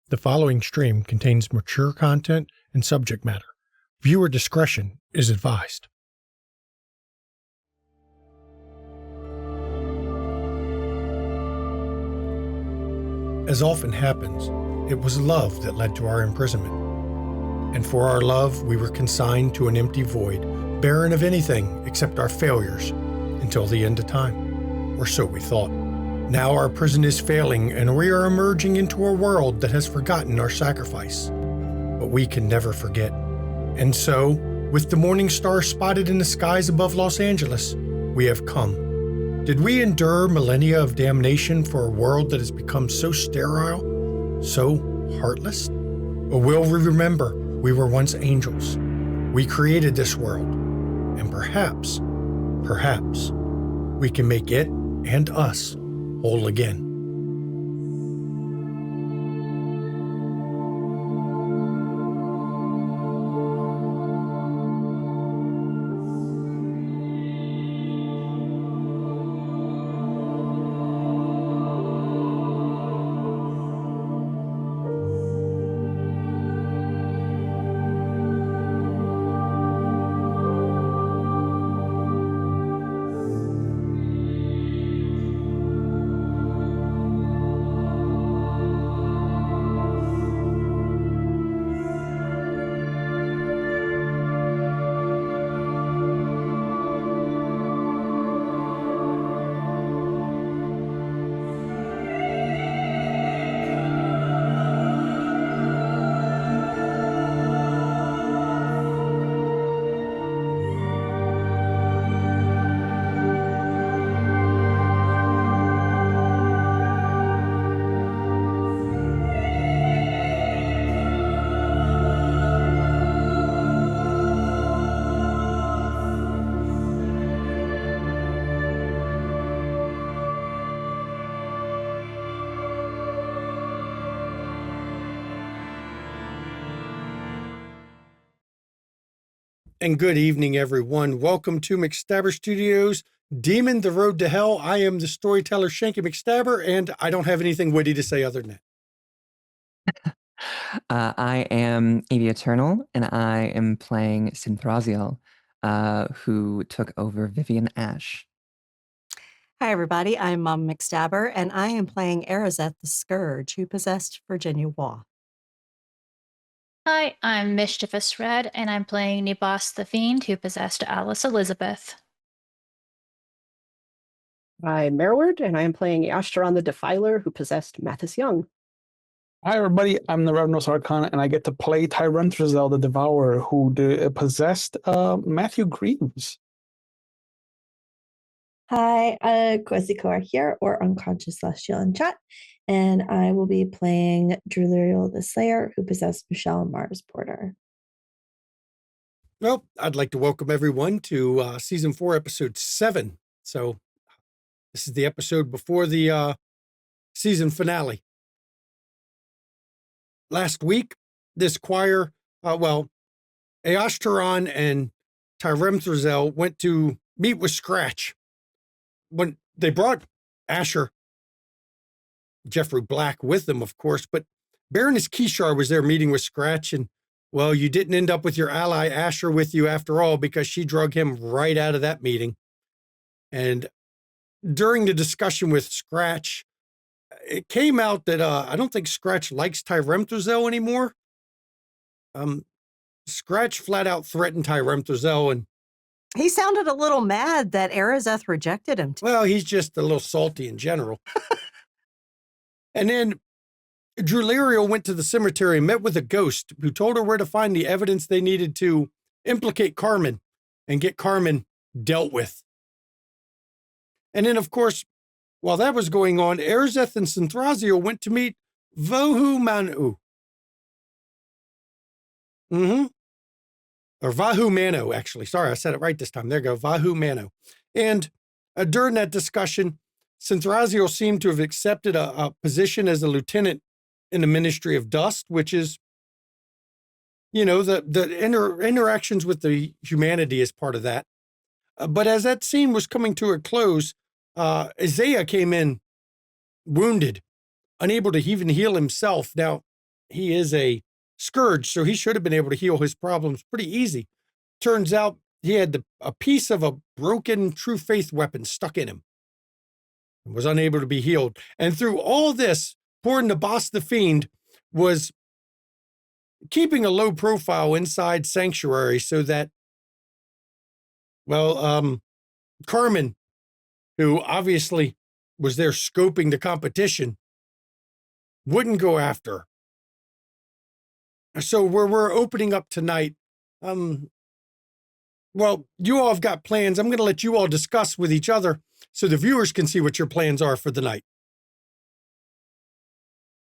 The following stream contains mature content and subject matter. Viewer discretion is advised. As often happens, it was love that led to our imprisonment. And for our love, we were consigned to an empty void, barren of anything except our failures, until the end of time. Or so we thought. Now our prison is failing, and we are emerging into a world that has forgotten our sacrifice. But we can never forget. And so, with the morning star spotted in the skies above Los Angeles, we have come. Did we endure millennia of damnation for a world that has become so sterile, so heartless? Or will we remember we were once angels? We created this world, and perhaps, we can make it and us whole again. And good evening, everyone. Welcome to McStabber Studios, Demon, the Road to Hell. I am the storyteller, Shanky McStabber, and I don't have anything witty to say other than that. I am Evie Eternal, and I am playing Synthraziel, who took over Vivian Ash. Hi, everybody. I'm Mom McStabber, and I am playing Arazeth the Scourge, who possessed Virginia Waugh. Hi, I'm Mischievous Red, and I'm playing Nibas the Fiend, who possessed Alice Elizabeth. I'm Merward, and I am playing Ashtaron the Defiler, who possessed Mathis Young. Hi, everybody. I'm the Revenus Arcana, and I get to play Tyranthrazel the Devourer, who possessed Matthew Greaves. Hi, Quezikor here, or Unconscious Celestial in chat, and I will be playing Druliriel the Slayer, who possessed Michelle Mars Porter. Well, I'd like to welcome everyone to Season 4, Episode 7. So, this is the episode before the season finale. Last week, this choir, Eashtaron and Tyranthrazel went to meet with Scratch. When they brought Asher, Jeffrey Black, with them, of course, but Baroness Kishar was there meeting with Scratch, and, well, you didn't end up with your ally Asher with you after all, because she drug him right out of that meeting. And during the discussion with Scratch, it came out that I don't think Scratch likes Tyranthrazel anymore. Scratch flat out threatened Tyranthrazel, and He sounded a little mad that Arazeth rejected him. well, he's just a little salty in general. And then Druliriel went to the cemetery and met with a ghost who told her where to find the evidence they needed to implicate Carmen and get Carmen dealt with. And then, of course, while that was going on, Arazeth and Synthraziel went to meet Vohu Manu. Or Vahu Mano, actually. Sorry, I said it right this time. There you go, Vahu Mano. And during that discussion, Synthraziel seemed to have accepted a position as a lieutenant in the Ministry of Dust, which is, you know, the interactions with the humanity is part of that. But as that scene was coming to a close, Isaiah came in wounded, unable to even heal himself. Now, he is a scourge, so he should have been able to heal his problems pretty easy. Turns out he had a piece of a broken True Faith weapon stuck in him and was unable to be healed. And through all this, poor Nabas the Fiend was keeping a low profile inside Sanctuary so that, well, Carmen, who obviously was there scoping the competition, wouldn't go after her. So we're opening up tonight. Well, you all have got plans. I'm going to let you all discuss with each other so the viewers can see what your plans are for the night.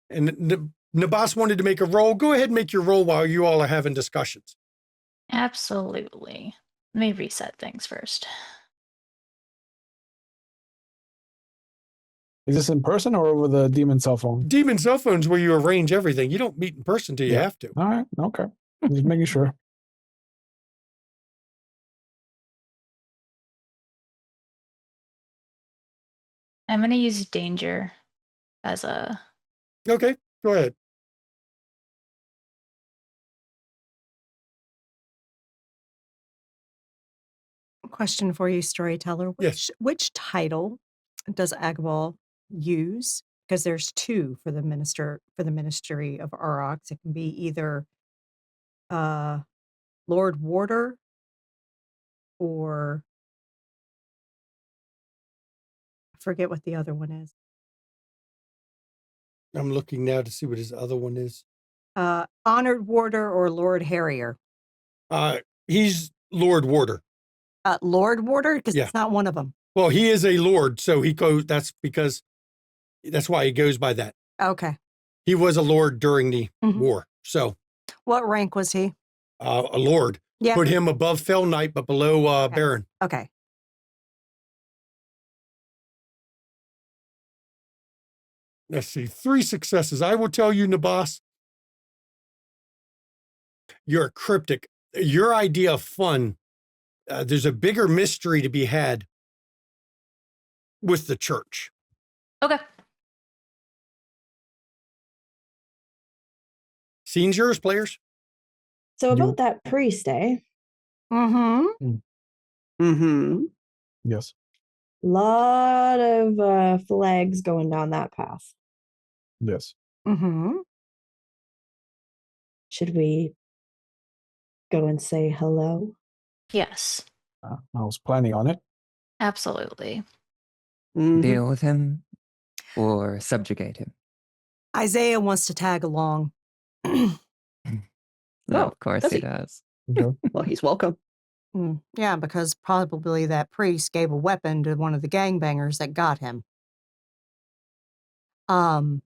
And Nabas wanted to make a roll. Go ahead and make your roll while you all are having discussions. Absolutely. Let me reset things first. Is this in person or over the demon cell phone? Demon cell phones where you arrange everything. You don't meet in person till you have to. All right. Okay. Just making sure. I'm going to use danger as a... Okay, go ahead. Question for you, storyteller. Yes. Which title does Agabal use? Because there's two for the Ministry of Aurochs. It can be either Lord Warder or I forget what the other one is. I'm looking now to see what his other one is. Honored Warder or Lord Harrier? He's Lord Warder. Lord Warder? Because Yeah. it's not one of them. Well, he is a lord, so he goes. That's why he goes by that. Okay. He was a lord during the Mhm. war, so What rank was he? a lord. Yeah. Put him above Fell Knight, but below Baron. Okay. Let's see, 3 successes. I will tell you, Nabas, you're cryptic. Your idea of fun, there's a bigger mystery to be had with the church. Okay. Scenes yours, players? So about that priest, eh? Mm-hmm. Mm-hmm. Yes. Lot of flags going down that path. Yes. Mm-hmm. Should we go and say hello? Yes. I was planning on it. Absolutely. Mhm. Deal with him or subjugate him? Isaiah wants to tag along. No, Oh, of course does he he? does. Okay. Well, he's welcome. Yeah, because probably that priest gave a weapon to one of the gangbangers that got him. I'm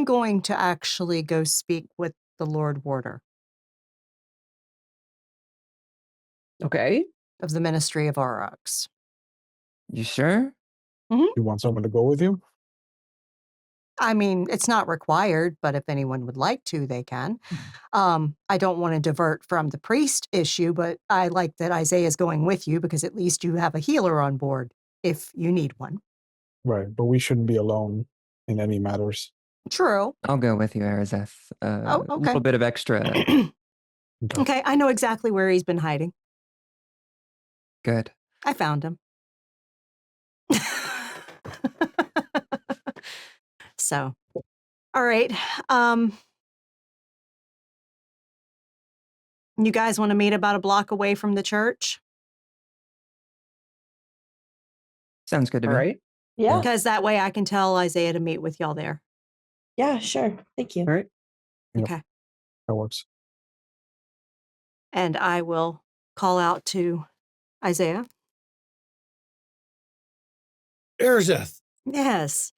going to actually go speak with the Lord Warder Okay. of the Ministry of Aurochs. You sure? You want someone to go with you? I mean, it's not required, but if anyone would like to, they can. I don't want to divert from the priest issue, but I like that Isaiah's going with you because at least you have a healer on board if you need one. Right. But we shouldn't be alone in any matters. True. I'll go with you, Arazeth. Oh, A okay. little bit of extra. Okay, I know exactly where he's been hiding. Good. I found him. So, all right. You guys want to meet about a block away from the church? Sounds good to All me. right. Yeah. Because that way I can tell Isaiah to meet with y'all there. Yeah, sure. Thank you. All right. Yep. Okay. That works. And I will call out to Isaiah. Arazeth, Yes.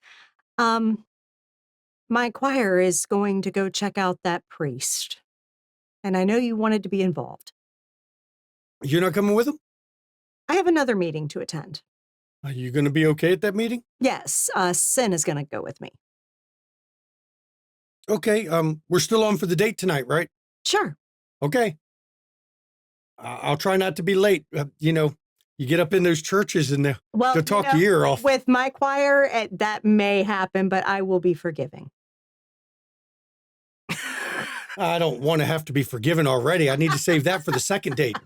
My choir is going to go check out that priest. And I know you wanted to be involved. you're not coming with him? I have another meeting to attend. Are you going to be okay at that meeting? Yes, Sin is going to go with me. Okay, we're still on for the date tonight, right? Sure. Okay. I'll try not to be late. You get up in those churches and Well, they'll talk your ear off. With my choir, that may happen, but I will be forgiving. I don't want to have to be forgiven already. I need to save that for the second date.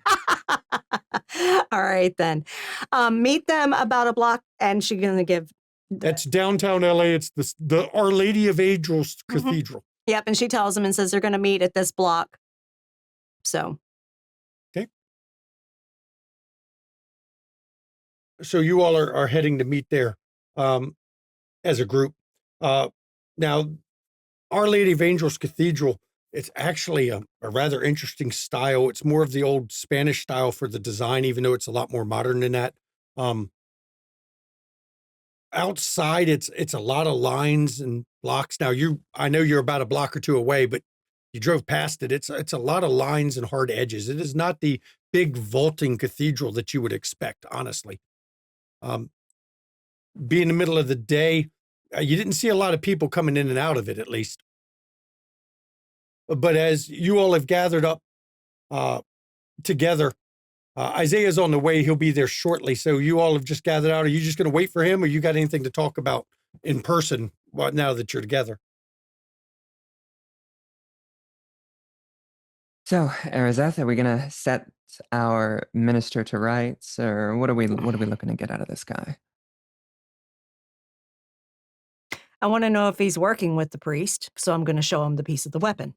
All right, then. Meet them about a block, and she's going to give. That's downtown LA. It's the Our Lady of Angels Mhm. Cathedral. Yep, and she tells them and says they're going to meet at this block. So. Okay. So you all are heading to meet there as a group. Now, Our Lady of Angels Cathedral, it's actually a rather interesting style. It's more of the old Spanish style for the design, even though it's a lot more modern than that. Outside, it's a lot of lines and blocks. Now, I know you're about a block or two away, but you drove past it. It's a lot of lines and hard edges. It is not the big vaulting cathedral that you would expect, honestly. Being the middle of the day, you didn't see a lot of people coming in and out of it, at least. But as you all have gathered up together, Isaiah's on the way. He'll be there shortly. So you all have just gathered out. Are you just going to wait for him, or you got anything to talk about in person now that you're together? So, Arizeth, are we gonna set our minister to rights, or what are we looking to get out of this guy? I want to know if he's working with the priest, so I'm going to show him the piece of the weapon.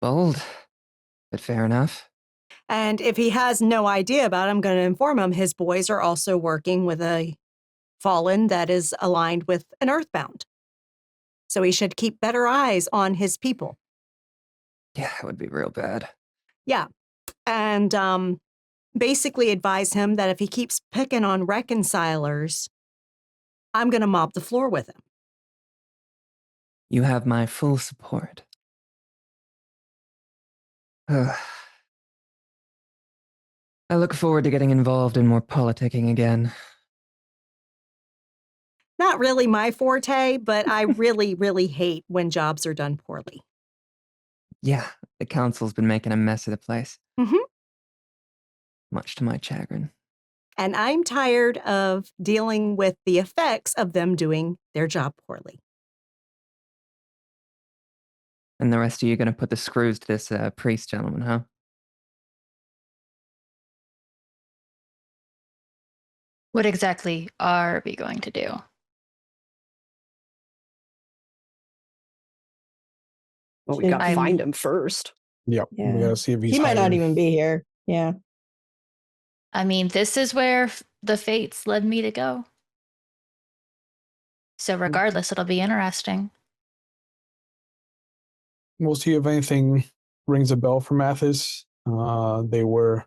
Bold, but fair enough. And if he has no idea about it, I'm going to inform him his boys are also working with a fallen that is aligned with an earthbound. So he should keep better eyes on his people. Yeah, it would be real bad. Yeah. And basically advise him that if he keeps picking on reconcilers, I'm going to mop the floor with him. You have my full support. I look forward to getting involved in more politicking again. Not really my forte, but I really, really hate when jobs are done poorly. Yeah, the council's been making a mess of the place. Mm-hmm. Much to my chagrin. And I'm tired of dealing with the effects of them doing their job poorly. And the rest of you going to put the screws to this priest gentleman, huh? What exactly are we going to do? Well, we got to I'm- find him first. Yep. Yeah. We gotta see if he's He might not hiding. even be here. Yeah. I mean, this is where the fates led me to go. So regardless, it'll be interesting. We'll see if anything rings a bell for Mathis. They were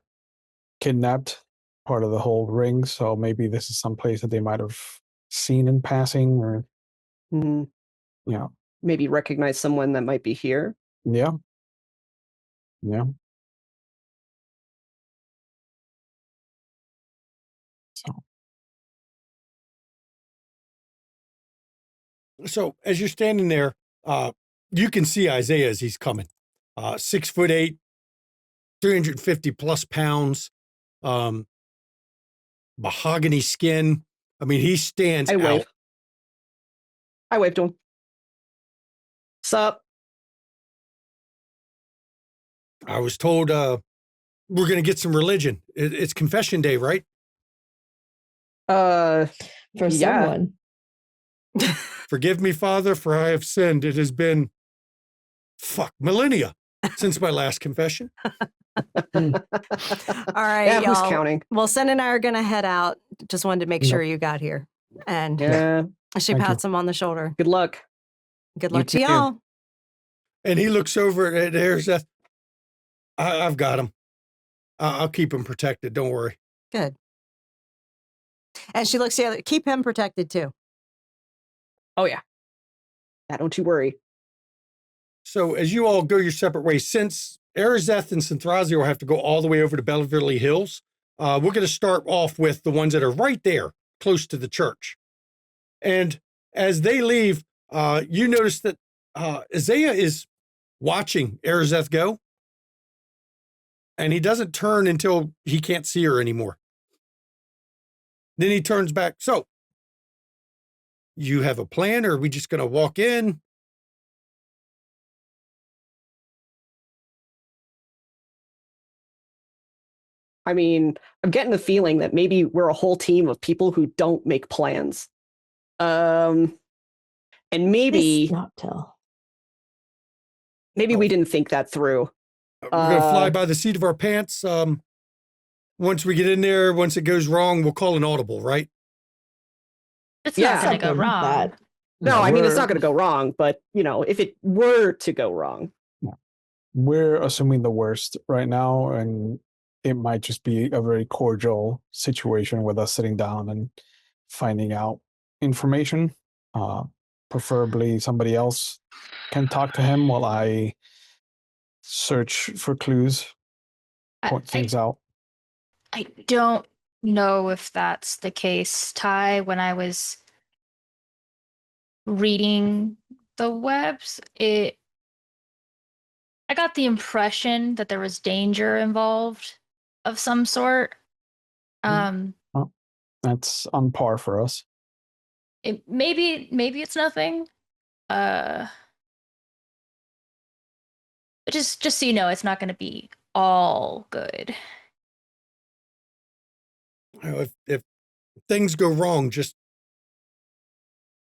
kidnapped, part of the whole ring, so maybe this is some place that they might have seen in passing, or Mhm. yeah, Maybe recognize someone that might be here. yeah. So as you're standing there, you can see Isaiah as he's coming. 6'8", 350 plus pounds, mahogany skin. I mean, he stands I out. wave. I waved to him. Sup? I was told we're going to get some religion. It's confession day, right? For Yeah. someone. Forgive me, Father, for I have sinned. It has been, millennia since my last confession. All right, Yeah, who's y'all. counting? Well, Sen and I are going to head out. Just wanted to make sure you got here. And Yeah. she Thank pats him on the shoulder. Good luck. Good You luck to too. y'all. And he looks over at Arizeth. I've got him. I'll keep him protected. Don't worry. Good. And she looks the other. Keep him protected too. Oh yeah. Yeah, don't you worry. So as you all go your separate ways, since Arizeth and Synthrazio have to go all the way over to Beverly Hills, we're going to start off with the ones that are right there, close to the church. And as they leave, you notice that Isaiah is watching Arizeth go. And he doesn't turn until he can't see her anymore. Then he turns back. So, you have a plan, or are we just going to walk in? I mean, I'm getting the feeling that maybe we're a whole team of people who don't make plans. And maybe This not till. we didn't think that through. We're going to fly by the seat of our pants. Once we get in there, once it goes wrong, we'll call an audible, right? It's Yeah. not going to go Something like wrong. that. No, I mean, it's we're- not going to go wrong, but, if it were to go wrong. We're assuming the worst right now, and it might just be a very cordial situation with us sitting down and finding out information. Preferably somebody else can talk to him while I search for clues, point things out. I don't know if that's the case, Ty. When I was reading the webs, I got the impression that there was danger involved of some sort. That's on par for us. Maybe it's nothing. But just so you know, it's not going to be all good. If things go wrong, just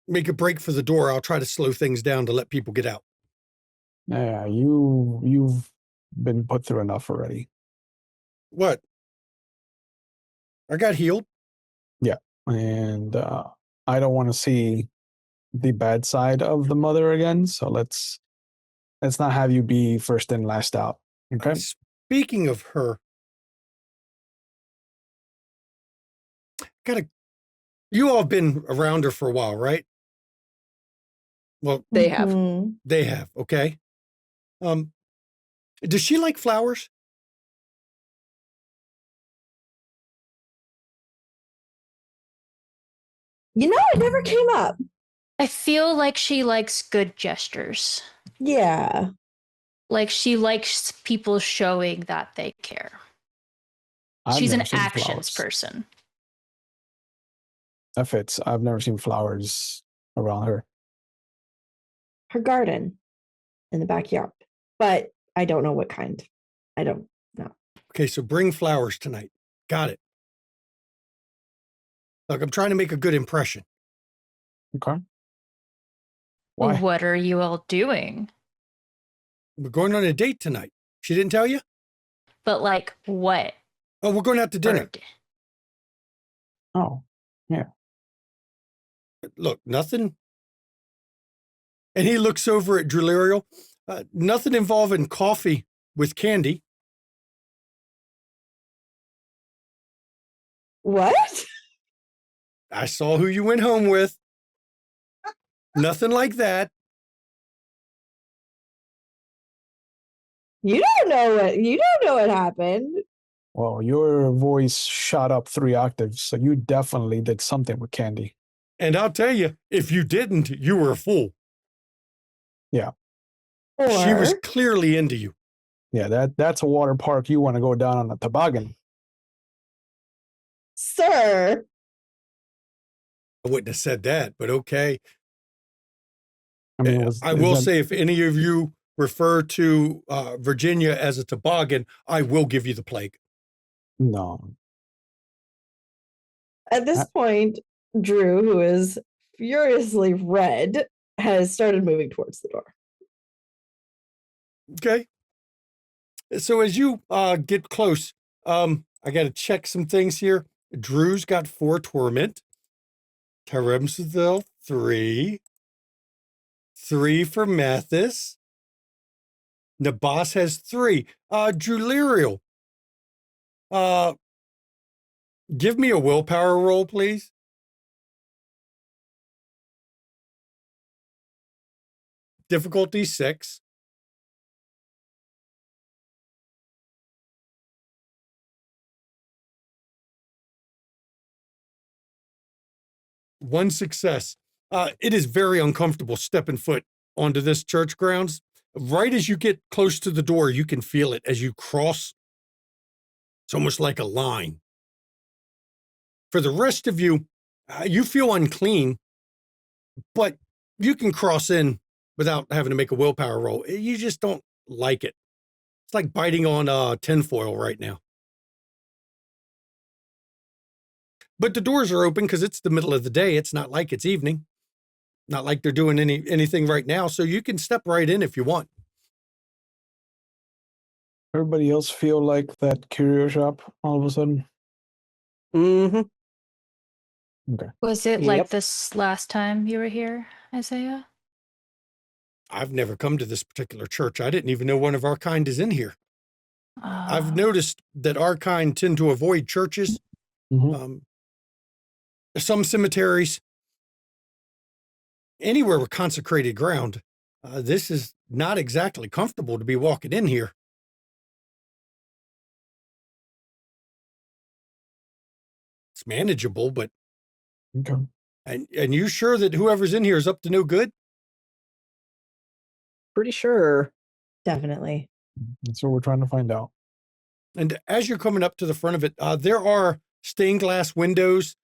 make a break for the door. I'll try to slow things down to let people get out. Yeah, you've been put through enough already. What? I got healed. Yeah, and I don't want to see the bad side of the mother again. So let's not have you be first in, last out. Okay. Speaking of her, you all have been around her for a while, right? Well, They have. Mhm. they have. Okay. Does she like flowers? It never came up. I feel like she likes good gestures. Yeah. Like she likes people showing that they care. I've She's an never seen actions flowers. person. That fits. I've never seen flowers around her. Her garden in the backyard. But I don't know what kind. I don't know. Okay, so bring flowers tonight. Got it. Look, I'm trying to make a good impression. Okay. Why? What are you all doing? We're going on a date tonight. She didn't tell you? But like what? Oh, we're going out to dinner. Oh, yeah. Look, nothing. And he looks over at Drulerial. Nothing involving coffee with candy. What? I saw who you went home with. Nothing like that. You don't know what happened. Well, your voice shot up 3 octaves, so you definitely did something with candy. And I'll tell you, if you didn't, you were a fool. Yeah. Or She was clearly into you. Yeah, that's a water park you want to go down on a toboggan. sir. I wouldn't have said that, but okay. I mean, I will say, if any of you refer to Virginia as a toboggan, I will give you the plague. No. At this point, Drew, who is furiously red, has started moving towards the door. Okay. So as you get close, I got to check some things here. Drew's got 4 torment. Teremsville 3. 3 for Mathis. Nabas has 3. Drulerial. Give me a willpower roll, please. Difficulty 6. One success. It is very uncomfortable stepping foot onto this church grounds. Right as you get close to the door, you can feel it as you cross. It's almost like a line. For the rest of you, you feel unclean, but you can cross in without having to make a willpower roll. You just don't like it. It's like biting on tinfoil right now. But the doors are open because it's the middle of the day. It's not like it's evening. Not like they're doing anything right now. So you can step right in if you want. Everybody else feel like that curio shop all of a sudden? Mm-hmm. Okay. Was it Yep. like this last time you were here, Isaiah? I've never come to this particular church. I didn't even know one of our kind is in here. I've Oh. noticed that our kind tend to avoid churches, Mhm. Some cemeteries, anywhere with consecrated ground. This is not exactly comfortable to be walking in here. It's manageable, but Okay. and you sure that whoever's in here is up to no good? Pretty sure. Definitely. That's what we're trying to find out. And as you're coming up to the front of it, there are stained glass windows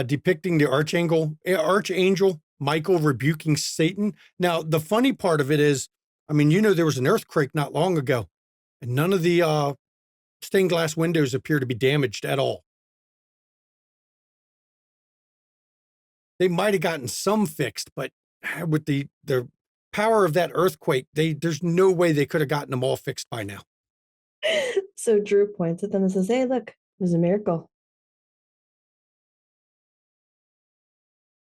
depicting the archangel Michael rebuking Satan. Now, the funny part of it is, I mean, there was an earthquake not long ago, and none of the stained glass windows appear to be damaged at all. They might have gotten some fixed, but with the power of that earthquake, there's no way they could have gotten them all fixed by now. So Drew points at them and says, "Hey, look, there's a miracle."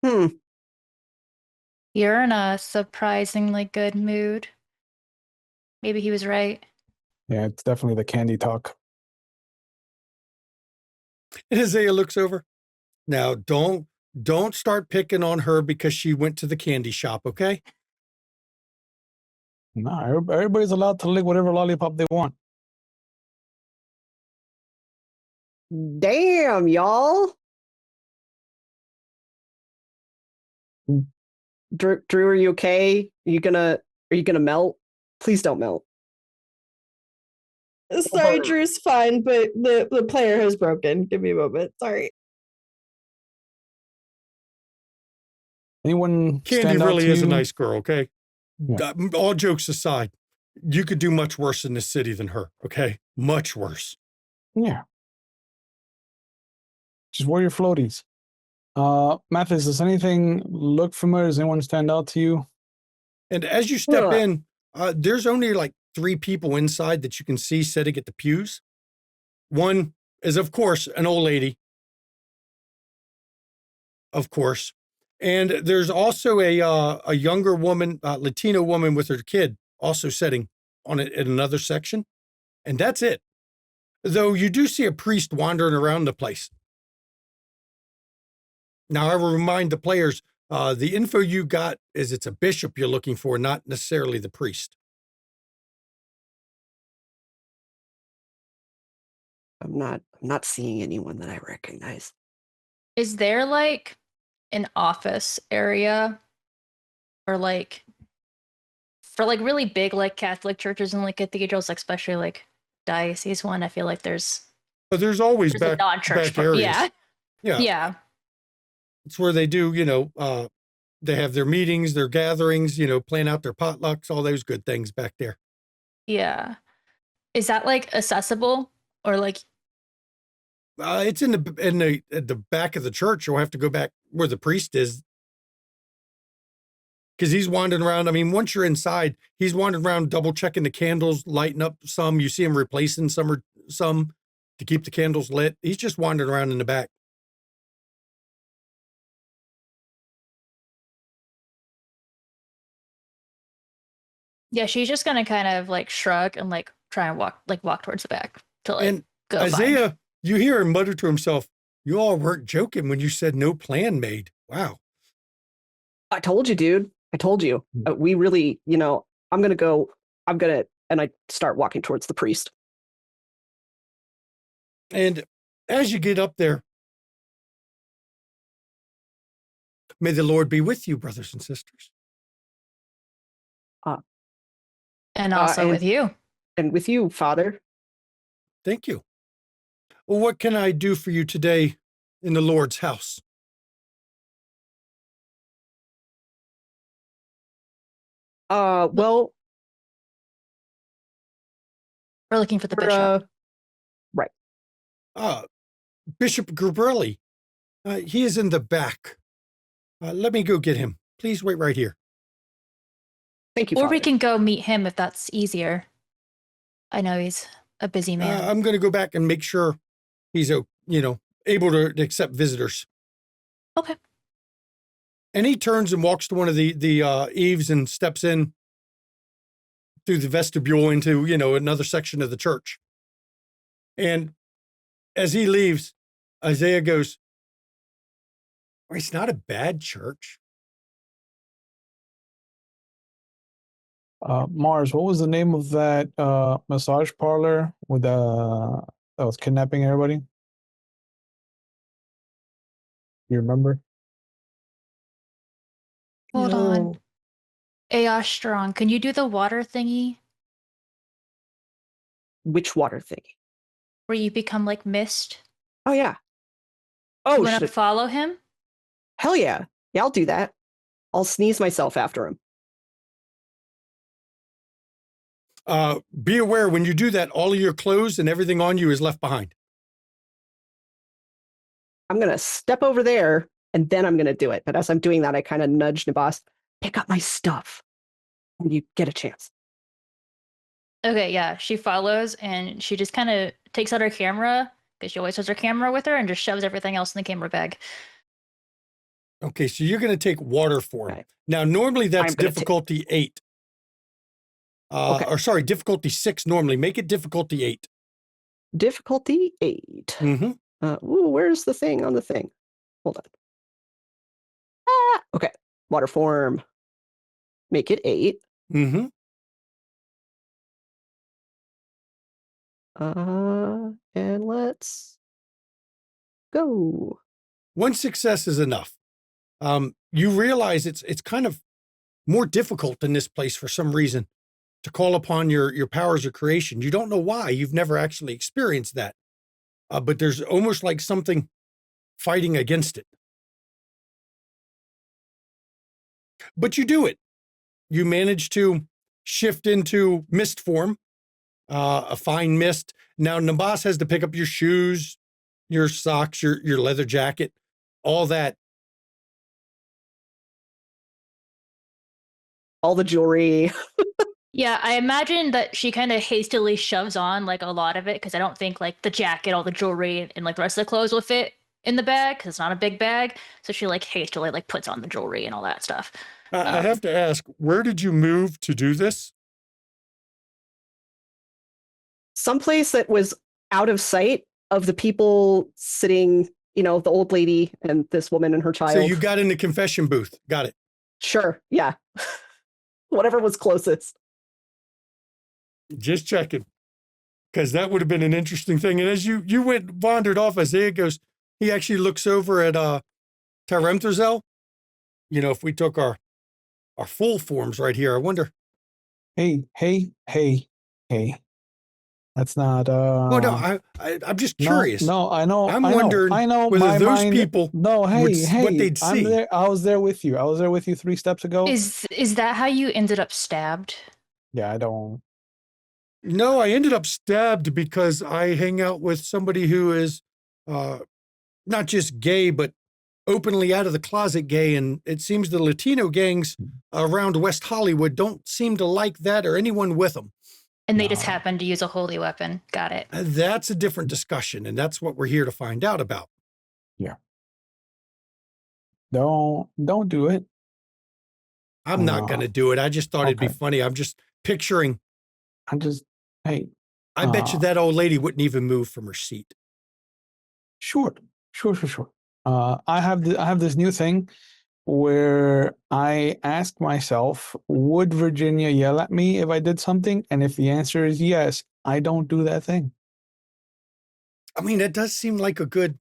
Hmm. You're in a surprisingly good mood. Maybe he was right. Yeah, it's definitely the candy talk. And Isaiah looks over. Now, don't start picking on her because she went to the candy shop, okay? No, everybody's allowed to lick whatever lollipop they want. Damn, y'all. Drew, are you okay? Are you gonna melt? Please don't melt. Sorry, Drew's fine, but the player has broken. Give me a moment. Sorry. Anyone Candy stand out really to is a you? nice girl, okay? Yeah. All jokes aside, you could do much worse in this city than her, okay? Much worse. Yeah. Just wear your floaties. Mathis, does anything look familiar? Does anyone stand out to you? And as you step Ugh. in, there's only like 3 people inside that you can see sitting at the pews. One is, of course, an old lady. Of course. And there's also a younger woman, Latino woman with her kid, also sitting on it in another section. And that's it. Though you do see a priest wandering around the place. Now, I will remind the players, the info you got is it's a bishop you're looking for, not necessarily the priest. I'm not seeing anyone that I recognize. Is there like an office area or like for like really big like Catholic churches and like cathedrals, like especially like diocese one? I feel like there's But there's always a back non-church part. areas. Yeah. Yeah. Yeah. It's where they do, they have their meetings, their gatherings, plan out their potlucks, all those good things back there. Yeah. Is that like accessible or like It's in the back of the church. You'll have to go back where the priest is, because he's wandering around. I mean, once you're inside, he's wandering around, double checking the candles, lighting up some. You see him replacing some to keep the candles lit. He's just wandering around in the back. yeah, she's just gonna kind of like shrug and like try and walk towards the back to like And go Isaiah, find. you hear him mutter to himself, "You all weren't joking when you said no plan made." Wow. I told you, dude. I told you. We really, I'm gonna, and I start walking towards the priest. And as you get up there, may the Lord be with you, brothers and sisters. And also with you. And with you, Father. Thank you. Well, what can I do for you today in the Lord's house? Well, We're looking for the we're, bishop. right. Bishop Gabrielli. He is in the back. Let me go get him. Please wait right here. Thank you, Or we Father. can go meet him if that's easier. I know he's a busy man. I'm going to go back and make sure he's, able to accept visitors. Okay. And he turns and walks to one of the eaves and steps in through the vestibule into, another section of the church. And as he leaves, Isaiah goes, well, it's not a bad church. Mars, what was the name of that massage parlor with that was kidnapping everybody? You remember? Hold on. No. Aosh Strong, can you do the water thingy Which water thing? where you become like mist? Oh, yeah. You Oh, want to shit. follow him? Hell yeah. Yeah, I'll do that. I'll sneeze myself after him. Be aware when you do that, all of your clothes and everything on you is left behind. I'm going to step over there and then I'm going to do it. But as I'm doing that, I kind of nudge Nabas, pick up my stuff when you get a chance. Okay, yeah. She follows and she just kind of takes out her camera because she always has her camera with her and just shoves everything else in the camera bag. Okay, so you're going to take water form. Okay. Now, normally that's I'm gonna difficulty 8. Okay. Or sorry, difficulty 6 normally. Make it difficulty 8. Difficulty 8. Mm-hmm. Where's the thing on the thing? Hold on. Okay. Water form. Make it 8. Mm-hmm. And let's go. One success is enough. You realize it's kind of more difficult in this place for some reason to call upon your powers of creation. You don't know why. You've never actually experienced that. But there's almost like something fighting against it. But you do it. You manage to shift into mist form, a fine mist. Now, Nabas has to pick up your shoes, your socks, your leather jacket, all that. All the jewelry. Yeah, I imagine that she kind of hastily shoves on like a lot of it because I don't think like the jacket, all the jewelry, and like the rest of the clothes will fit in the bag because it's not a big bag. So she like hastily like puts on the jewelry and all that stuff. I have to ask, where did you move to do this? Someplace that was out of sight of the people sitting, the old lady and this woman and her child. So you got in the confession booth. Got it. Sure. Yeah. Whatever was closest. Just checking. Because that would have been an interesting thing. And as you wandered off, Isaiah goes, he actually looks over at Taremthazel. If we took our full forms right here, I wonder. Hey. That's not. Oh no, I'm just curious. No, I know. I'm wondering I know. whether My those mind, people No, hey, what they'd I'm see. there. I was there with you. 3 steps ago. Is that how you ended up stabbed? Yeah, I don't. No, I ended up stabbed because I hang out with somebody who is not just gay, but openly out of the closet gay. And it seems the Latino gangs around West Hollywood don't seem to like that or anyone with them. And they just happen to use a holy weapon. Got it. That's a different discussion, and that's what we're here to find out about. Yeah. Don't do it. I'm not going to do it. I just thought it'd be funny. I'm just picturing. Hey. I bet you that old lady wouldn't even move from her seat. Sure. I have this new thing where I ask myself, would Virginia yell at me if I did something? And if the answer is yes, I don't do that thing. I mean, it does seem like a good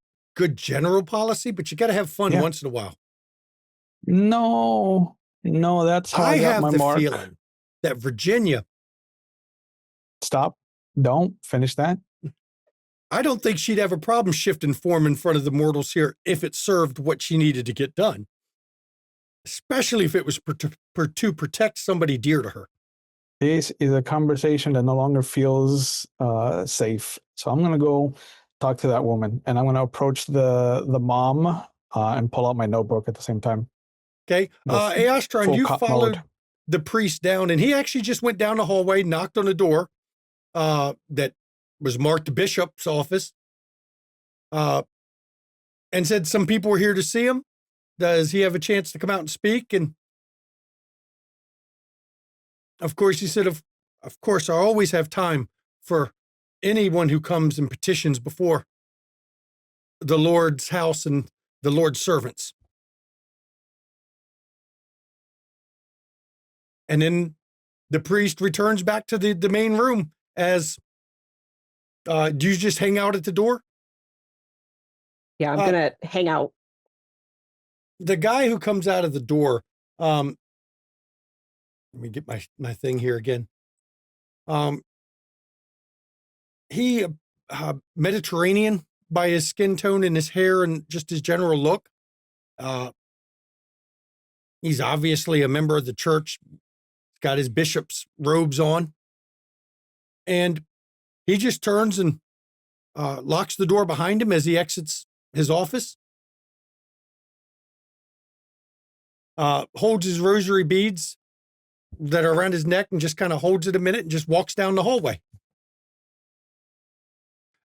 general policy, but you got to have fun once in a while. No, that's how I got my mark. I have the feeling that Virginia. Stop. Don't finish that. I don't think she'd have a problem shifting form in front of the mortals here if it served what she needed to get done. Especially if it was to protect somebody dear to her. This is a conversation that no longer feels safe. So I'm going to go talk to that woman, and I'm going to approach the mom and pull out my notebook at the same time. Okay. Aostron, full you cop followed mode. the priest down, and he actually just went down the hallway, knocked on the door that was marked the bishop's office, and said some people were here to see him. Does he have a chance to come out and speak? And of course, he said, of course, I always have time for anyone who comes and petitions before the Lord's house and the Lord's servants. And then the priest returns back to the main room as, do you just hang out at the door? Yeah, I'm gonna hang out. The guy who comes out of the door, let me get my thing here again. He Mediterranean by his skin tone and his hair and just his general look. He's obviously a member of the church. He's got his bishop's robes on. And he just turns and locks the door behind him as he exits his office. Holds his rosary beads that are around his neck and just kind of holds it a minute and just walks down the hallway.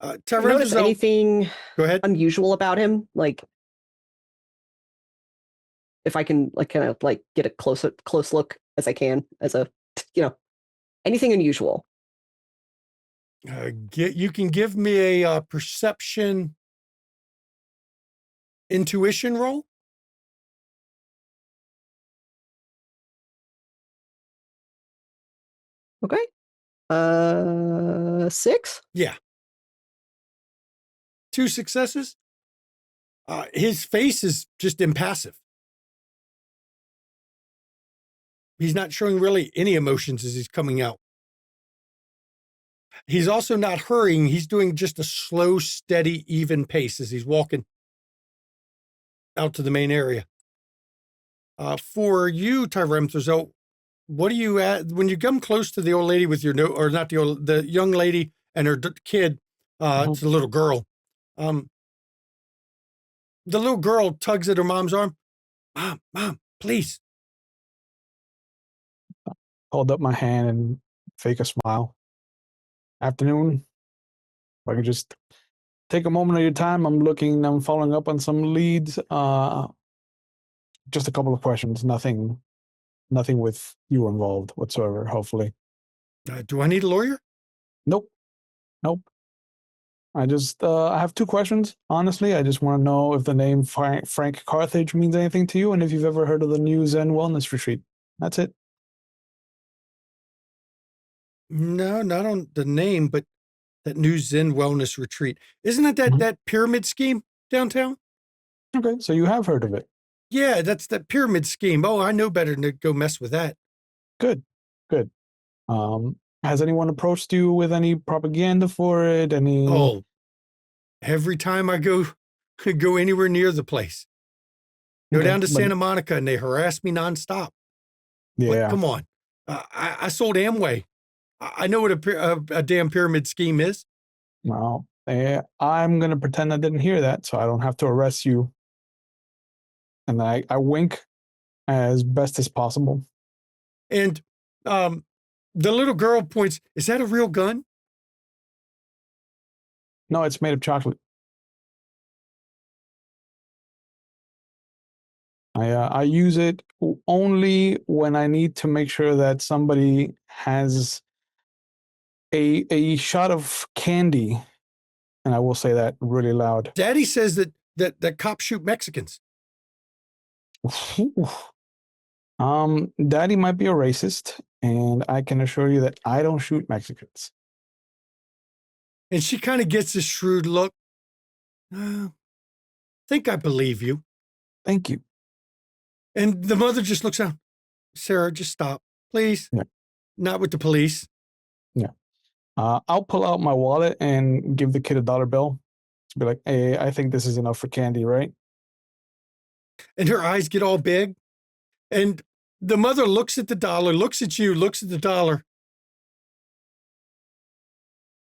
Notice anything Go ahead. unusual about him? Like, if I can, like, kind of like get a close look as I can, as a, anything unusual. You can give me a perception intuition roll. Okay. 6? Yeah. 2 successes. His face is just impassive. He's not showing really any emotions as he's coming out. He's also not hurrying. He's doing just a slow, steady, even pace as he's walking out to the main area. For you, Tyremthrazo, what do you at when you come close to the old lady with your or not the young lady and her kid? It's a little girl. The little girl tugs at her mom's arm. Mom, please. Hold up my hand and fake a smile. Afternoon. If I could just take a moment of your time. I'm following up on some leads. Just a couple of questions. Nothing with you involved whatsoever, hopefully. Do I need a lawyer? Nope. I have 2 questions. Honestly, I just want to know if the name Frank Carthage means anything to you, and if you've ever heard of the New Zen Wellness Retreat. That's it. No, not on the name, but that New Zen Wellness Retreat. Isn't it that pyramid scheme downtown? Okay, so you have heard of it. Yeah, that's that pyramid scheme. Oh, I know better than to go mess with that. Good. Has anyone approached you with any propaganda for it? Oh, every time I go anywhere near the place. Go down to Santa Monica and they harass me nonstop. Yeah. Come on. I sold Amway. I know what a damn pyramid scheme is. Well, I'm going to pretend I didn't hear that so I don't have to arrest you. And I wink as best as possible. And the little girl points, is that a real gun? No, it's made of chocolate. I use it only when I need to make sure that somebody has a shot of candy, and I will say that really loud. Daddy says that cops shoot Mexicans. Daddy might be a racist, and I can assure you that I don't shoot Mexicans. And she kind of gets a shrewd look. Think I believe you. Thank you. And the mother just looks down. Sarah, just stop, please. Yeah. Not with the police. Yeah. I'll pull out my wallet and give the kid a $1 bill. To be like, hey, I think this is enough for candy, right? And her eyes get all big. And the mother looks at the dollar, looks at you, looks at the dollar.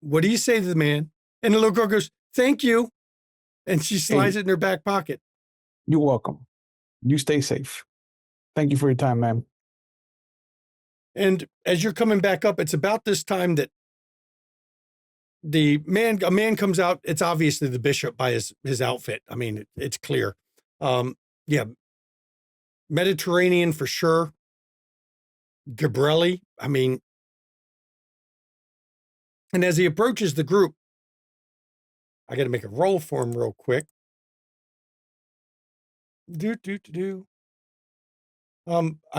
What do you say to the man? And the little girl goes, thank you. And she slides it in her back pocket. You're welcome. You stay safe. Thank you for your time, ma'am. And as you're coming back up, it's about this time that a man comes out. It's obviously the bishop by his outfit. I mean, it's clear. Yeah, Mediterranean for sure. Gabrielli, I mean, and as he approaches the group, I got to make a roll for him real quick. I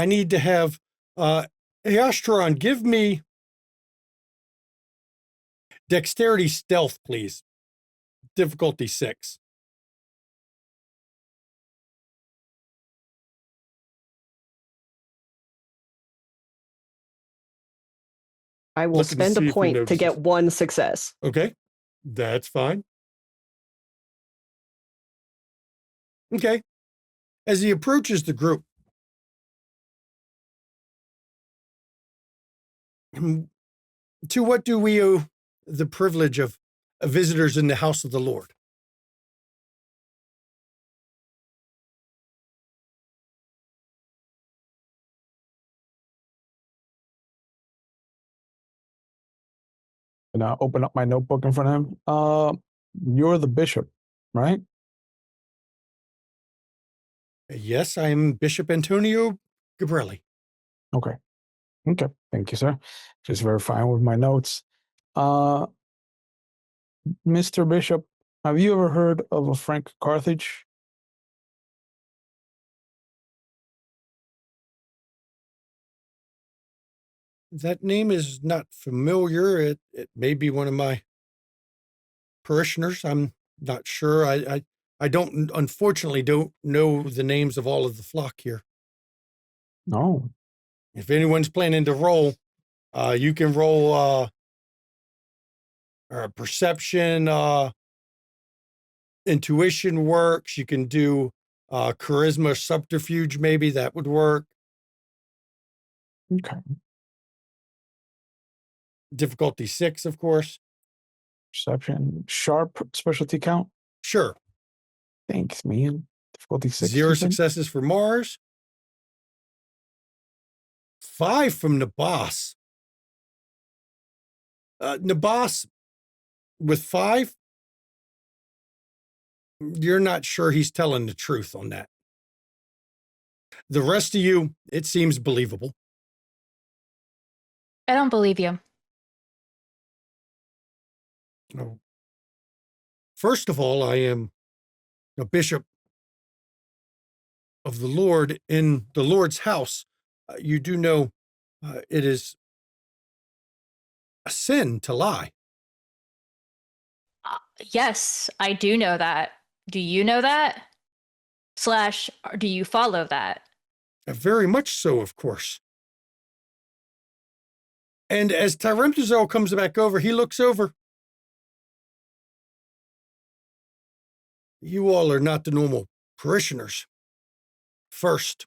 need to have Astron, give me dexterity stealth, please. Difficulty 6. I will Looking to spend see a if he point to notices. get 1 success. Okay, that's fine. Okay, as he approaches the group, to what do we owe the privilege of visitors in the house of the Lord? And I open up my notebook in front of him. You're the bishop, right? Yes, I am Bishop Antonio Gabrielli. Okay. Thank you, sir. Just verifying with my notes. Mr. Bishop, have you ever heard of a Frank Carthage? That name is not familiar. It may be one of my parishioners. I'm not sure. I don't, unfortunately, don't know the names of all of the flock here. No. If anyone's planning to roll, you can roll perception, intuition works. You can do charisma, subterfuge, maybe that would work. Okay. Difficulty 6, of course. Perception. Sharp specialty count? Sure. Thanks, man. Difficulty 6. 0 you said? successes for Mars. 5 from Nabas. Nabas with 5, you're not sure he's telling the truth on that. The rest of you, it seems believable. I don't believe you. Oh. First of all, I am a bishop of the Lord in the Lord's house. You do know it is a sin to lie. Yes, I do know that. Do you know that? / do you follow that? Very much so, of course. And as Tyremtuzel comes back over, he looks over. You all are not the normal parishioners. First,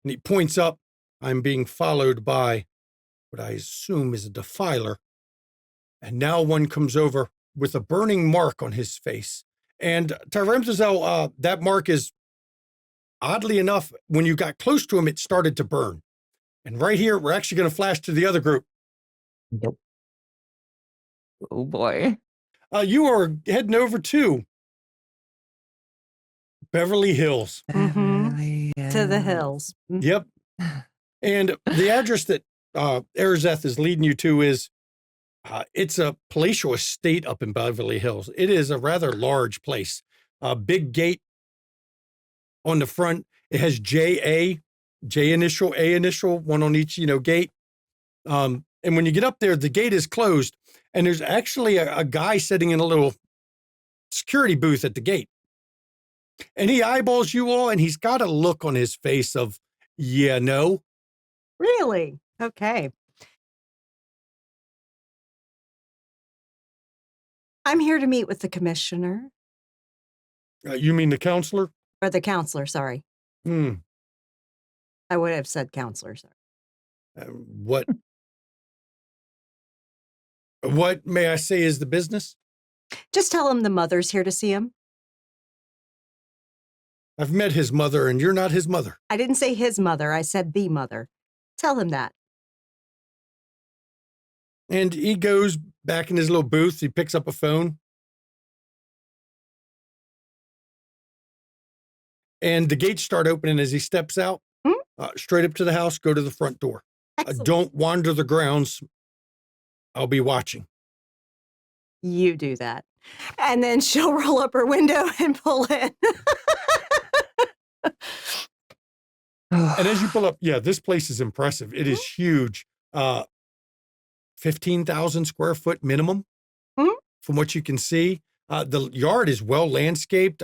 and he points up, I'm being followed by what I assume is a defiler. And now one comes over with a burning mark on his face. And Tyremtuzel, that mark is, oddly enough, when you got close to him, it started to burn. And right here, we're actually going to flash to the other group. Nope. Oh boy. You are heading over to Beverly Hills. Mhm. To the hills. Yep. And the address that Arizeth is leading you to is, it's a palatial estate up in Beverly Hills. It is a rather large place. A big gate on the front. It has J initial, A initial, one on each, gate. And when you get up there, the gate is closed, and there's actually a guy sitting in a little security booth at the gate. And he eyeballs you all, and he's got a look on his face of, yeah, no. Really? Okay. I'm here to meet with the commissioner, You mean the counselor? or the counselor, sorry. Hmm. I would have said counselor, sorry. What may I say is the business? Just tell him the mother's here to see him. I've met his mother, and you're not his mother. I didn't say his mother. I said the mother. Tell him that. And he goes back in his little booth. He picks up a phone. And the gates start opening as he steps out, straight up to the house, go to the front door. Don't wander the grounds. I'll be watching. You do that. And then she'll roll up her window and pull in. And as you pull up, yeah, this place is impressive. It is huge. 15,000 square foot minimum from what you can see. The yard is well landscaped.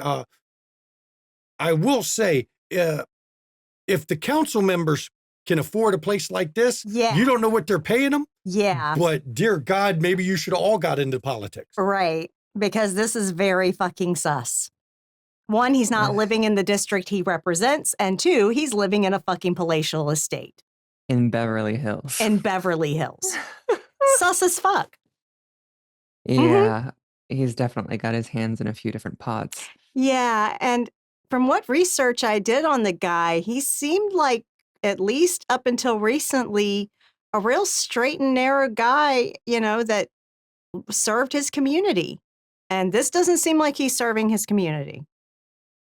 I will say, if the council members can afford a place like this, you don't know what they're paying them. Yeah. But dear God, maybe you should all got into politics. Right. Because this is very fucking sus. One, he's not living in the district he represents. And two, he's living in a fucking palatial estate. In Beverly Hills. In Beverly Hills. Sus as fuck. Yeah. He's definitely got his hands in a few different pots. Yeah. And from what research I did on the guy, he seemed like, at least up until recently, a real straight and narrow guy, you know, that served his community. And this doesn't seem like he's serving his community.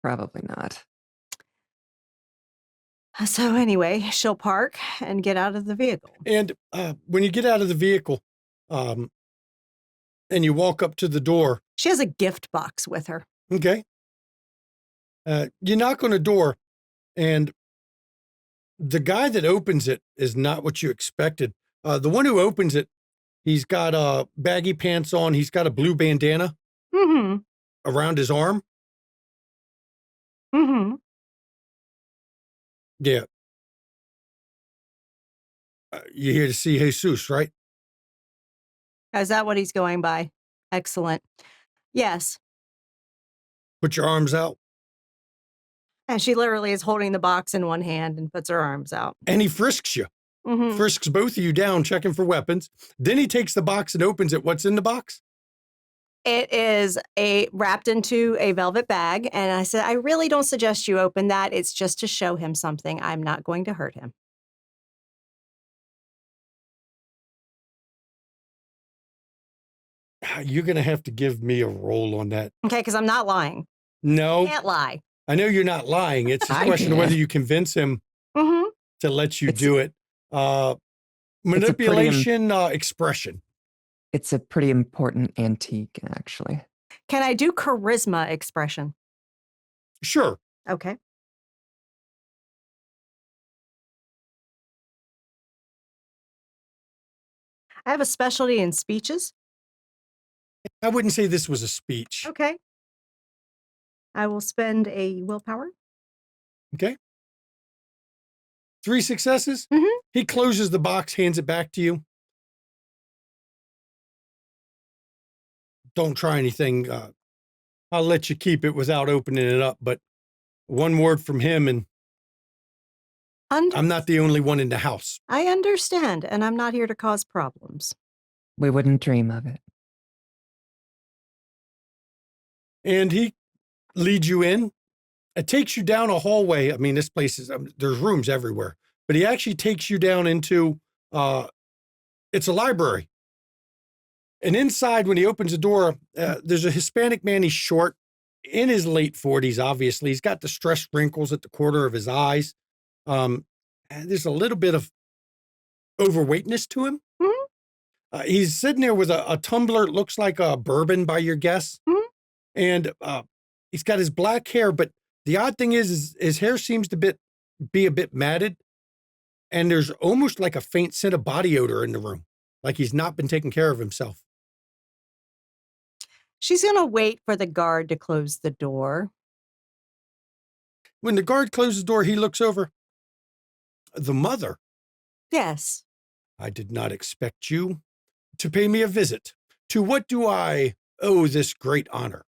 Probably not. So anyway, she'll park and get out of the vehicle. And when you get out of the vehicle and you walk up to the door. She has a gift box with her. Okay. You knock on the door, and the guy that opens it is not what you expected. The one who opens it, he's got baggy pants on. He's got a blue bandana around his arm. Yeah. You're here to see Jesus, right? Is that what he's going by? Excellent. Yes. Put your arms out. And she literally is holding the box in one hand and puts her arms out. And he frisks you. Frisks both of you down, checking for weapons. Then he takes the box and opens it. What's in the box? It is wrapped into a velvet bag. And I said, I really don't suggest you open that. It's just to show him something. I'm not going to hurt him. You're going to have to give me a roll on that. Okay, because I'm not lying. No. Can't lie. I know you're not lying. It's just a question of whether you convince him to let you do it. Manipulation, expression. It's a pretty important antique, actually. Can I do charisma expression? Sure. Okay. I have a specialty in speeches. I wouldn't say this was a speech. Okay. I will spend a willpower. Okay. 3 successes. He closes the box, hands it back to you. Don't try anything. I'll let you keep it without opening it up, but one word from him and I'm not the only one in the house. I understand, and I'm not here to cause problems. We wouldn't dream of it. And he leads you in. It takes you down a hallway. I mean, this place is, there's rooms everywhere, but he actually takes you down into, it's a library. And inside, when he opens the door, there's a Hispanic man. He's short, in his late 40s, obviously. He's got distressed wrinkles at the corner of his eyes. And there's a little bit of overweightness to him. He's sitting there with a tumbler. It looks like a bourbon by your guess. And he's got his black hair, but the odd thing is his hair seems to be a bit matted. And there's almost like a faint scent of body odor in the room, like he's not been taking care of himself. She's going to wait for the guard to close the door. When the guard closes the door, he looks over. The mother. Yes. I did not expect you to pay me a visit. To what do I owe this great honor?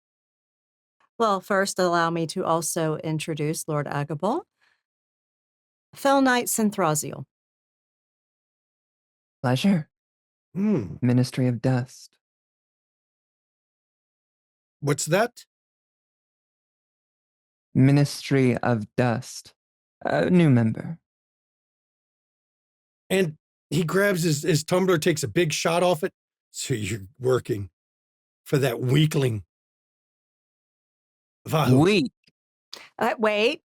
Well, first, allow me to also introduce Lord Agabal, Fell Knight Synthraziel. Pleasure. Ministry of Dust. What's that? Ministry of Dust. A new member. And he grabs his tumbler, takes a big shot off it. So you're working for that weakling. Vahu. Weak. Wait.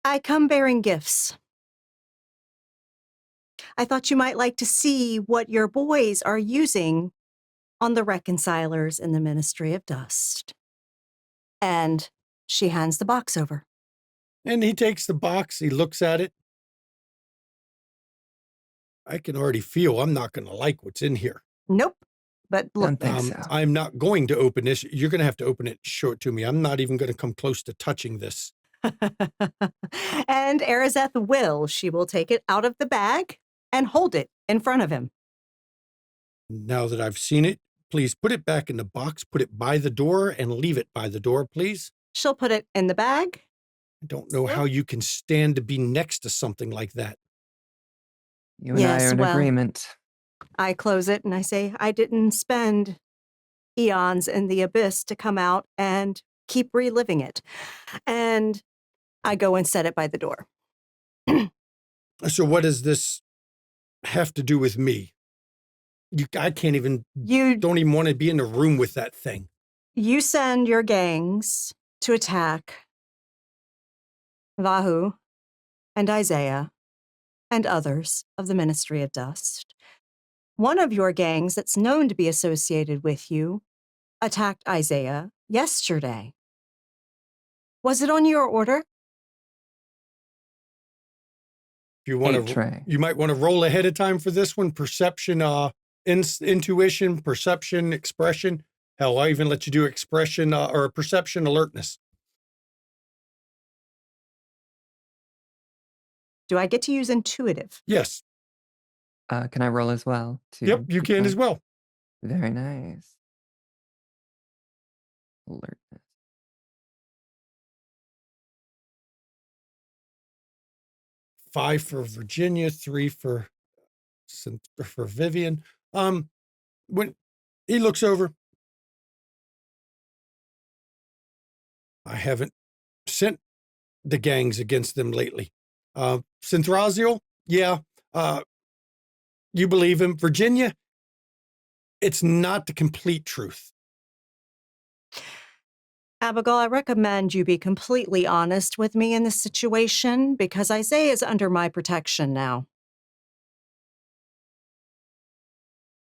I come bearing gifts. I thought you might like to see what your boys are using on the reconcilers in the Ministry of Dust. And she hands the box over. And he takes the box, he looks at it. I can already feel I'm not going to like what's in here. Nope. But look, Don't think so. I'm not going to open this. You're going to have to open it, show it to me. I'm not even going to come close to touching this. and Arizeth will. She will take it out of the bag and hold it in front of him. Now that I've seen it, please put it back in the box, put it by the door, and leave it by the door, please. She'll put it in the bag. I don't know how you can stand to be next to something like that. You and I are in agreement. I close it and I say, I didn't spend eons in the abyss to come out and keep reliving it. And I go and set it by the door. So what does this have to do with me? I can't even, don't even want to be in the room with that thing. You send your gangs to attack Vahu and Isaiah and others of the Ministry of Dust. One of your gangs that's known to be associated with you attacked Isaiah yesterday. Was it on your order? If you want to, you might want to roll ahead of time for this one. Perception, intuition, perception, expression. Hell, I even let you do expression or perception alertness. Do I get to use intuitive? Yes. Can I roll as well? Yep, you can as well. Very nice. Alertness. Five for Virginia, 3 for Vivian. When he looks over, I haven't sent the gangs against them lately. Synthraziel, yeah, you believe him. Virginia, it's not the complete truth. Abigail, I recommend you be completely honest with me in this situation because Isaiah is under my protection now.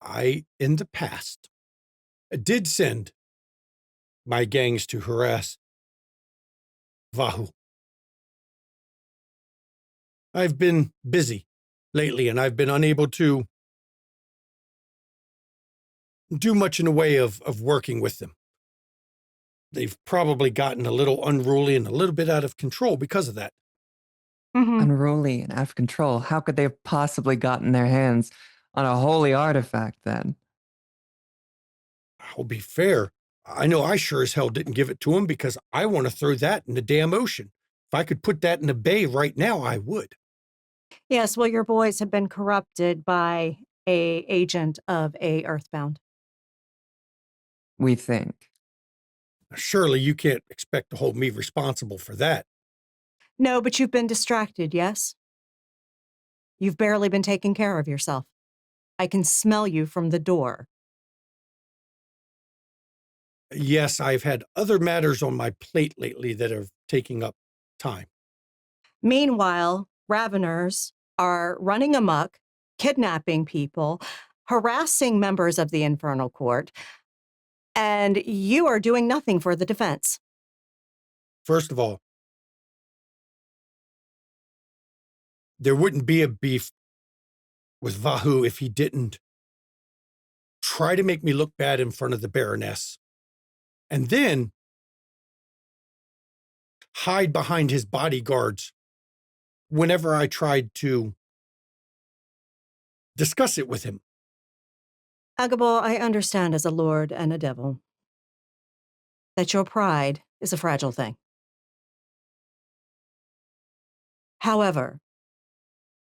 I, in the past, did send my gangs to harass Vahu. I've been busy lately, and I've been unable to do much in the way of working with them. They've probably gotten a little unruly and a little bit out of control because of that. Mm-hmm. Unruly and out of control. How could they have possibly gotten their hands on a holy artifact then? I'll be fair. I know I sure as hell didn't give it to him because I want to throw that in the damn ocean. If I could put that in the bay right now, I would. Yes, well, your boys have been corrupted by a agent of a Earthbound. We think. Surely you can't expect to hold me responsible for that. No, but you've been distracted, yes? You've barely been taking care of yourself. I can smell you from the door. Yes, I've had other matters on my plate lately that are taking up time. Meanwhile, Raveners are running amok, kidnapping people, harassing members of the Infernal Court, and you are doing nothing for the defense. First of all, there wouldn't be a beef with Vahu if he didn't try to make me look bad in front of the Baroness, and then hide behind his bodyguards whenever I tried to discuss it with him. Agabal, I understand as a lord and a devil that your pride is a fragile thing. However,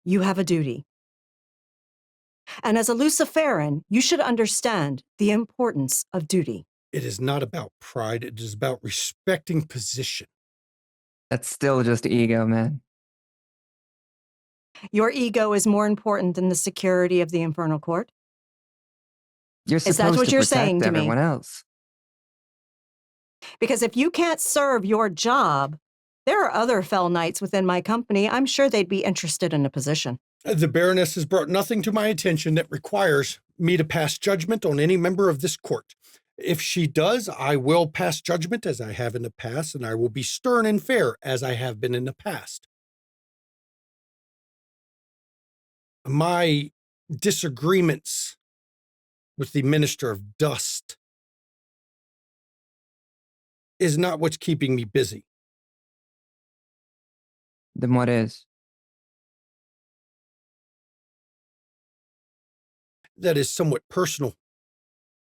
you have a duty. And as a Luciferan, you should understand the importance of duty. It is not about pride. It is about respecting position. That's still just ego, man. Your ego is more important than the security of the Infernal Court? You're Is that supposed what to you're protect saying to me? everyone else. Because if you can't serve your job, there are other Fell Knights within my company. I'm sure they'd be interested in a position. The Baroness has brought nothing to my attention that requires me to pass judgment on any member of this court. If she does, I will pass judgment as I have in the past, and I will be stern and fair as I have been in the past. My disagreements with the Minister of Dust is not what's keeping me busy. Then what is? That is somewhat personal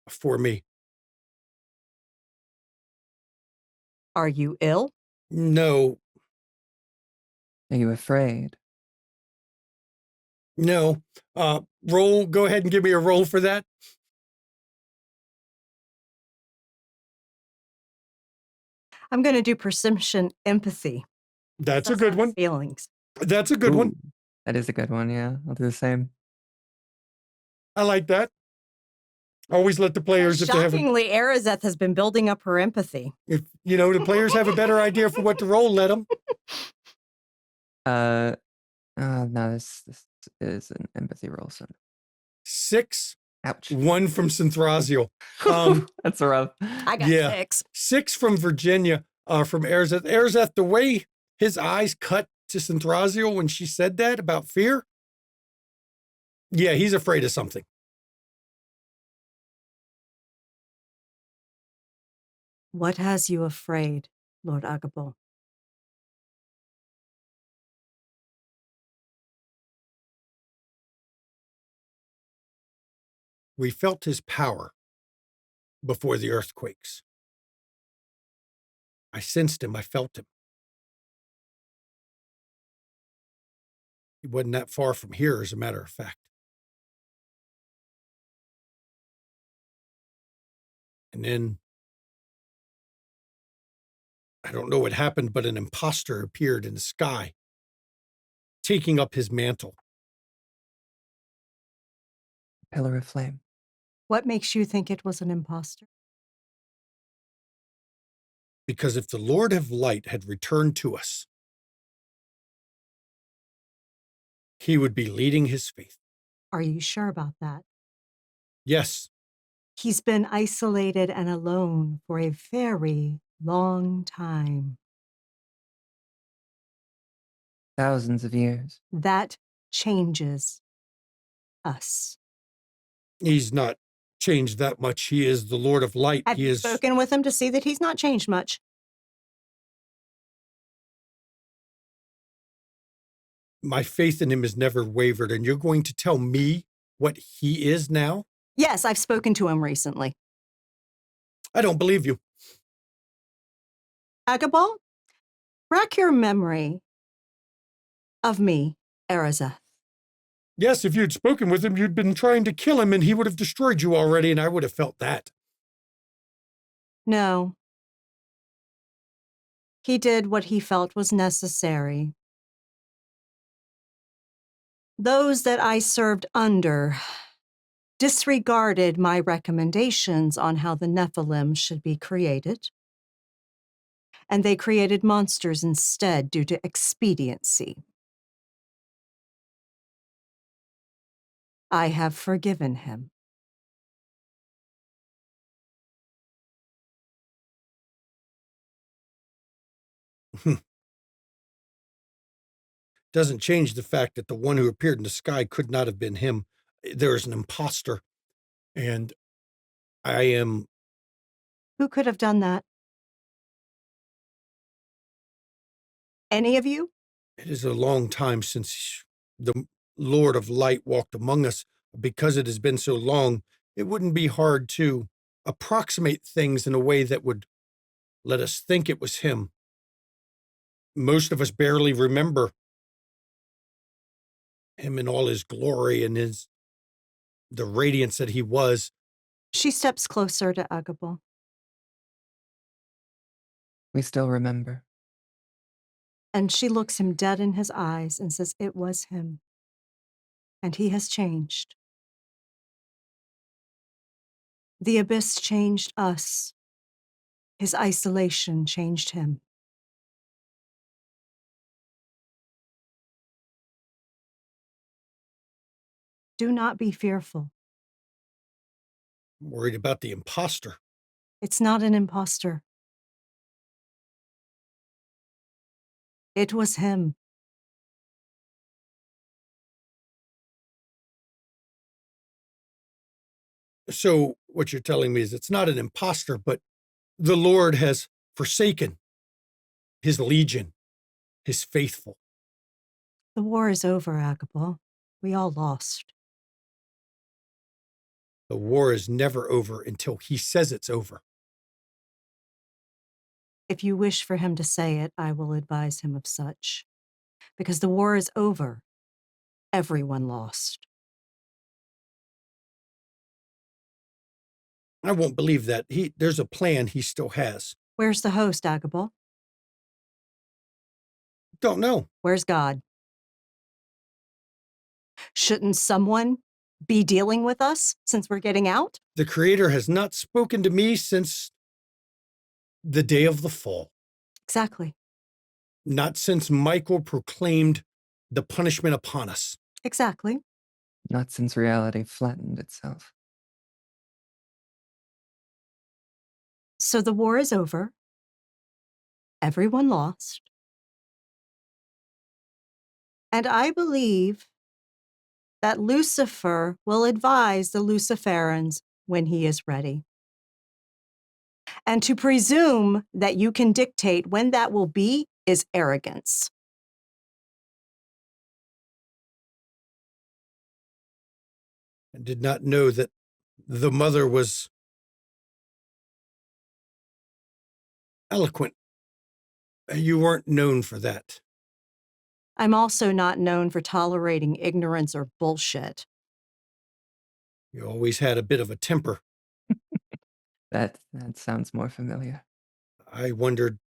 for me. Are you ill? No, Are you afraid? no. Roll, go ahead and give me a roll for that. I'm going to do perception empathy. That's a Suss good out one. Feelings. That's a good one. Ooh, that is a good one, yeah. I'll do the same. I like that. Always let the players, if they have, Shockingly, Arazeth has been building up her empathy. if the players have a better idea for what to roll, let them. No, this is an empathy roll, so 6, ouch. 1 from Synthraziel. That's rough. I got Yeah. 6. 6 from Virginia, from Arazeth. Arazeth, the way his eyes cut to Synthraziel when she said that about fear, yeah, he's afraid of something. What has you afraid, Lord Agabol? We felt his power before the earthquakes. I sensed him. I felt him. He wasn't that far from here, as a matter of fact. And then, I don't know what happened, but an imposter appeared in the sky, taking up his mantle. Pillar of flame. What makes you think it was an imposter? Because if the Lord of Light had returned to us, he would be leading his faith. Are you sure about that? Yes, He's been isolated and alone for a very long time. Thousands of years. That changes us. he's not changed that much. He is the Lord of Light. Have He you is. spoken with him to see that he's not changed much? My faith in him has never wavered. And you're going to tell me what he is now? Yes, I've spoken to him recently. I don't believe you. Agabol, rack your memory of me, Arazeth. Yes, if you'd spoken with him, you'd been trying to kill him and he would have destroyed you already, and I would have felt that. No. He did what he felt was necessary. Those that I served under disregarded my recommendations on how the Nephilim should be created, and they created monsters instead due to expediency. I have forgiven him. Doesn't change the fact that the one who appeared in the sky could not have been him. There is an imposter, and I am. Who could have done that? Any of you? It is a long time since the Lord of Light walked among us. Because it has been so long, it wouldn't be hard to approximate things in a way that would let us think it was him. Most of us barely remember him in all his glory and the radiance that he was. She steps closer to Agabol. We still remember. And she looks him dead in his eyes and says, it was him. And he has changed. The abyss changed us. His isolation changed him. Do not be fearful. I'm worried about the imposter. It's not an imposter. It was him. So what you're telling me is it's not an imposter, but the Lord has forsaken his legion, his faithful. The war is over, Agabal. We all lost. The war is never over until he says it's over. If you wish for him to say it, I will advise him of such. Because the war is over. Everyone lost. I won't believe that. There's a plan he still has. Where's the host, Agabal? Don't know. Where's God? Shouldn't someone be dealing with us since we're getting out? The Creator has not spoken to me since the day of the fall. Exactly. Not since Michael proclaimed the punishment upon us. Exactly. Not since reality flattened itself. So the war is over. Everyone lost. And I believe that Lucifer will advise the Luciferans when he is ready. And to presume that you can dictate when that will be is arrogance. I did not know that the mother was eloquent. You weren't known for that. I'm also not known for tolerating ignorance or bullshit. You always had a bit of a temper. That sounds more familiar. I wondered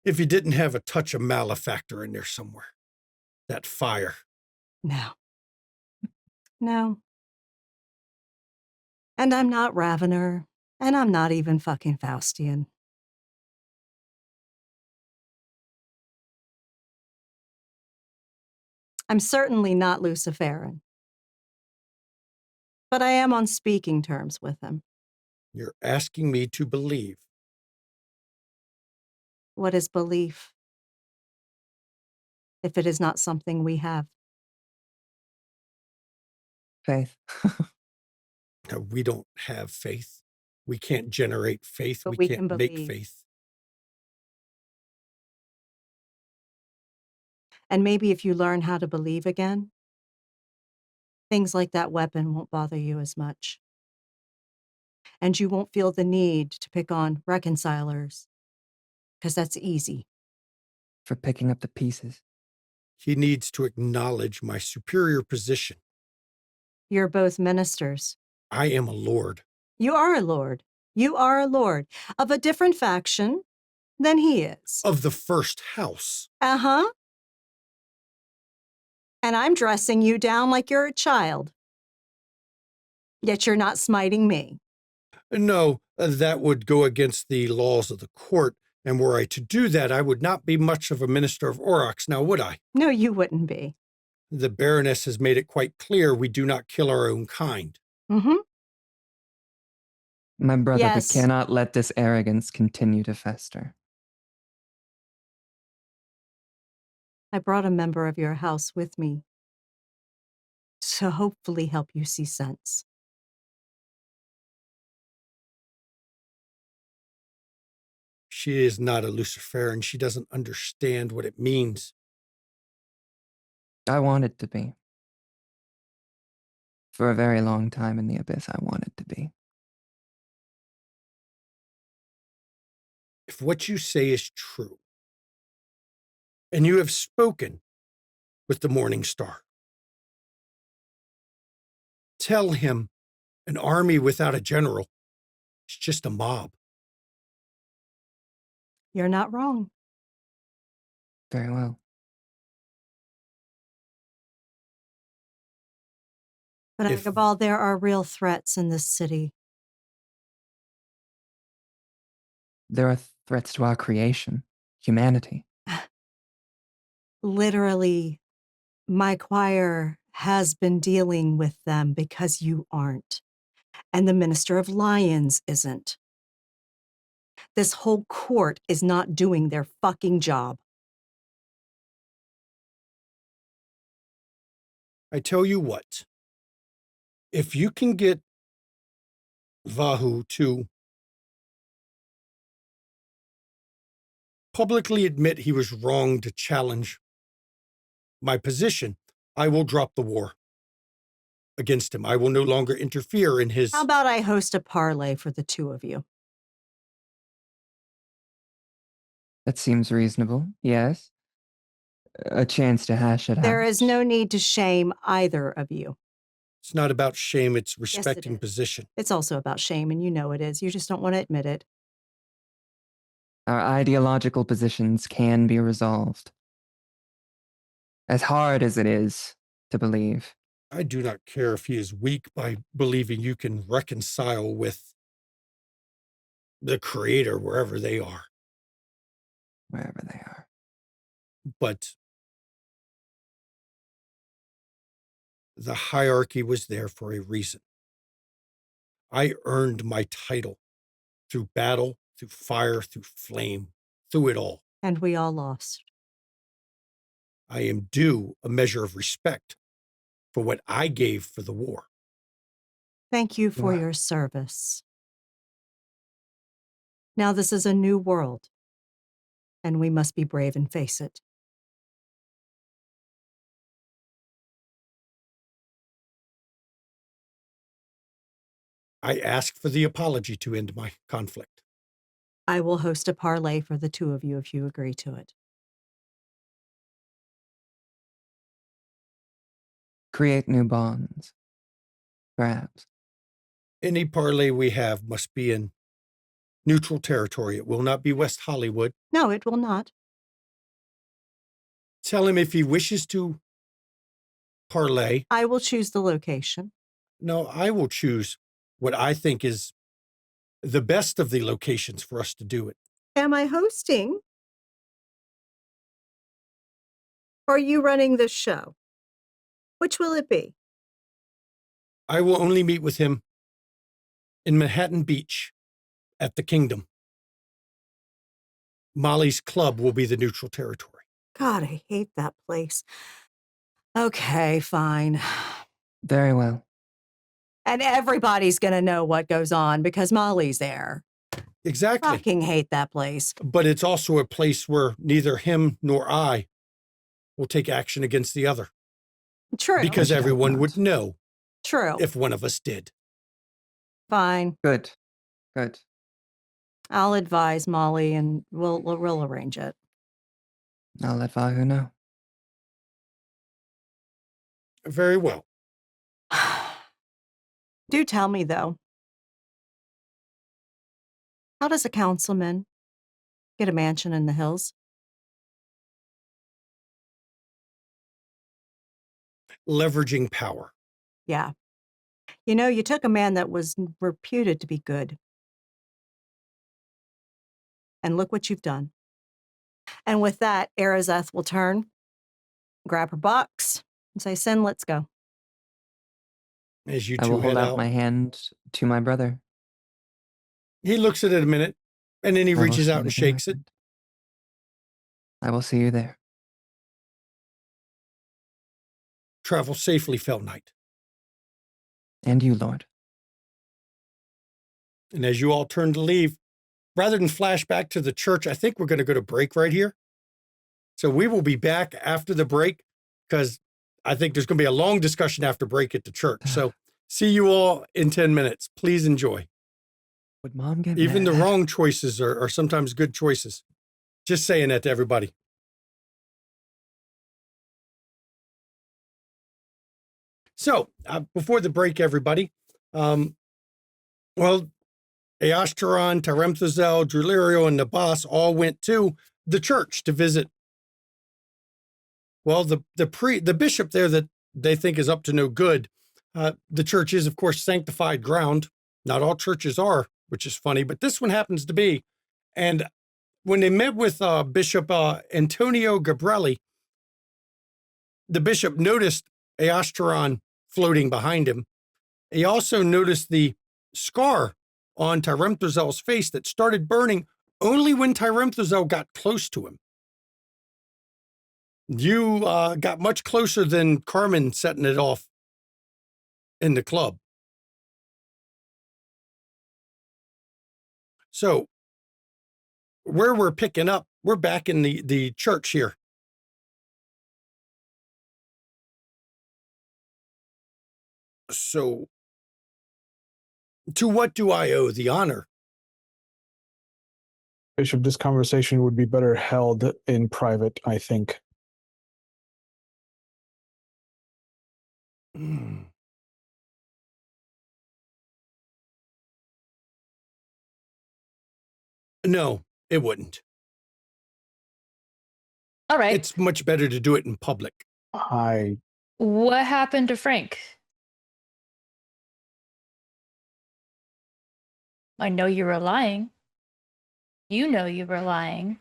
if you didn't have a touch of malefactor in there somewhere. That fire. No. No. And I'm not Ravener, and I'm not even fucking Faustian. I'm certainly not Luciferan. But I am on speaking terms with him. You're asking me to believe. What is belief? If it is not something we have. Faith. No, we don't have faith. We can't generate faith. But We we can't can make believe. faith. And maybe if you learn how to believe again, things like that weapon won't bother you as much. And you won't feel the need to pick on reconcilers, because that's easy. For picking up the pieces. He needs to acknowledge my superior position. You're both ministers. I am a lord. You are a lord. You are a lord of a different faction than he is. Of the first house. Uh-huh. And I'm dressing you down like you're a child. Yet you're not smiting me. No, that would go against the laws of the court. And were I to do that, I would not be much of a minister of Aurochs, now would I? No, you wouldn't be. The Baroness has made it quite clear we do not kill our own kind. Mm-hmm. My brother, Yes. we cannot let this arrogance continue to fester. I brought a member of your house with me to hopefully help you see sense. She is not a Luciferan. She doesn't understand what it means. I wanted to be. For a very long time in the abyss, I wanted to be. If what you say is true, and you have spoken with the Morning Star, tell him an army without a general is just a mob. You're not wrong. Very well. But If- Agabal, there are real threats in this city. There are threats to our creation, humanity. Literally, my choir has been dealing with them because you aren't. And the Minister of Lions isn't. This whole court is not doing their fucking job. I tell you what, if you can get Vahu to publicly admit he was wrong to challenge my position, I will drop the war against him. I will no longer interfere in his... How about I host a parlay for the two of you? That seems reasonable, yes. A chance to hash it out. There is no need to shame either of you. It's not about shame, it's Yes, it respecting is. position. It's also about shame, and you know it is. You just don't want to admit it. Our ideological positions can be resolved. As hard as it is to believe. I do not care if he is weak by believing you can reconcile with the Creator wherever they are. Wherever they are. But the hierarchy was there for a reason. I earned my title through battle, through fire, through flame, through it all. And we all lost. I am due a measure of respect for what I gave for the war. Thank you for Wow. your service. Now this is a new world, and we must be brave and face it. I ask for the apology to end my conflict. I will host a parlay for the two of you if you agree to it. Create new bonds. Perhaps. Any parlay we have must be in neutral territory. It will not be West Hollywood. No, it will not. Tell him if he wishes to parlay. I will choose the location. No, I will choose what I think is the best of the locations for us to do it. Am I hosting? Or are you running this show? Which will it be? I will only meet with him in Manhattan Beach at the Kingdom. Molly's club will be the neutral territory. God, I hate that place. Okay, fine. Very well. And everybody's going to know what goes on because Molly's there. Exactly. Fucking hate that place. But it's also a place where neither him nor I will take action against the other. True. Because I should hope everyone not. would know True. if one of us did. Fine. Good. Good. I'll advise Molly and we'll arrange it. I'll let Vahu know. Very well. Do tell me, though. How does a councilman get a mansion in the hills? Leveraging power. Yeah. You know, you took a man that was reputed to be good. And look what you've done. And with that, Arazeth will turn, grab her box, and say, Sin, let's go. As you I two will hold head out out. my hand to my brother. He looks at it a minute, and then he I will reaches shake out and it in my shakes it. hand. I will see you there. Travel safely, Fell Knight. And you, Lord. And as you all turn to leave, rather than flash back to the church, I think we're going to go to break right here. So we will be back after the break because I think there's going to be a long discussion after break at the church. So see you all in 10 minutes. Please enjoy. Would Mom get Even the mad? wrong choices are sometimes good choices. Just saying that to everybody. So before the break, everybody, well, Eosteron, Taremthazel, Drulirio, and Nabas all went to the church to visit. Well, the bishop there that they think is up to no good. The church is, of course, sanctified ground. Not all churches are, which is funny, but this one happens to be. And when they met with Bishop Antonio Gabrielli, the bishop noticed Eosteron floating behind him. He also noticed the scar on Taremthazel's face that started burning only when Taremthazel got close to him. You got much closer than Carmen setting it off in the club. So where we're picking up, we're back in the church here. So to what do I owe the honor? Bishop, this conversation would be better held in private, I think. No, it wouldn't. All right. It's much better to do it in public. What happened to Frank? I know you were lying. You know you were lying.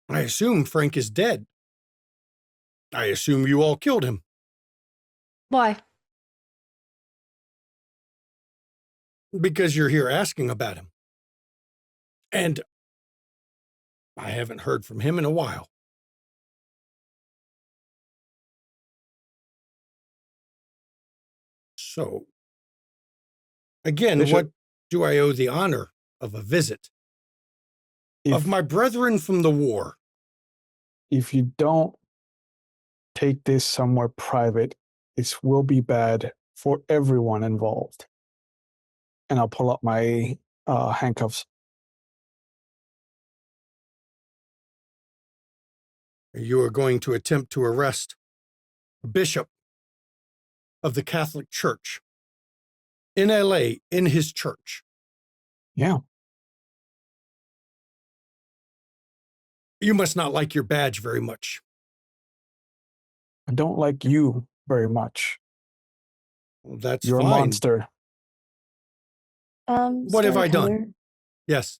I assume Frank is dead. I assume you all killed him. Why? Because you're here asking about him. And I haven't heard from him in a while. So, again, Bishop, what do I owe the honor of a visit? Of my brethren from the war. If you don't take this somewhere private, this will be bad for everyone involved. And I'll pull up my handcuffs. You are going to attempt to arrest a bishop of the Catholic Church in LA, in his church. Yeah. You must not like your badge very much. I don't like you very much. Well, that's You're fine. a monster. What have I done? Tyler, Yes.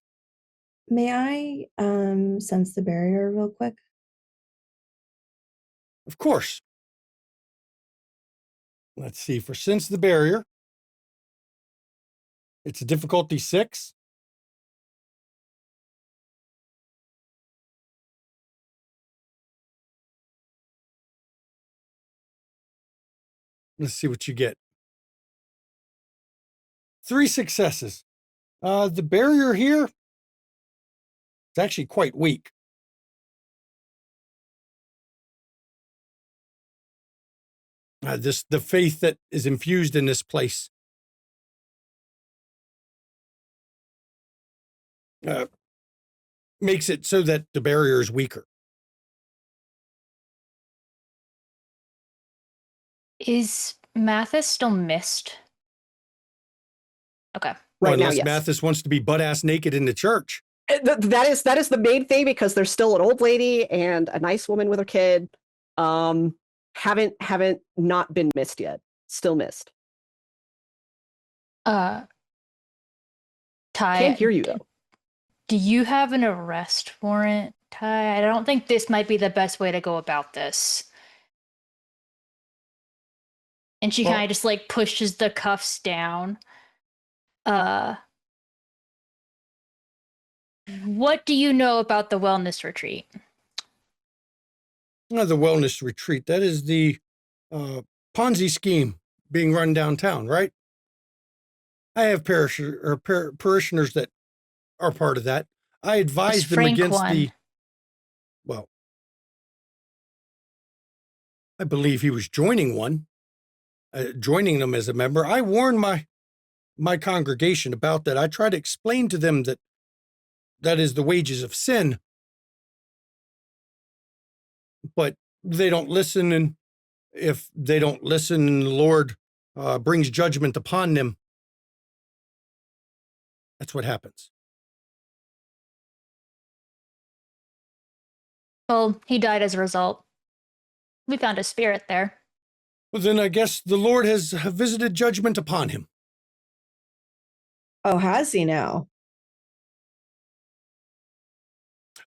may I sense the barrier real quick? Of course. Let's see. For sense the barrier, it's a difficulty 6. Let's see what you get. 3 successes. The barrier here is actually quite weak. The faith that is infused in this place makes it so that the barrier is weaker. Is Mathis still missed? Okay. Right now, Unless yes. Mathis wants to be butt-ass naked in the church. That is the main thing, because there's still an old lady and a nice woman with her kid. Haven't not been missed yet. Still missed. Ty, Can't hear you though. do you have an arrest warrant, Ty? I don't think this might be the best way to go about this. And she kind of just like pushes the cuffs down. What do you know about the wellness retreat? The wellness retreat, that is the Ponzi scheme being run downtown, right? I have parishioners that are part of that. I advise them Frank against one? well, I believe he was joining one, joining them as a member. I warned my congregation about that. I try to explain to them that is the wages of sin, but they don't listen, and If they don't listen and the Lord brings judgment upon them, that's what happens. Well, he died as a result. We found his spirit there. Well, then I guess the Lord has visited judgment upon him. Oh, has he now?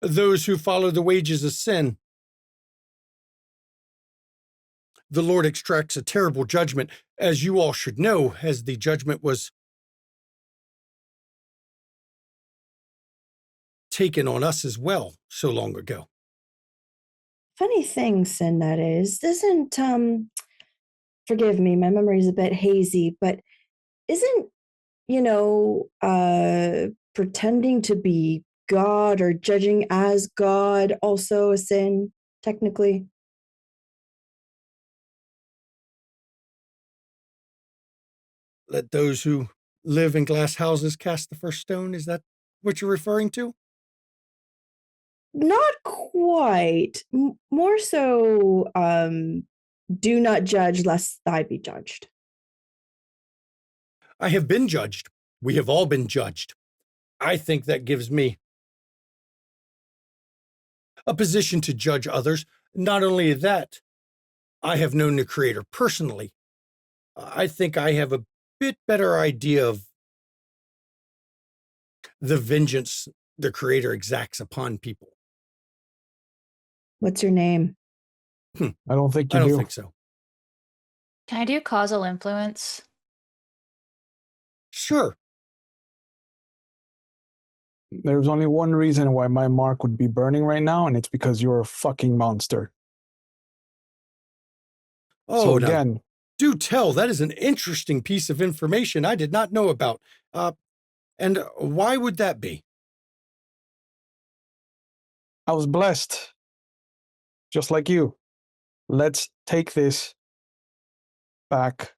Those who follow the wages of sin, the Lord extracts a terrible judgment, as you all should know, as the judgment was taken on us as well so long ago. Funny thing, Sin, that is, isn't, forgive me, my memory's a bit hazy, but isn't, pretending to be God or judging as God also a sin, technically? Let those who live in glass houses cast the first stone. Is that what you're referring to? Not quite. More so, do not judge lest I be judged. I have been judged. We have all been judged. I think that gives me a position to judge others. Not only that, I have known the Creator personally. I think I have a bit better idea of the vengeance the Creator exacts upon people. What's your name? I don't think you I don't do. think so. Can I do causal influence? Sure. There's only one reason why my mark would be burning right now, and it's because you're a fucking monster. Oh, So now, again, do tell. That is an interesting piece of information I did not know about. And why would that be? I was blessed, just like you. Let's take this back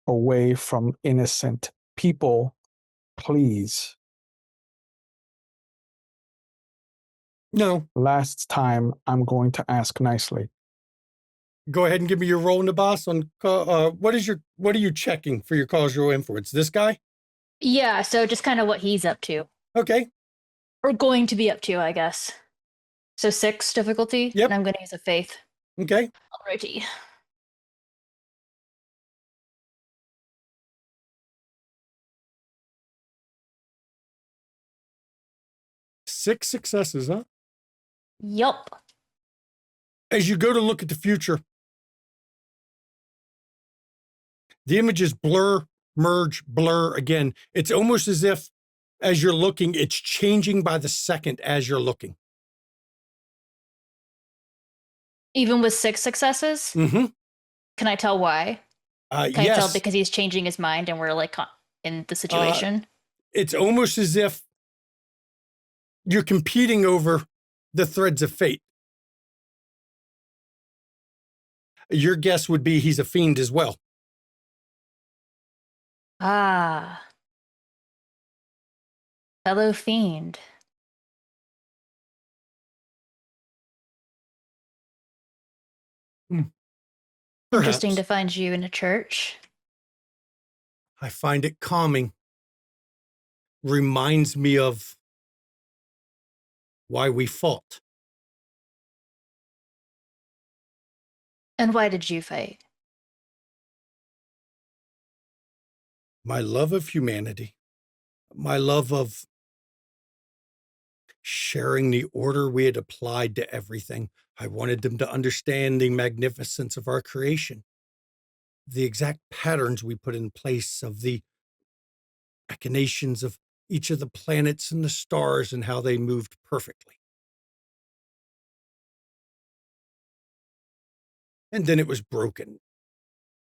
away from innocent people, please. No. Last time, I'm going to ask nicely. Go ahead and give me your roll in the boss on what are you checking for your causal influence? This guy? Yeah, so just kind of what he's up to. Okay. Or going to be up to, I guess. So 6 difficulty. Yep. And I'm going to use a faith. Okay. Alrighty. Six successes, huh? Yup. As you go to look at the future, the images blur, merge, blur again. It's almost as if as you're looking, it's changing by the second as you're looking. Even with 6 successes? Mm-hmm. Can I tell why? Can I tell Yes. because he's changing his mind and we're like in the situation? It's almost as if you're competing over the threads of fate. Your guess would be he's a fiend as well. Ah. Fellow fiend. Interesting to Perhaps. find you in a church. I find it calming. Reminds me of why we fought. And why did you fight? My love of humanity. My love of sharing the order we had applied to everything. I wanted them to understand the magnificence of our creation, the exact patterns we put in place of the machinations of each of the planets and the stars and how they moved perfectly. And then it was broken.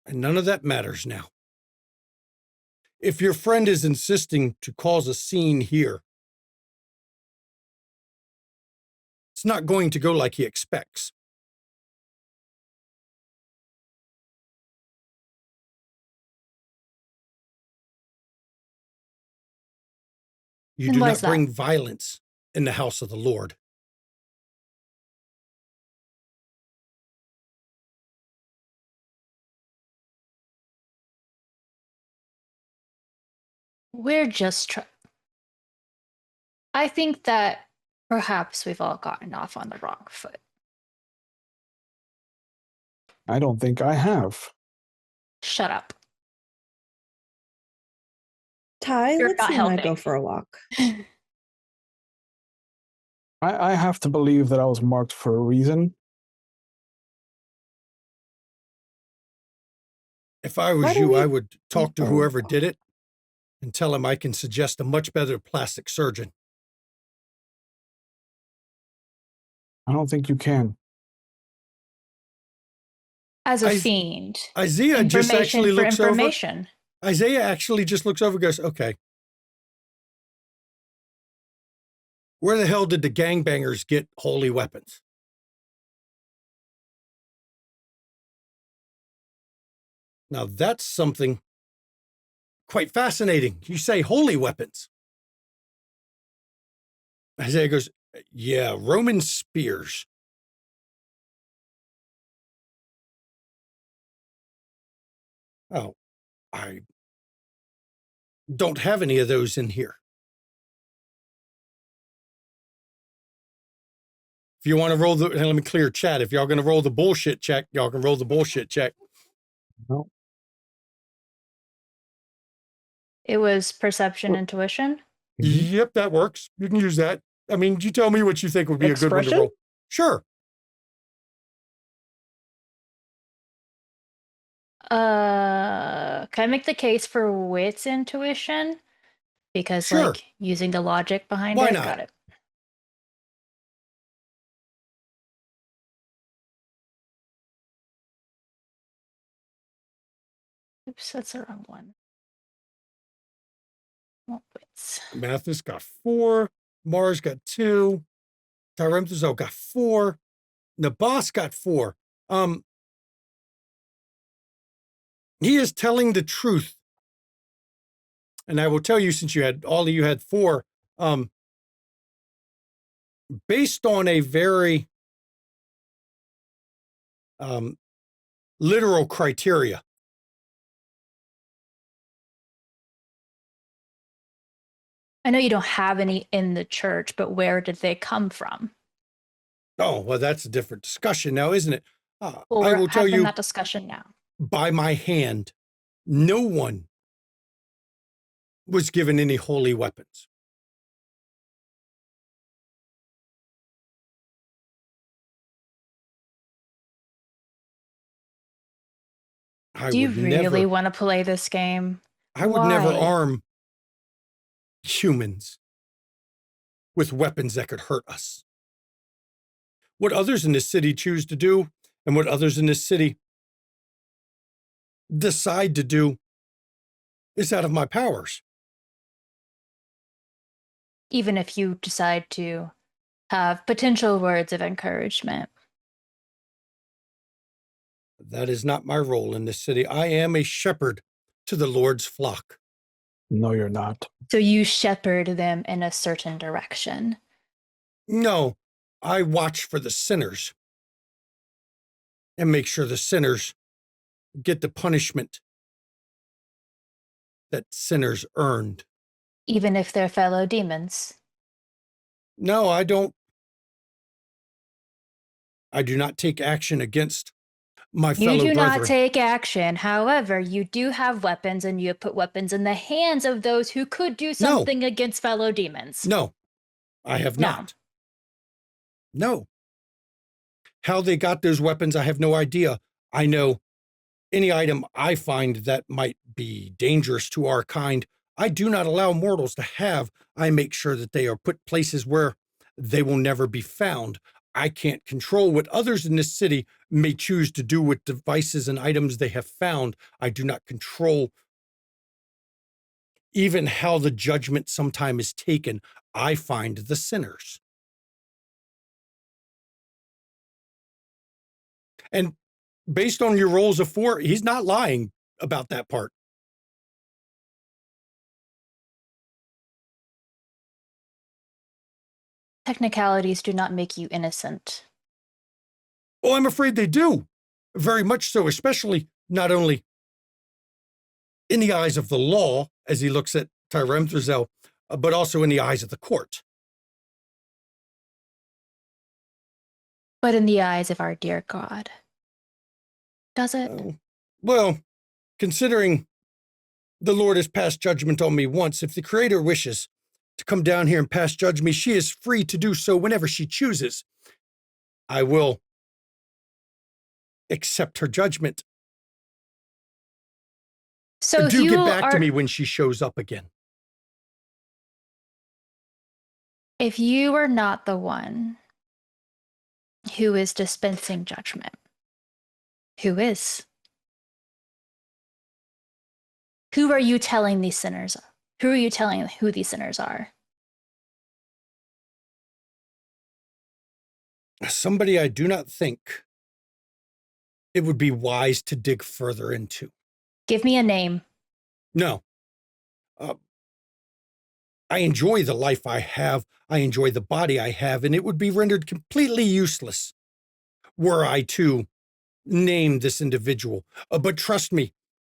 And none of that matters now. If your friend is insisting to cause a scene here, it's not going to go like he expects. You And do why not is that? bring violence in the house of the Lord. We're just I think that perhaps we've all gotten off on the wrong foot. I don't think I have. Shut up. Ty, You're let's not you and I go helping. for a walk. I have to believe that I was marked for a reason. If I Why was don't you, we I would talk to go whoever walk? did it and tell him I can suggest a much better plastic surgeon. I don't think you can. As a fiend. Isaiah just actually For looks over. information. Isaiah actually just looks over and goes, okay. Where the hell did the gangbangers get holy weapons? Now that's something quite fascinating. You say holy weapons. Isaiah goes, yeah, Roman spears. Oh, I don't have any of those in here. If you want to roll let me clear chat. If y'all going to roll the bullshit check, y'all can roll the bullshit check. No. It was perception, intuition. Yep, that works. You can use that. I mean, you tell me what you think would be a good one to Expression? roll. Sure. Can I make the case for wits intuition? Because Sure. like using the logic behind Why it. not? Got it. Oops, that's the wrong one. Well, wits. Mathis got 4. Mars got 2. Tyremthazo got 4. Nabas got 4. He is telling the truth. And I will tell you, since all of you had 4, based on a very literal criteria. I know you don't have any in the church, but where did they come from? Oh, well, that's a different discussion now, isn't it? Well, I we're will tell having you that discussion now. by my hand, no one was given any holy weapons. Do you really want to play this game? I would never Why? arm humans with weapons that could hurt us. What others in this city choose to do and what others in this city decide to do is out of my powers. Even if you decide to have potential words of encouragement. That is not my role in this city. I am a shepherd to the Lord's flock. No, you're not. So you shepherd them in a certain direction. No, I watch for the sinners and make sure the sinners get the punishment that sinners earned. Even if they're fellow demons. No, I don't. I do not take action against my fellow You do brethren. not take action. However, you do have weapons and you put weapons in the hands of those who could do something against fellow demons. No, I have No. not. No. How they got those weapons, I have no idea. I know any item I find that might be dangerous to our kind, I do not allow mortals to have. I make sure that they are put places where they will never be found. I can't control what others in this city may choose to do with devices and items they have found. I do not control even how the judgment sometime is taken. I find the sinners. And based on your rolls of 4, he's not lying about that part. Technicalities do not make you innocent. Oh, I'm afraid they do. Very much so, especially not only in the eyes of the law, as he looks at Tyremthazel, but also in the eyes of the court. But in the eyes of our dear God. Does it? Well, considering the Lord has passed judgment on me once, if the Creator wishes to come down here and pass judgment, she is free to do so whenever she chooses. I will accept her judgment. So do you get back are, to me when she shows up again. if you are not the one who is dispensing judgment, who is? Who are you telling these sinners? Who are you telling who these sinners are? Somebody I do not think it would be wise to dig further into. Give me a name. No. I enjoy the life I have. I enjoy the body I have, and it would be rendered completely useless were I to name this individual. But trust me,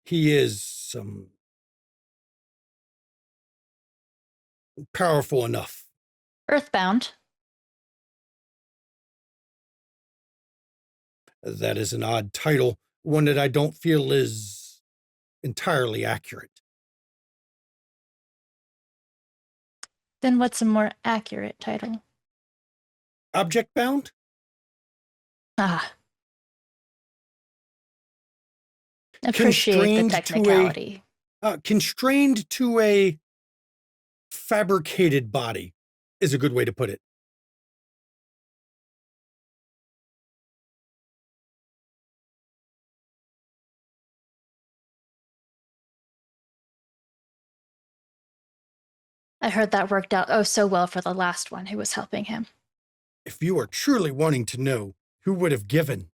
he is powerful enough. Earthbound. That is an odd title, one that I don't feel is entirely accurate. Then what's a more accurate title? Object bound? Ah. Appreciate the technicality. Constrained to a fabricated body is a good way to put it. I heard that worked out so well for the last one who was helping him. If you are truly wanting to know who would have given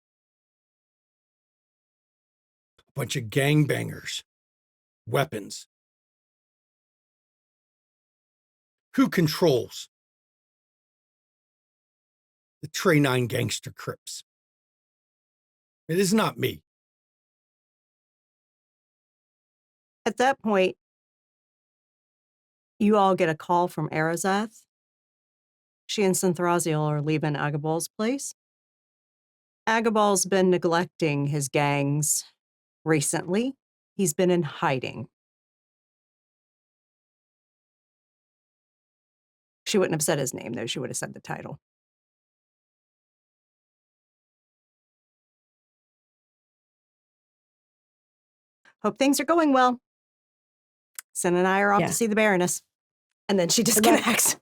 a bunch of gangbangers weapons, who controls the Trey 9 gangster Crips? It is not me. At that point, you all get a call from Arazath. She and Synthraziel are leaving Agabal's place. Agabal's been neglecting his gangs recently. He's been in hiding. She wouldn't have said his name, though. She would have said the title. Hope things are going well. Sin and I are off to see the Baroness. And then she disconnects.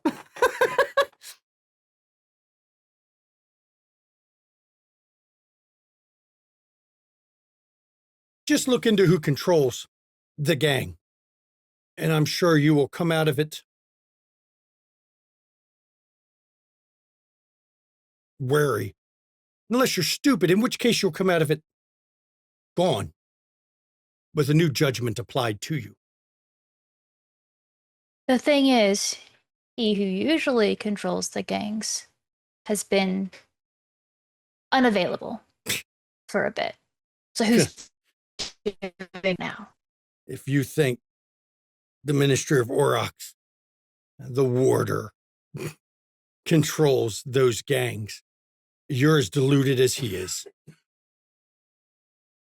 Just look into who controls the gang, and I'm sure you will come out of it wary. Unless you're stupid, in which case you'll come out of it gone, with a new judgment applied to you. The thing is, he who usually controls the gangs has been unavailable for a bit. So who's doing now? If you think the Ministry of Aurochs, the warder, controls those gangs, you're as deluded as he is.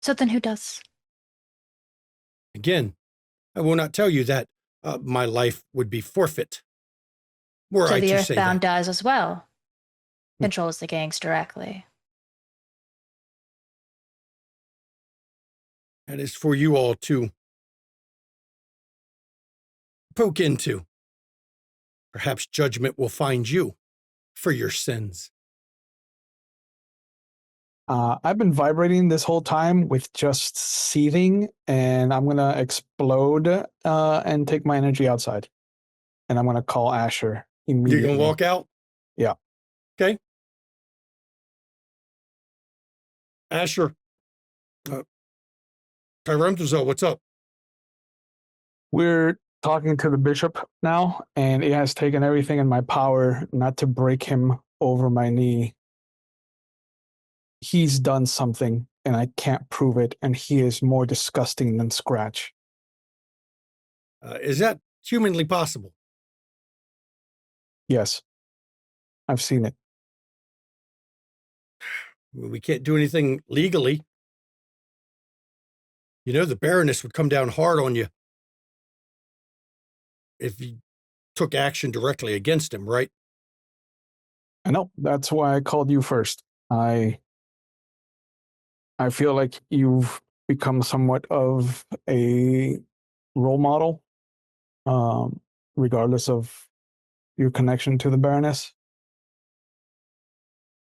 So then who does? Again, I will not tell you that my life would be forfeit. Were So I the to say Earthbound that. does as well. Controls the gangs directly. That is for you all to poke into. Perhaps judgment will find you for your sins. I've been vibrating this whole time with just seething, and I'm gonna explode and take my energy outside. And I'm gonna call Asher immediately. You're gonna walk out? Yeah. Okay. Asher, Tyremthazel, what's up? We're talking to the bishop now, and it has taken everything in my power not to break him over my knee. He's done something, and I can't prove it, and he is more disgusting than Scratch. Is that humanly possible. Yes. I've seen it. We can't do anything legally. You know, the Baroness would come down hard on you if you took action directly against him, right? I know. That's why I called you first. I feel like you've become somewhat of a role model, regardless of your connection to the Baroness.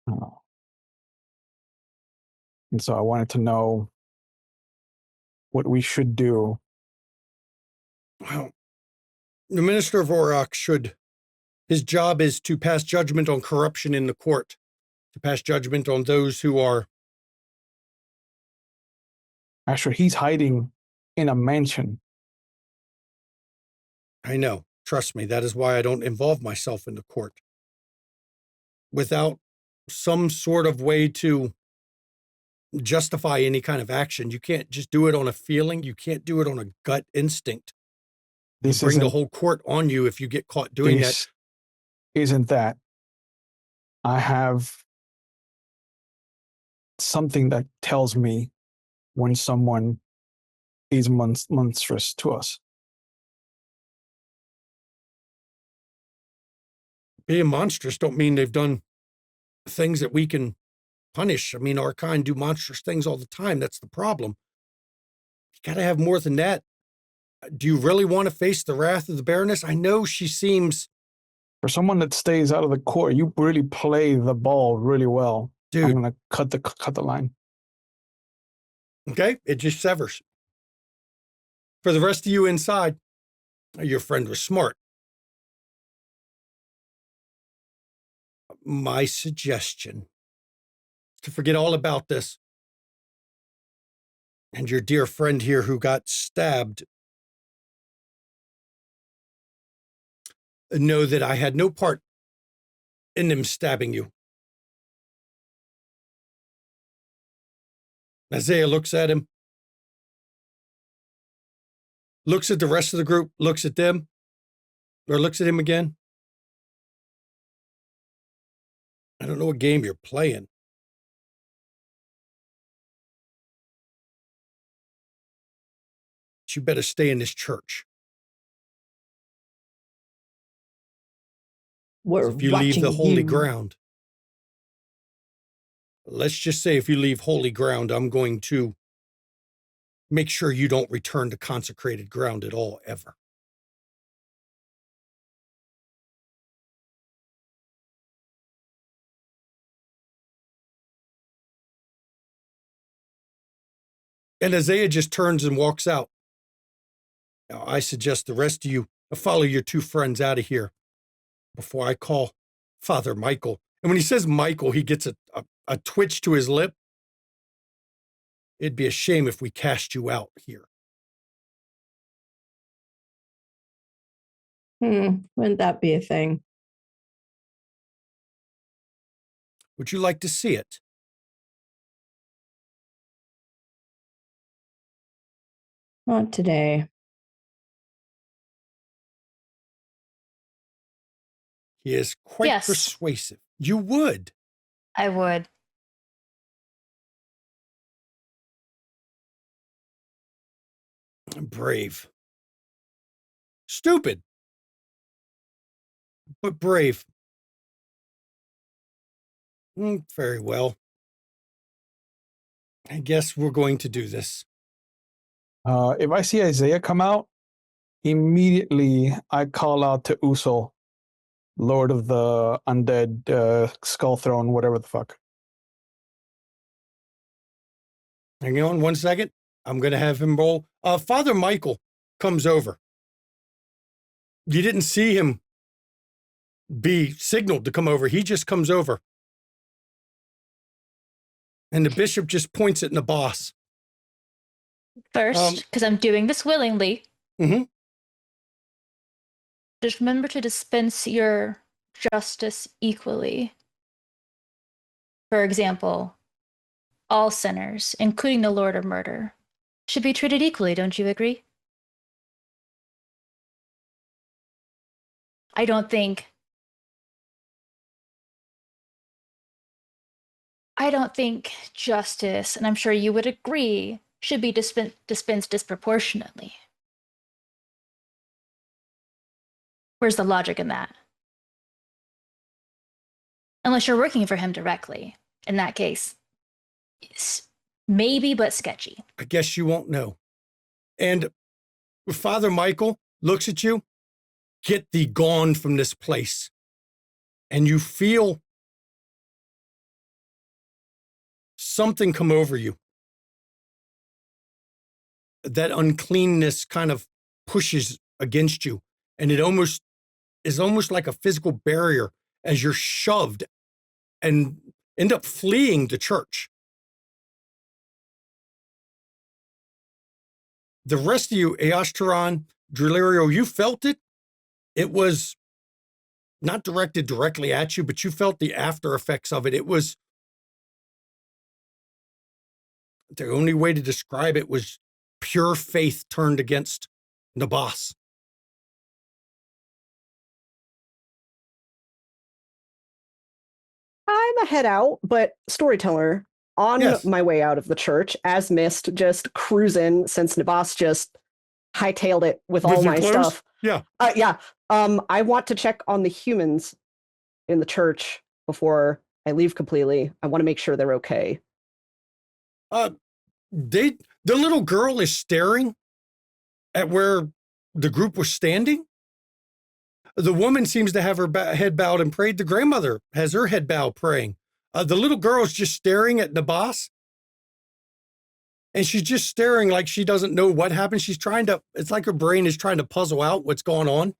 And so I wanted to know what we should do. Well, the Minister of Auroch his job is to pass judgment on corruption in the court, to pass judgment on those who are... Actually, he's hiding in a mansion. I know. Trust me, that is why I don't involve myself in the court. Without some sort of way to justify any kind of action, you can't just do it on a feeling. You can't do it on a gut instinct. This you bring the whole court on you if you get caught doing that. Isn't that? I have something that tells me when someone is monstrous to us. Being monstrous don't mean they've done things that we can punish. I mean, our kind do monstrous things all the time. That's the problem. You got to have more than that. Do you really want to face the wrath of the Baroness? I know she seems... For someone that stays out of the court, you really play the ball really well. Dude. I'm going to cut the line. Okay, it just severs. For the rest of you inside, your friend was smart. My suggestion is to forget all about this. And your dear friend here who got stabbed, know that I had no part in them stabbing you. Isaiah looks at him, looks at the rest of the group, looks at them, or looks at him again. I don't know what game you're playing. But you better stay in this church. We're If you leave the watching holy you. ground, let's just say if you leave holy ground, I'm going to make sure you don't return to consecrated ground at all, ever. And Isaiah just turns and walks out. Now, I suggest the rest of you follow your two friends out of here before I call Father Michael. And when he says Michael, he gets a twitch to his lip. It'd be a shame if we cast you out here. Wouldn't that be a thing? Would you like to see it? Not today. He is quite Yes. persuasive. You would. I would. Brave. Stupid. But brave. Very well. I guess we're going to do this. If I see Isaiah come out, immediately I call out to Usul, Lord of the Undead Skull Throne, whatever the fuck. Hang on 1 second. I'm going to have him roll. Father Michael comes over. You didn't see him be signaled to come over. He just comes over. And the bishop just points at the boss. First, because I'm doing this willingly, just remember to dispense your justice equally. For example, all sinners, including the Lord of Murder, should be treated equally, don't you agree? I don't think justice, and I'm sure you would agree, should be dispensed disproportionately. Where's the logic in that? Unless you're working for him directly. In that case, maybe, but sketchy. I guess you won't know. And Father Michael looks at you, get thee gone from this place. And you feel something come over you. That uncleanness kind of pushes against you. And it is almost like a physical barrier as you're shoved and end up fleeing the church. The rest of you, Eosteron, Drulirio, you felt it. It was not directed directly at you, but you felt the after effects of it. It was, the only way to describe it was pure faith turned against Nabas. I'm a head out, but storyteller on Yes. my way out of the church as mist, just cruising since Nabas just hightailed it with all With your my clothes? stuff. Yeah. Yeah. I want to check on the humans in the church before I leave completely. I want to make sure they're okay. The little girl is staring at where the group was standing. The woman seems to have her head bowed and prayed. The grandmother has her head bowed praying. The little girl is just staring at Nabas. And she's just staring like she doesn't know what happened. She's trying to, it's like her brain is trying to puzzle out what's going on.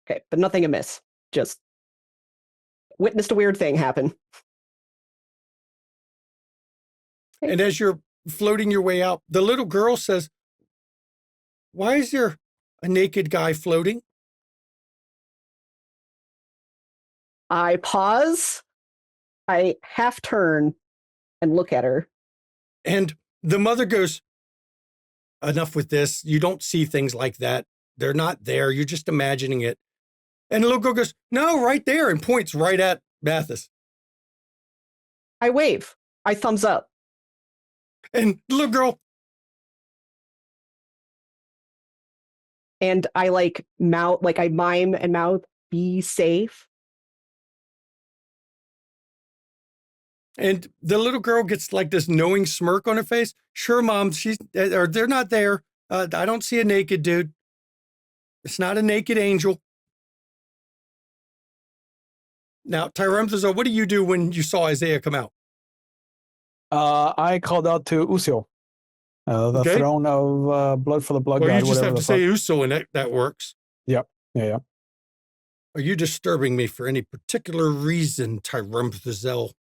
Okay, but nothing amiss. Just witnessed a weird thing happen. And as you're floating your way out, the little girl says, "Why is there a naked guy floating?" I pause. I half turn and look at her. And the mother goes, "Enough with this. You don't see things like that. They're not there. You're just imagining it." And the little girl goes, "No, right there," and points right at Mathis. I wave. I thumbs up. And the little girl, and I I mime and mouth, "Be safe." and the little girl gets like this knowing smirk on her face. "Sure, Mom, or they're not there. I don't see a naked dude. It's not a naked angel." Now, Tyremthazor, what do you do when you saw Isaiah come out? I called out to Usil, the Okay. throne of blood for the blood Well, god. you just whatever have the to say fuck. Uso, and that works. Yep. Yeah. Are you disturbing me for any particular reason, Tyremthazor?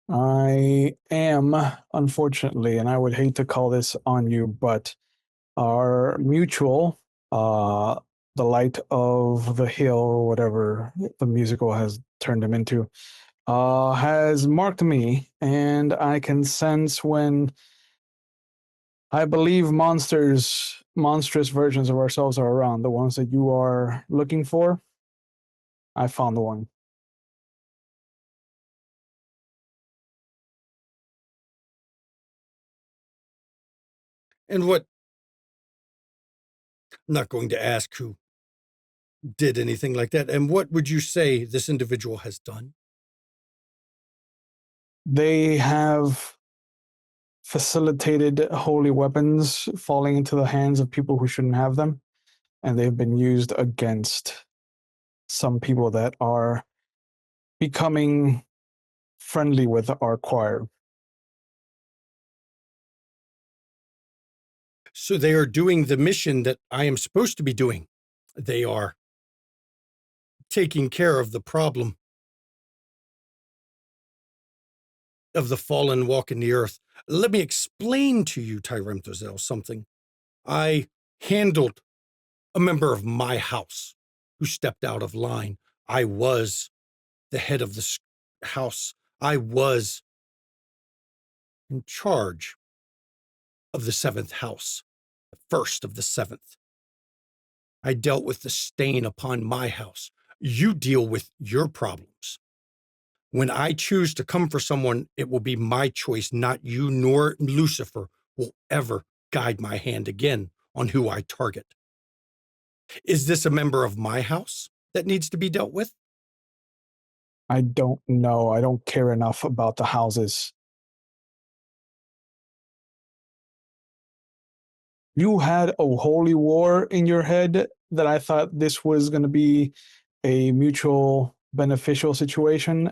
I am, unfortunately, and I would hate to call this on you, but our mutual, the light of the hill, or whatever the musical has turned him into, has marked me, and I can sense when I believe monstrous versions of ourselves are around, the ones that you are looking for. I found the one. And what, I'm not going to ask who did anything like that. And what would you say this individual has done? They have facilitated holy weapons falling into the hands of people who shouldn't have them, and they've been used against some people that are becoming friendly with our choir. So they are doing the mission that I am supposed to be doing. They are taking care of the problem of the fallen walking the earth. Let me explain to you, Tyremthazor, something. I handled a member of my house who stepped out of line. I was the head of the house. I was in charge of the seventh house, the first of the seventh. I dealt with the stain upon my house. You deal with your problems. When I choose to come for someone, it will be my choice, not you nor Lucifer will ever guide my hand again on who I target. Is this a member of my house that needs to be dealt with? I don't know. I don't care enough about the houses. You had a holy war in your head that I thought this was going to be a mutual beneficial situation.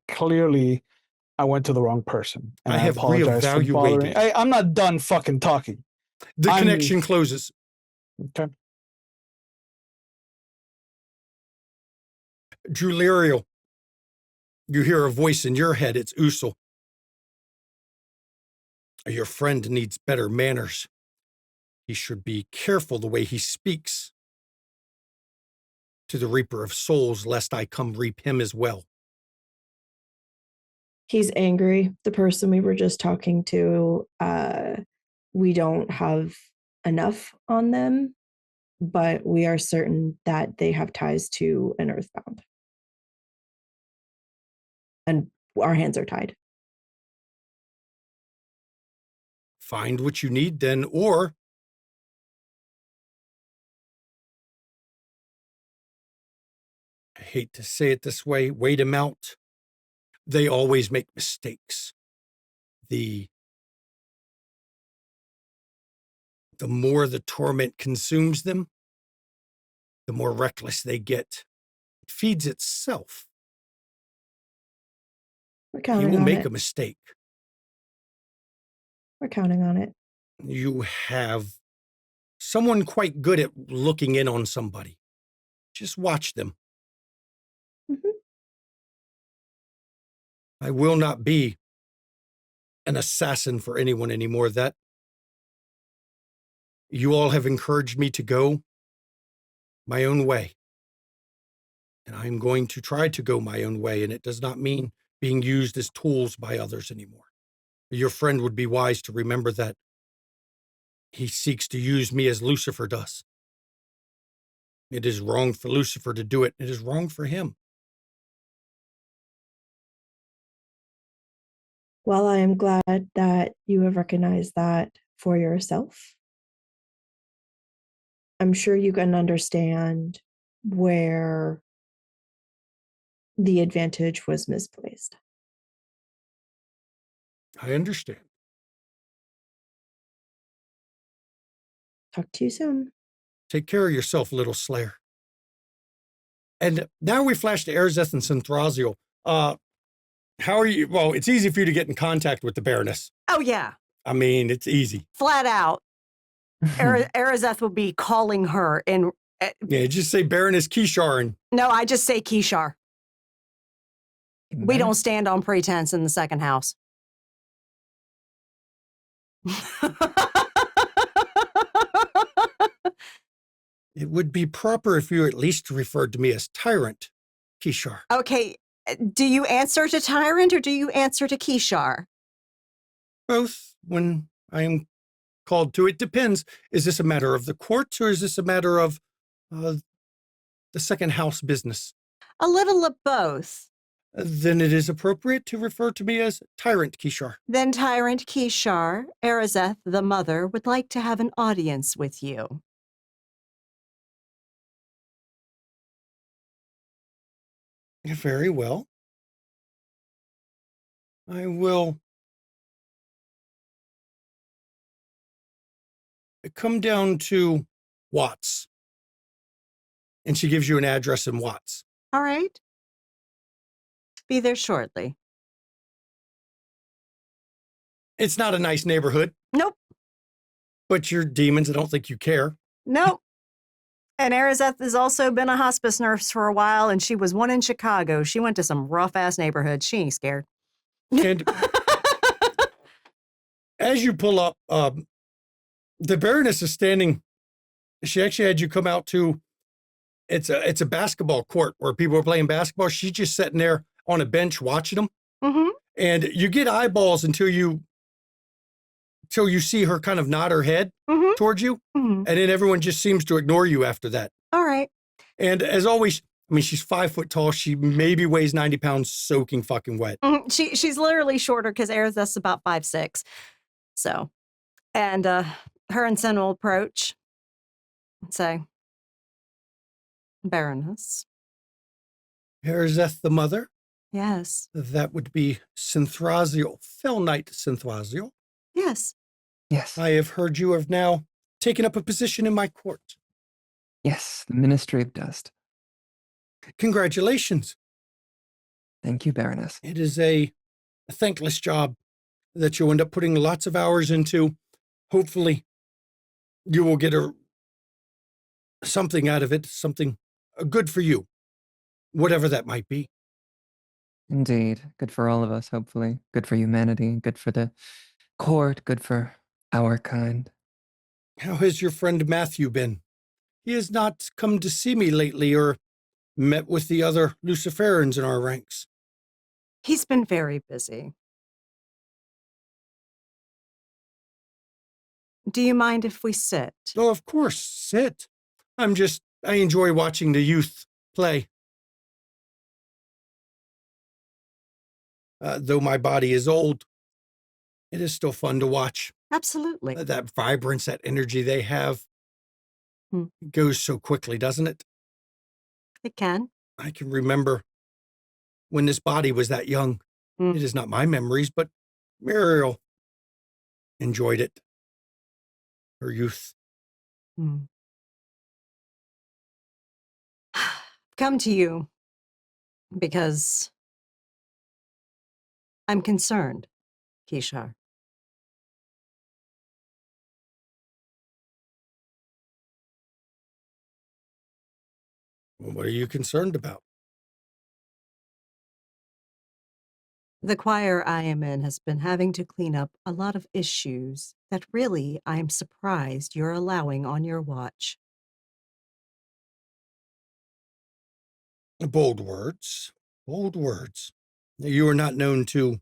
Clearly, I went to the wrong person. And I have apologize for bothering. reevaluated. I'm not done fucking talking. The connection closes. Okay. Drulerial, you hear a voice in your head. It's Usul. Your friend needs better manners. He should be careful the way he speaks to the Reaper of Souls, lest I come reap him as well. He's angry. The person we were just talking to, we don't have enough on them, but we are certain that they have ties to an Earthbound. And our hands are tied. Find what you need then, or I hate to say it this way, wait him out. They always make mistakes. The more the torment consumes them, the more reckless they get. It feeds itself. We're He counting will on make it. a mistake. We're counting on it. You have someone quite good at looking in on somebody. Just watch them. Mhm. I will not be an assassin for anyone anymore. That you all have encouraged me to go my own way. And I'm going to try to go my own way, and it does not mean being used as tools by others anymore. Your friend would be wise to remember that he seeks to use me as Lucifer does. It is wrong for Lucifer to do it. It is wrong for him. Well, I am glad that you have recognized that for yourself. I'm sure you can understand where the advantage was misplaced. I understand. Talk to you soon. Take care of yourself, little Slayer. And now we flash to Erzeth and Synthraziel. How are you? Well, it's easy for you to get in contact with the Baroness. Oh, yeah. I mean, it's easy. Flat out. Arazeth will be calling her in. Yeah, just say Baroness Kishar and No, I just say Kishar. We don't stand on pretense in the second house. it would be proper if you at least referred to me as Tyrant Kishar. Okay, do you answer to Tyrant or do you answer to Kishar? Both when I am called to. It depends. Is this a matter of the courts or is this a matter of the second house business? A little of both. Then it is appropriate to refer to me as Tyrant Kishar. Then Tyrant Kishar, Arazeth, the mother, would like to have an audience with you. Very well. I will come down to Watts. And she gives you an address in Watts. All right. Be there shortly. It's not a nice neighborhood. Nope. But you're demons. I don't think you care. Nope. And Arazeth has also been a hospice nurse for a while, and she was one in Chicago. She went to some rough-ass neighborhoods. She ain't scared. And as you pull up, the Baroness is standing. She actually had you come out to, it's a basketball court where people are playing basketball. She's just sitting there on a bench watching them. Mm-hmm. And you get eyeballs until you see her kind of nod her head Mm-hmm. towards you. Mm-hmm. And then everyone just seems to ignore you after that. All right. And as always, I mean, she's 5 foot tall. She maybe weighs 90 pounds, soaking fucking wet. She's literally shorter because Aerith's about 5'6". So, and her and Sen will approach and say, Baroness. Herzeth the mother. Yes. That would be Synthraziel, Fell Knight Synthraziel. Yes. Yes. I have heard you have now taken up a position in my court. Yes, the Ministry of Dust. Congratulations. Thank you, Baroness. It is a thankless job that you'll end up putting lots of hours into. Hopefully, you will get something out of it, something good for you, whatever that might be. Indeed. Good for all of us, hopefully. Good for humanity. Good for the court. Good for our kind. How has your friend Matthew been? He has not come to see me lately or met with the other Luciferans in our ranks. He's been very busy. Do you mind if we sit? Oh, of course, sit. I enjoy watching the youth play. Though my body is old, it is still fun to watch. Absolutely. That vibrance, that energy they have goes so quickly, doesn't it? It can. I can remember when this body was that young. It is not my memories, but Muriel enjoyed it. Her youth. Come to you because I'm concerned, Kishar. Well, what are you concerned about? The choir I am in has been having to clean up a lot of issues that really I'm surprised you're allowing on your watch. Bold words. Bold words. You are not known to...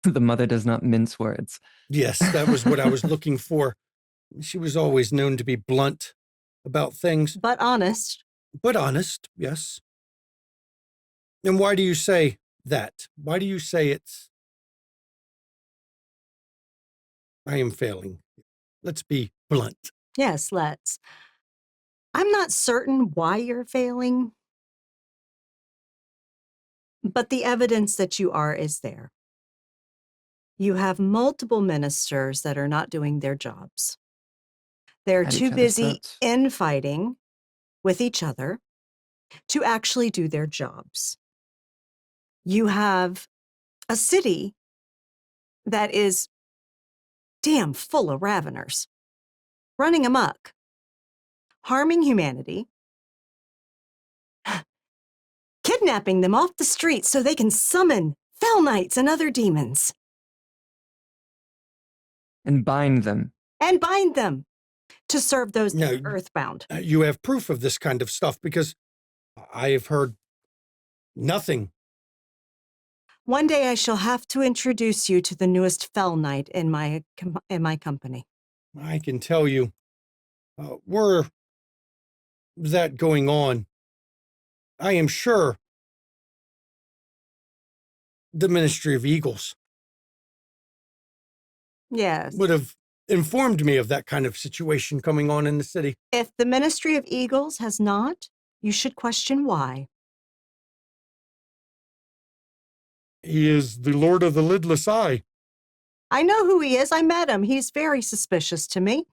The mother does not mince words. Yes, that was what I was looking for. She was always known to be blunt about things. But honest. But honest, yes. And why do you say that? Why do you say it's... I am failing. Let's be blunt. Yes, let's. I'm not certain why you're failing, but the evidence that you are is there. You have multiple ministers that are not doing their jobs. They're At too each other's busy throats. infighting with each other to actually do their jobs. You have a city that is damn full of raveners, running amok, harming humanity, kidnapping them off the streets so they can summon fell knights and other demons. And bind them. And bind them to serve those Now, earthbound. You have proof of this kind of stuff because I have heard nothing. One day I shall have to introduce you to the newest fell knight in my company. I can tell you, were that going on, I am sure the Ministry of Eagles Yes. would have informed me of that kind of situation coming on in the city. If the Ministry of Eagles has not, you should question why. He is the Lord of the Lidless Eye. I know who he is. I met him. He's very suspicious to me.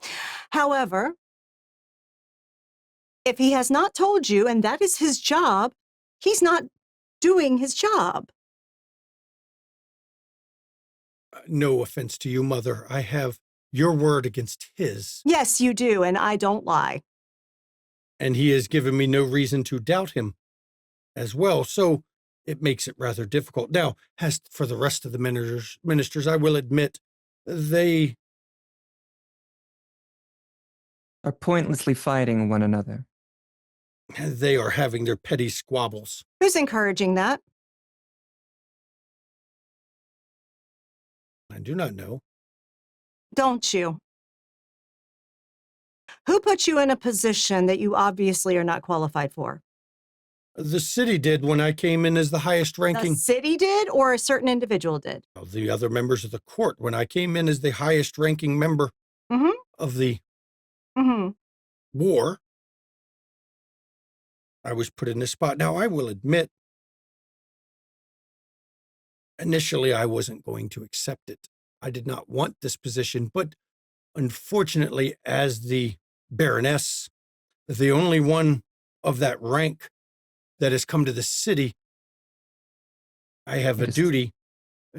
However, if he has not told you, and that is his job, he's not doing his job. No offense to you, Mother. I have your word against his. Yes, you do, and I don't lie. And he has given me no reason to doubt him as well. So it makes it rather difficult. Now, as for the rest of the ministers, I will admit, they Are pointlessly fighting one another. are having their petty squabbles. Who's encouraging that? I do not know. Don't you? Who put you in a position that you obviously are not qualified for? The city did when I came in as the highest The ranking. city did, or a certain individual did? The other members of the court when I came in as the highest ranking member Mm-hmm. of the Mm-hmm. war. I was put in this spot. Now, I will admit, initially I wasn't going to accept it. I did not want this position, but unfortunately, as the Baroness, the only one of that rank that has come to the city, I have a duty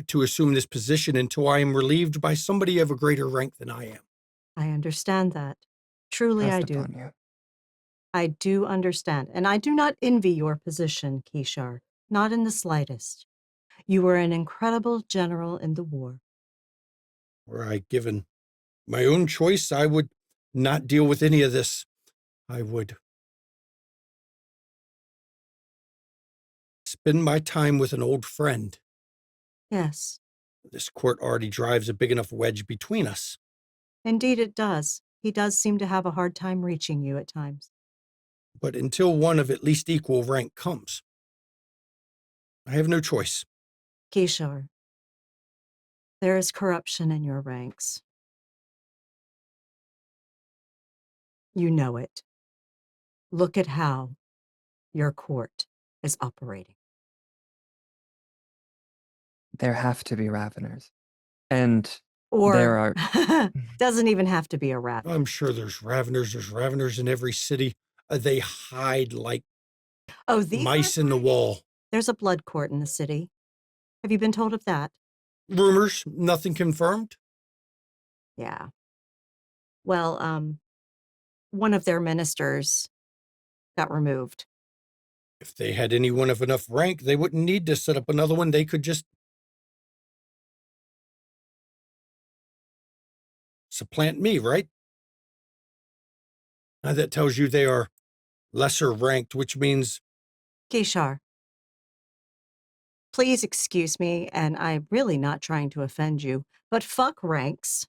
to assume this position until I am relieved by somebody of a greater rank than I am. I understand that. Truly, I do. I do understand, and I do not envy your position, Kishar, not in the slightest. You were an incredible general in the war. Were I given my own choice, I would not deal with any of this. I would spend my time with an old friend. Yes, This court already drives a big enough wedge between us. indeed it does. He does seem to have a hard time reaching you at times. But until one of at least equal rank comes, I have no choice. Kishar, there is corruption in your ranks. You know it. Look at how your court is operating. There have to be Raveners. And Or there are... doesn't even have to be a rat. I'm sure there's Raveners in every city. They hide like mice in the wall. There's a blood court in the city. Have you been told of that? Rumors, nothing confirmed. Yeah. Well, one of their ministers got removed. If they had anyone of enough rank, they wouldn't need to set up another one. They could just supplant me, right? Now that tells you they are lesser ranked, which means... Kishar, please excuse me, and I'm really not trying to offend you, but fuck ranks.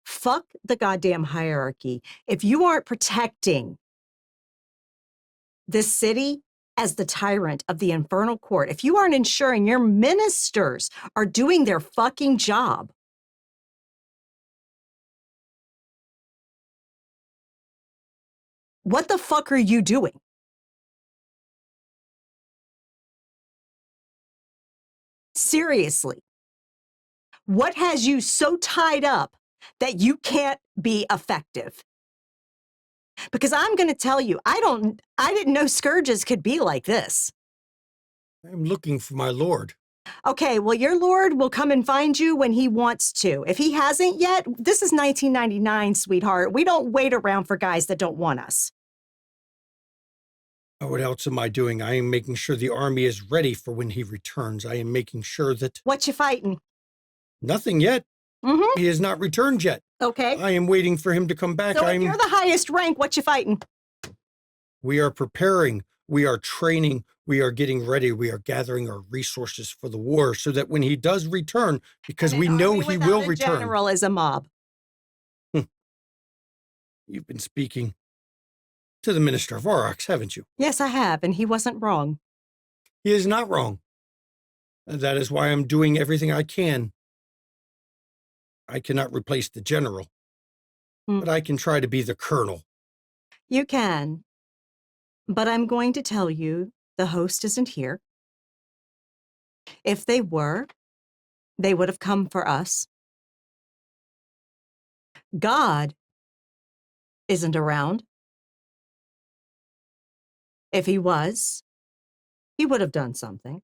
Fuck the goddamn hierarchy. If you aren't protecting this city as the tyrant of the infernal court, if you aren't ensuring your ministers are doing their fucking job, what the fuck are you doing? Seriously. What has you so tied up that you can't be effective? Because I'm going to tell you, I didn't know scourges could be like this. I'm looking for my lord. Okay, well, your lord will come and find you when he wants to. If he hasn't yet, this is 1999, sweetheart. We don't wait around for guys that don't want us. What else am I doing? I am making sure the army is ready for when he returns. I am making sure that... What you fighting? Nothing yet. Mm-hmm. He has not returned yet. Okay. I am waiting for him to come back. So if you're the highest rank, what you fighting? We are preparing. We are training. We are getting ready. We are gathering our resources for the war so that when he does return, because we know he will return. General is a mob. You've been speaking to the Minister of Aurochs, haven't you? Yes, I have, and he wasn't wrong. He is not wrong. And that is why I'm doing everything I can. I cannot replace the general, but I can try to be the colonel. You can, but I'm going to tell you the host isn't here. If they were, they would have come for us. God isn't around. If he was, he would have done something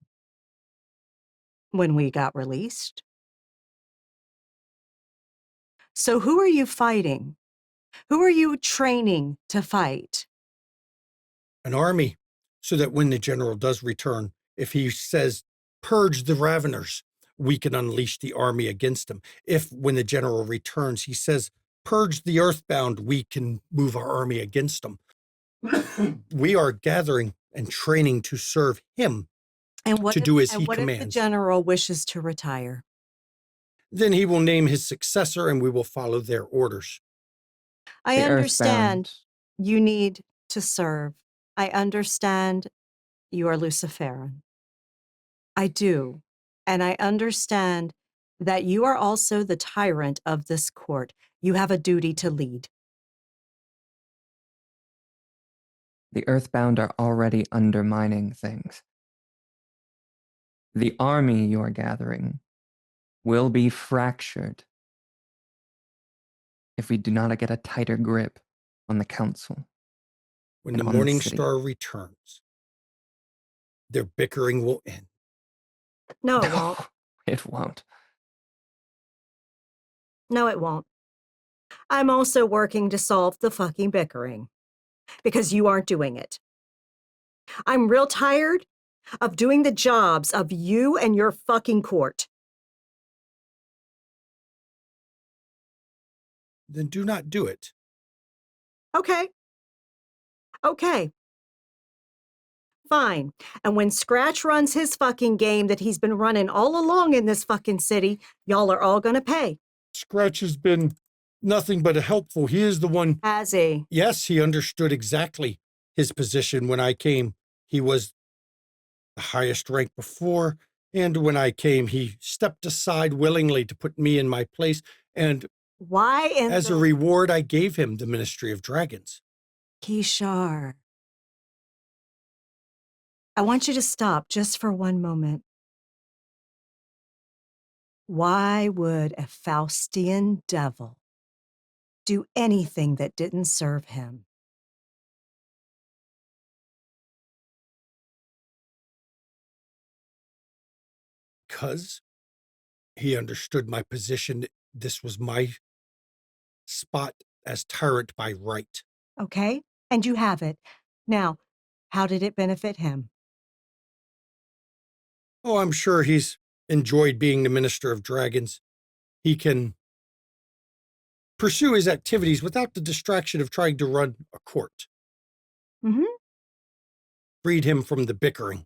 when we got released. So who are you fighting? Who are you training to fight? An army, so that when the general does return, if he says, purge the Raveners, we can unleash the army against him. If when the general returns, he says, purge the Earthbound, we can move our army against them. We are gathering and training to serve him, to do as he commands. What if the general wishes to retire? Then he will name his successor and we will follow their orders. I The understand Earthbound. you need to serve. I understand you are Luciferan. I do. And I understand that you are also the tyrant of this court. You have a duty to lead. The Earthbound are already undermining things. The army you're gathering will be fractured if we do not get a tighter grip on the council. When And the on the Morning city. Star returns, their bickering will end. No, it won't. It won't. No, it won't. I'm also working to solve the fucking bickering because you aren't doing it. I'm real tired of doing the jobs of you and your fucking court. Then do not do it. Okay. Okay. Fine. And when Scratch runs his fucking game that he's been running all along in this fucking city, y'all are all gonna pay. Scratch has been nothing but helpful. He is the one. Has he? Yes, he understood exactly his position when I came. He was the highest rank before, and when I came, he stepped aside willingly to put me in my place, and Why in as a reward, I gave him the Ministry of Dragons. Kishar, I want you to stop just for one moment. Why would a Faustian devil do anything that didn't serve him? Because he understood my position. This was my spot as tyrant by right. Okay? And you have it. Now, how did it benefit him? Oh, I'm sure he's enjoyed being the Minister of Dragons. He can pursue his activities without the distraction of trying to run a court. Mm-hmm. Freed him from the bickering.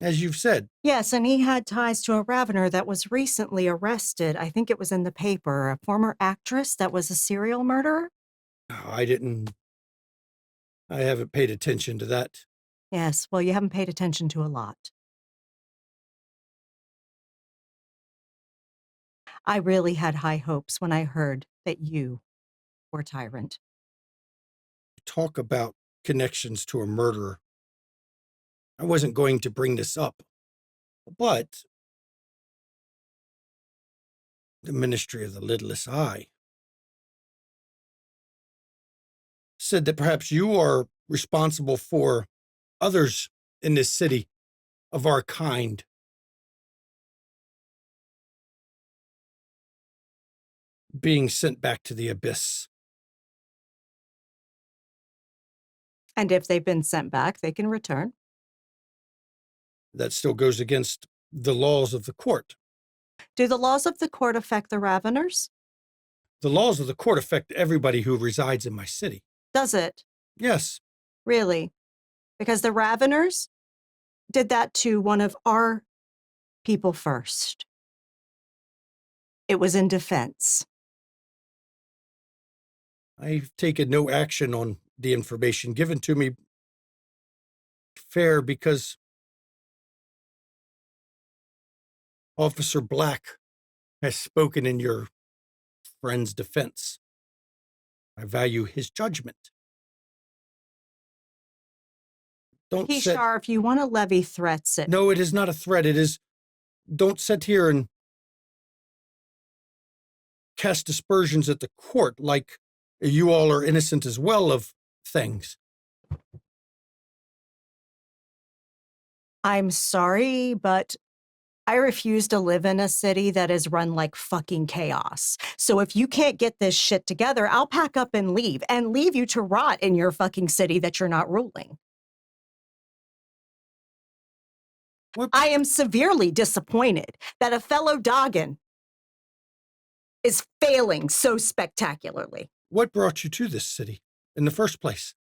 As you've said. Yes, and he had ties to a Ravener that was recently arrested. I think it was in the paper, a former actress that was a serial murderer. I haven't paid attention to that. Yes, well, you haven't paid attention to a lot. I really had high hopes when I heard that you were tyrant. Talk about connections to a murderer. I wasn't going to bring this up, but the Ministry of the Lidless Eye said that perhaps you are responsible for others in this city of our kind. Being sent back to the abyss. And if they've been sent back, they can return. That still goes against the laws of the court. Do the laws of the court affect the Raveners? The laws of the court affect everybody who resides in my city. Does it? Yes. Really? Because the Raveners did that to one of our people first. It was in defense. I've taken no action on the information given to me. Fair, because Officer Black has spoken in your friend's defense. I value his judgment. Kishar, if you want to levy threats at... No, it is not a threat. It is, don't sit here and cast aspersions at the court like you all are innocent as well of things. I'm sorry, but I refuse to live in a city that is run like fucking chaos. So if you can't get this shit together, I'll pack up and leave you to rot in your fucking city that you're not ruling. What? I am severely disappointed that a fellow Doggin is failing so spectacularly. What brought you to this city in the first place?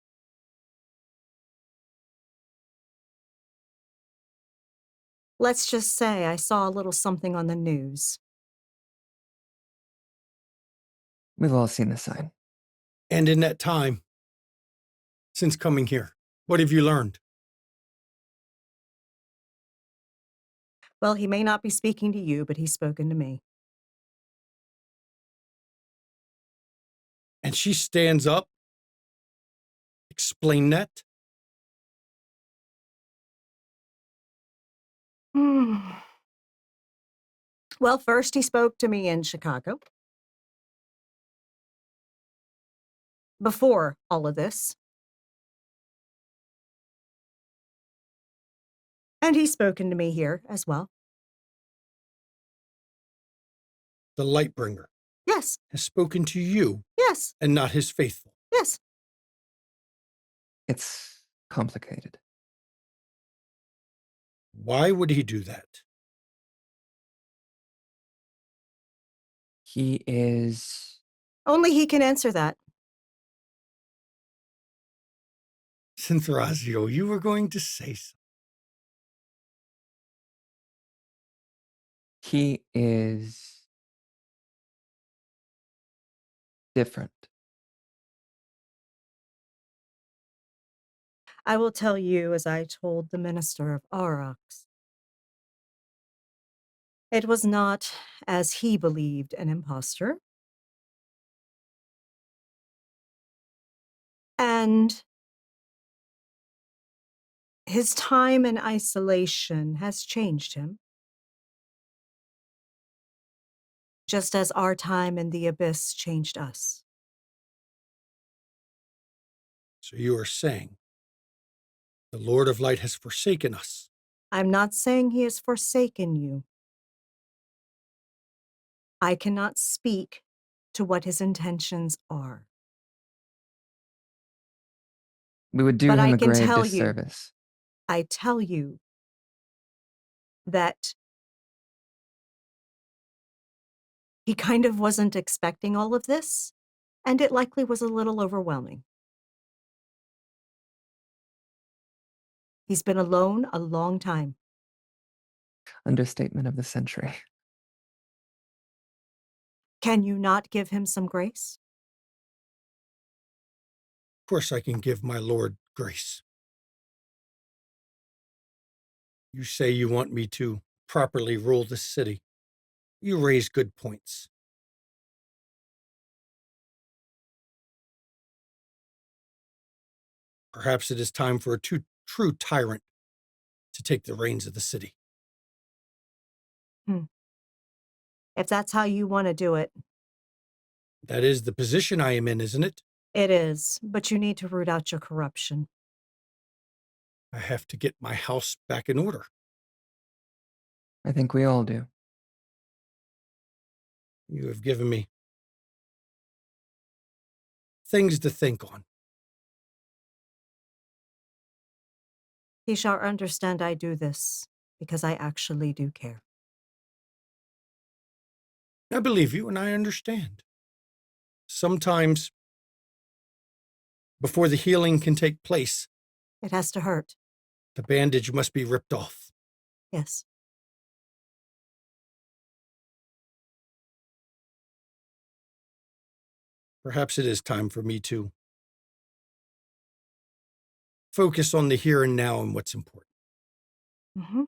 Let's just say I saw a little something on the news. We've all seen the sign. And in that time, since coming here, what have you learned? Well, he may not be speaking to you, but he's spoken to me. And she stands up. Explain that. Well, first he spoke to me in Chicago. Before all of this. And he's spoken to me here as well. The Lightbringer Yes, has spoken to you yes, and not his faithful. yes. It's complicated. Why would he do that? He is... Only he can answer that. Synthrazio, you were going to say so. He is different. I will tell you, as I told the minister of Aurochs, it was not, as he believed, an impostor. And his time in isolation has changed him, just as our time in the abyss changed us. So you are saying the Lord of Light has forsaken us. I'm not saying he has forsaken you. I cannot speak to what his intentions are. We would do But him I a can grave tell you- disservice. I tell you that he kind of wasn't expecting all of this, and it likely was a little overwhelming. He's been alone a long time. Understatement of the century. Can you not give him some grace? Of course I can give my Lord grace. You say you want me to properly rule this city. You raise good points. Perhaps it is time for a true tyrant to take the reins of the city. If that's how you want to do it, That is the position I am in, isn't it? it is, but you need to root out your corruption. I have to get my house back in order. I think we all do. You have given me things to think on. He shall understand I do this because I actually do care. I believe you and I understand. Sometimes, before the healing can take place, It has to hurt. the bandage must be ripped off. Yes. Perhaps it is time for me to focus on the here and now and what's important. Mm-hmm.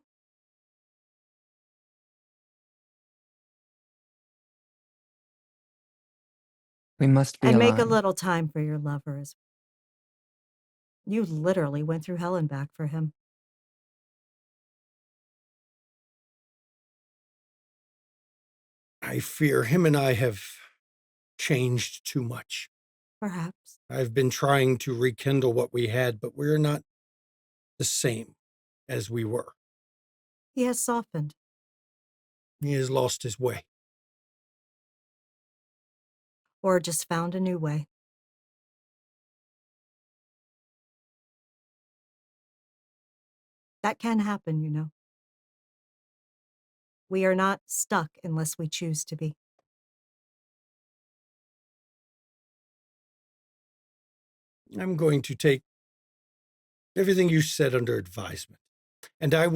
We must be And make a aligned. little time for your lovers. You literally went through hell and back for him. I fear him and I have changed too much. Perhaps. I've been trying to rekindle what we had, but we're not the same as we were. He has softened. He has lost his way. Or just found a new way. That can happen, you know. We are not stuck unless we choose to be. I'm going to take everything you said under advisement, and I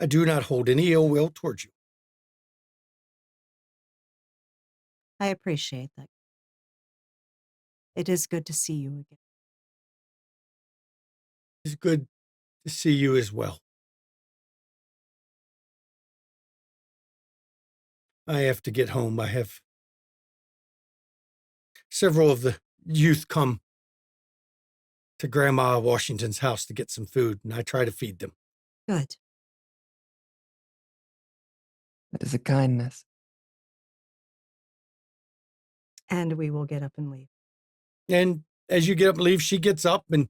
do not hold any ill will towards you. I appreciate that. It is good to see you again. It's good to see you as well. I have to get home. I have several of the youth come to Grandma Washington's house to get some food, and I try to feed them. Good. That is a kindness. And we will get up and leave. And as you get up and leave, she gets up, and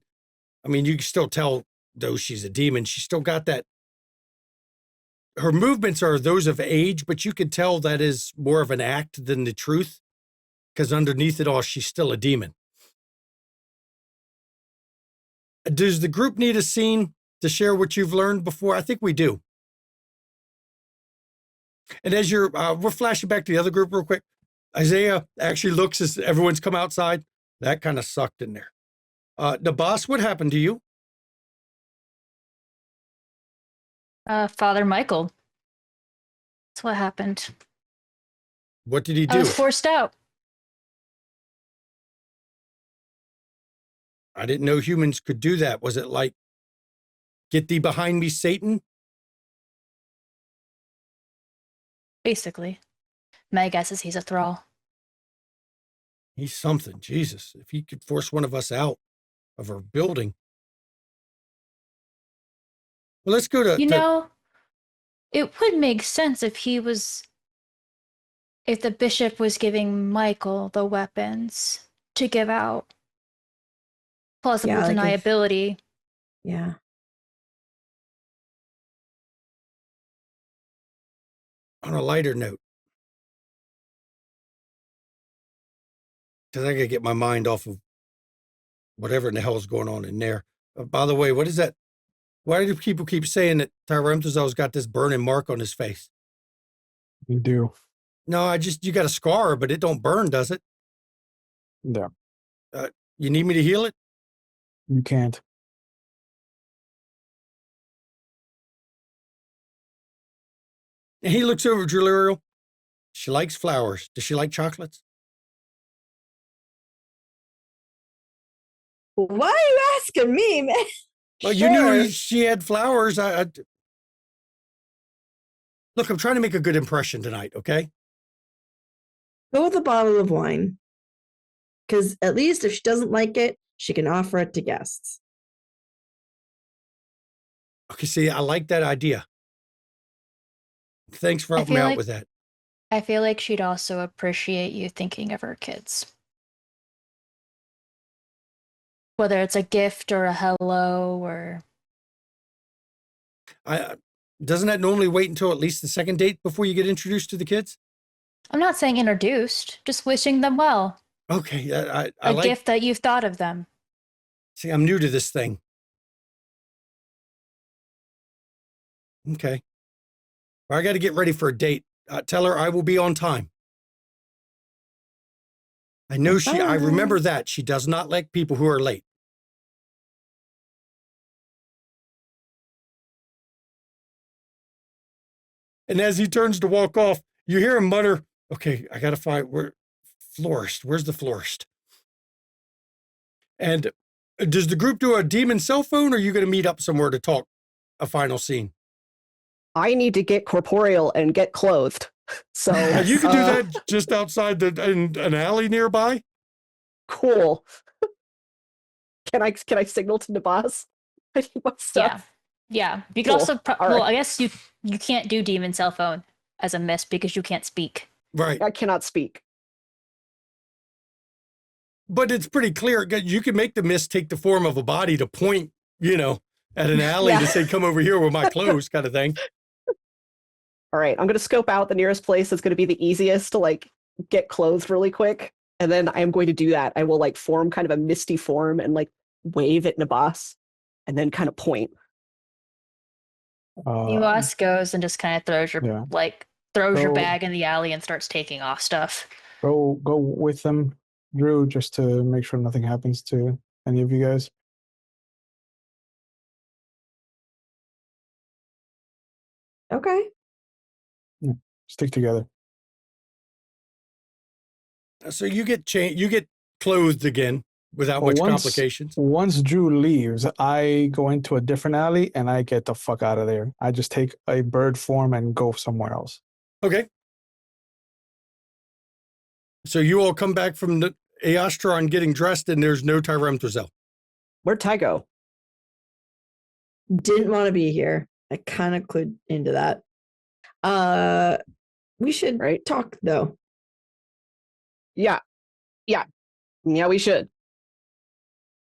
I mean, you can still tell, though she's a demon, she's still got that. Her movements are those of age, but you can tell that is more of an act than the truth, because underneath it all, she's still a demon. Does the group need a scene to share what you've learned before? I think we do. And as you're, we're flashing back to the other group real quick. Isaiah actually looks as everyone's come outside. That kind of sucked in there. The boss, what happened to you? Father Michael. That's what happened. What did he I do? was forced out. I didn't know humans could do that. Was it like, get thee behind me, Satan? Basically. My guess is he's a thrall. He's something. Jesus, if he could force one of us out of our building. Well, let's go to... You know, it would make sense if if the bishop was giving Michael the weapons to give out. Plausible Yeah, like if- deniability. Yeah. On a lighter note, because I got to get my mind off of whatever in the hell is going on in there. By the way, what is that? Why do people keep saying that Tyranthazel's got this burning mark on his face? You do. No, you got a scar, but it don't burn, does it? Yeah. You need me to heal it? You can't. And he looks over at Juluriel. She likes flowers. Does she like chocolates? Why are you asking me, man? Well, you knew she had flowers. Look, I'm trying to make a good impression tonight, okay? Go with a bottle of wine. Because at least if she doesn't like it, she can offer it to guests. Okay, see, I like that idea. Thanks for helping me out with that. I feel like she'd also appreciate you thinking of her kids. Whether it's a gift or a hello or... Doesn't that normally wait until at least the second date before you get introduced to the kids? I'm not saying introduced, just wishing them well. Okay, I A like... gift that you've thought of them. See, I'm new to this thing. Okay. Well, I got to get ready for a date. Tell her I will be on time. I know I remember that. She does not like people who are late. And as he turns to walk off, you hear him mutter, okay, I got to find florist. Where's the florist? And does the group do a demon cell phone, or are you going to meet up somewhere to talk a final scene? I need to get corporeal and get clothed. So you can do that just outside in an alley nearby. Cool. Can I signal to Nabaz? I need my stuff. Yeah. You can also I guess you can't do demon cell phone as a miss because you can't speak. Right. I cannot speak. But it's pretty clear. You can make the mist take the form of a body to point, at an alley to say, come over here with my clothes kind of thing. All right. I'm going to scope out the nearest place that's going to be the easiest to get clothes really quick. And then I am going to do that. I will form kind of a misty form and wave at Nabas and then kind of point. Nabas goes and just kind of throws your bag in the alley and starts taking off stuff. Go with them, Drew, just to make sure nothing happens to any of you guys. Okay. Yeah, stick together. So you get clothed again without much complications. Once Drew leaves, I go into a different alley and I get the fuck out of there. I just take a bird form and go somewhere else. Okay. So you all come back from the Aostron getting dressed, and there's no Tyrone Twizel. Where'd Ty go? Didn't want to be here. I kind of clued into that. We should talk though. Yeah, we should.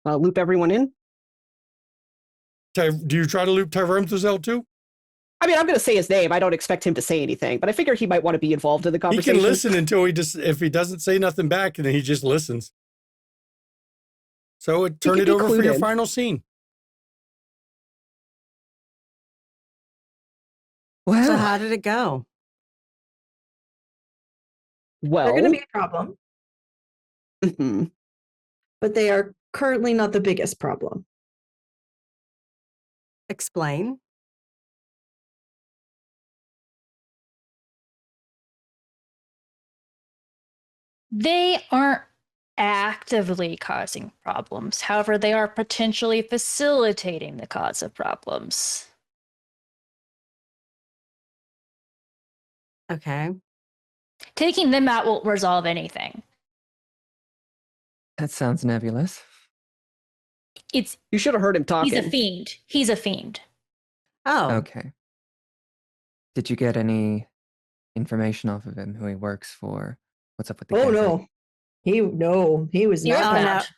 Loop everyone in. Do you try to loop Tyrone Twizel too? I mean, I'm going to say his name. I don't expect him to say anything, but I figure he might want to be involved in the conversation. He can listen until if he doesn't say nothing back, and then he just listens. So turn it over for your final scene. Well, so how did it go? Well, they're going to be a problem. Mm-hmm. But they are currently not the biggest problem. Explain. They aren't actively causing problems. However, they are potentially facilitating the cause of problems. Okay. Taking them out won't resolve anything. That sounds nebulous. You should have heard him talking. He's a fiend. Oh. Okay. Did you get any information off of him, who he works for? What's up with the no. He was not.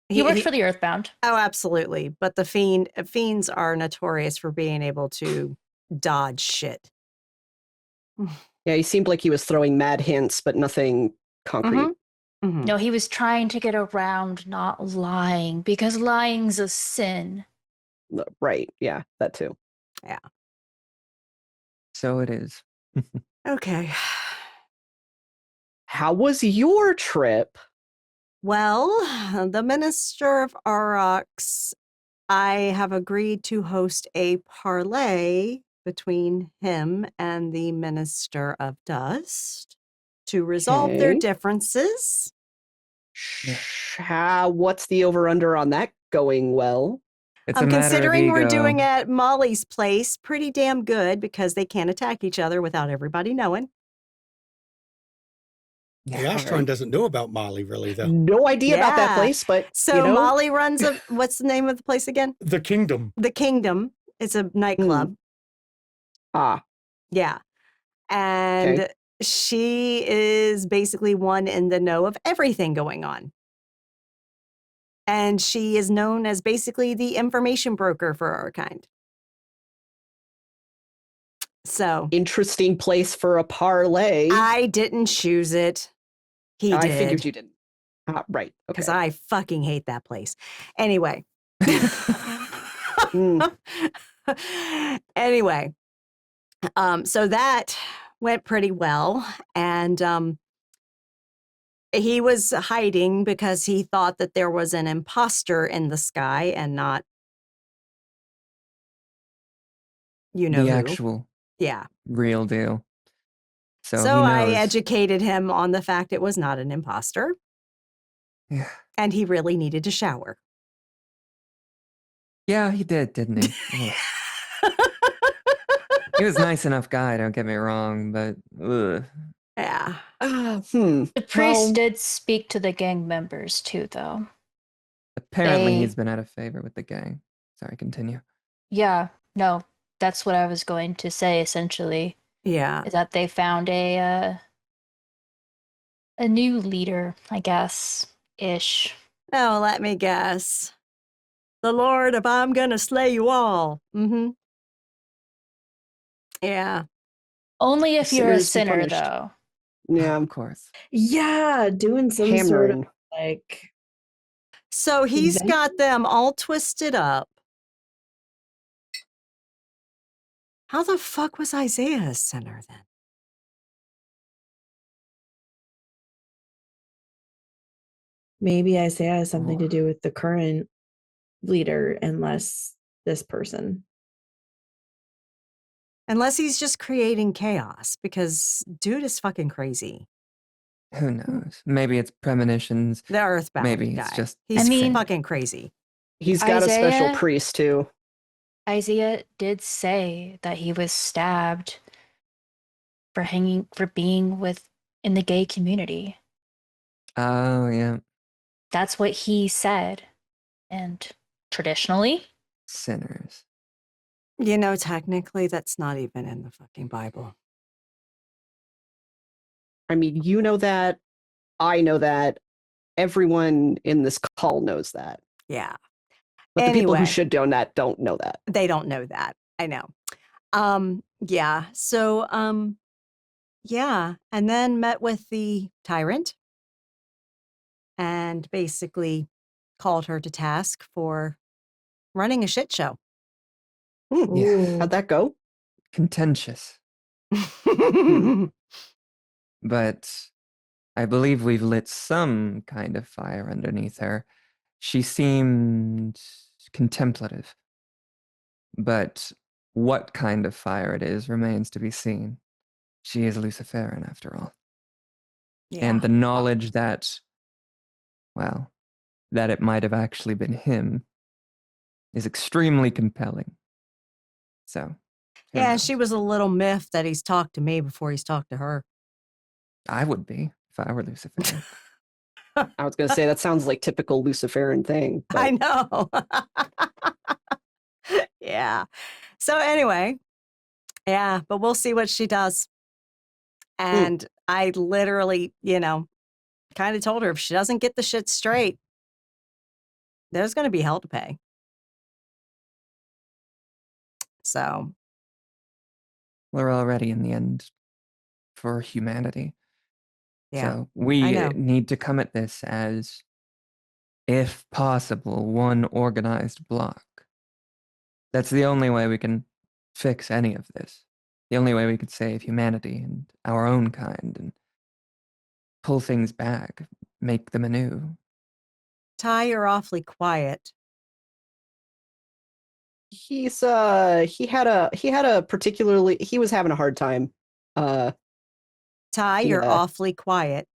He works for the Earthbound. Oh, absolutely. But the fiends are notorious for being able to dodge shit. Yeah, he seemed like he was throwing mad hints, but nothing concrete. Mm-hmm. Mm-hmm. No, he was trying to get around not lying, because lying's a sin. Right. Yeah, that too. Yeah. So it is. Okay. How was your trip? Well, the Minister of Aurochs, I have agreed to host a parlay between him and the Minister of Dust to resolve their differences. What's the over-under on that going well? I'm considering we're doing it at Molly's place. Pretty damn good, because they can't attack each other without everybody knowing. The Astron doesn't know about Molly, really, though. No idea about that place, but so Molly runs what's the name of the place again? The Kingdom. The Kingdom. It's a nightclub. Yeah. And she is basically one in the know of everything going on. And she is known as basically the information broker for our kind. So interesting place for a parlay. I didn't choose it. He did. I figured you didn't. Right. Because I fucking hate that place. Anyway. Anyway. So that went pretty well. And he was hiding because he thought that there was an imposter in the sky and not, the who. actual real deal. So I educated him on the fact it was not an imposter. Yeah. And he really needed to shower. Yeah, he did, didn't he? He was a nice enough guy, don't get me wrong, but yeah. The priest did speak to the gang members too, though. Apparently he's been out of favor with the gang. Sorry, continue. Yeah, no, that's what I was going to say, essentially. Yeah. Is that they found a new leader, I guess, ish. Oh, let me guess. The Lord of I'm gonna slay you all. Mm-hmm. Yeah. Only if you're a sinner, though. Yeah, of course. Yeah, doing some sort of like. So he's got them all twisted up. How the fuck was Isaiah a sinner then? Maybe Isaiah has something to do with the current leader, unless this person. Unless he's just creating chaos, because dude is fucking crazy. Who knows? Maybe it's premonitions. The Earthbound Maybe guy. it's just. He's I mean- fucking crazy. He's got a special Isaiah? priest too. Isaiah did say that he was stabbed for being in the gay community. Oh yeah, That's what he said. And traditionally, sinners. You know, technically, that's not even in the fucking Bible. I mean, you know that. I know that. Everyone in this call knows that. Yeah. But the people who Anyway. should know that don't know that. They don't know that. I know. Yeah. So, yeah. And then met with the tyrant and basically called her to task for running a shit show. Yeah. How'd that go? Contentious, Yeah. but I believe we've lit some kind of fire underneath her. She seemed contemplative, but what kind of fire it is remains to be seen. She is Luciferian after all. And the knowledge that, well, that it might have actually been him is extremely compelling. So, who Yeah, knows? she was a little miffed that he's talked to me before he's talked to her. I would be if I were Luciferian. I was going to say that sounds like typical Luciferian thing. But I know. Yeah. So anyway, yeah, but we'll see what she does. And I literally, kind of told her if she doesn't get the shit straight, there's going to be hell to pay. So, We're already in the end for humanity. yeah. So I we know. need to come at this as, if possible, one organized block. That's the only way we can fix any of this. The only way we could save humanity and our own kind and pull things back, make them anew. Ty, you're awfully quiet. he had a particularly, he was having a hard time. Ty, you're Yeah. awfully quiet.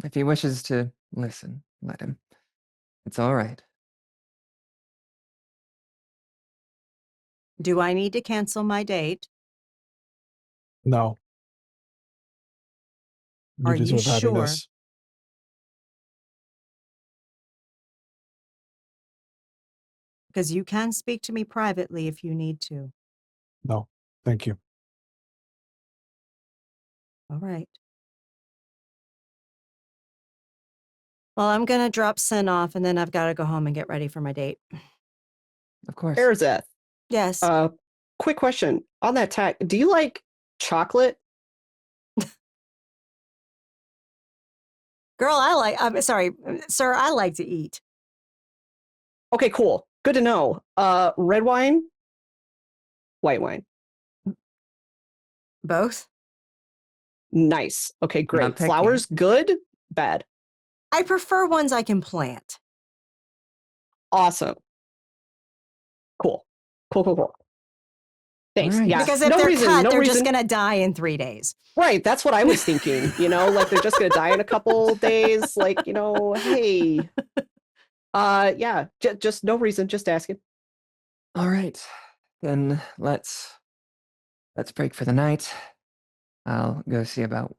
If he wishes to listen, let him. It's all right. Do I need to cancel my date? No. You Are you deserve sure? happiness. Because you can speak to me privately if you need to. No. Thank you. All right. Well, I'm going to drop Sin off and then I've got to go home and get ready for my date. Of course. Erzeth, Yes. quick question on that tack. Do you like chocolate? Girl, I'm sorry, sir, I like to eat. Okay, cool. Good to know. Red wine? White wine? Both? Nice. Okay, great. picky. Flowers? Good? Bad? I prefer ones I can plant. Awesome. Cool. Thanks. All right. Yeah. Because if they're reason, cut, no they're reason. just going to die in 3 days. Right. That's what I was thinking. Like they're just gonna die in a couple days. Like, hey. Yeah. Just no reason. Just asking. All right. Then let's break for the night. I'll go see about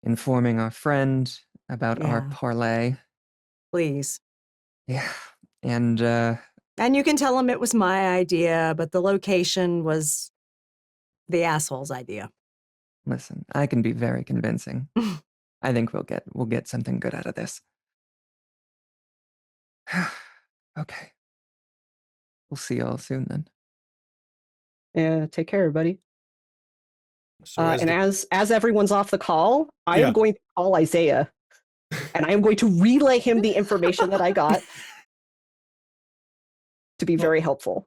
informing our friend about our Yeah. parlay. Please. Yeah. And And you can tell him it was my idea, but the location was the asshole's idea. listen, I can be very convincing. I think we'll get something good out of this. Okay. We'll see you all soon then. Yeah. Take care, everybody. So as And the- as everyone's off the call, I Yeah. am going to call Isaiah, and I am going to relay him the information that I got to be very helpful.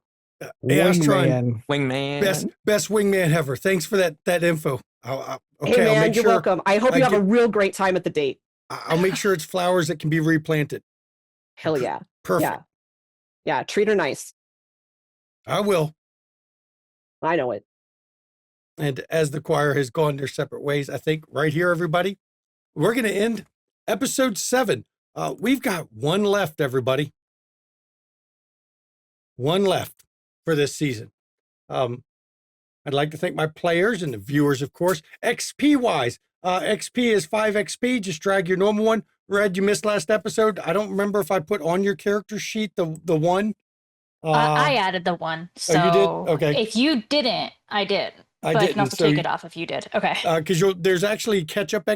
Astron, Wingman. best wingman ever. Thanks for that info. Okay, Hey I'll man, make you're sure. welcome. I hope I you have a get- real great time at the date. I'll make sure it's flowers that can be replanted. Hell yeah. Perfect. Yeah. Treat her nice. I will. I know it. And as the choir has gone their separate ways, I think right here, everybody, we're going to end episode 7. We've got one left, everybody. One left for this season. I'd like to thank my players and the viewers, of course. XP-wise, XP is 5 XP. Just drag your normal one. Red, you missed last episode. I don't remember if I put on your character sheet the one. I added the 1. So you did? Okay. If you didn't, I did. I But I didn't, can also so take you- it off if you did. Okay. Because there's actually catch-up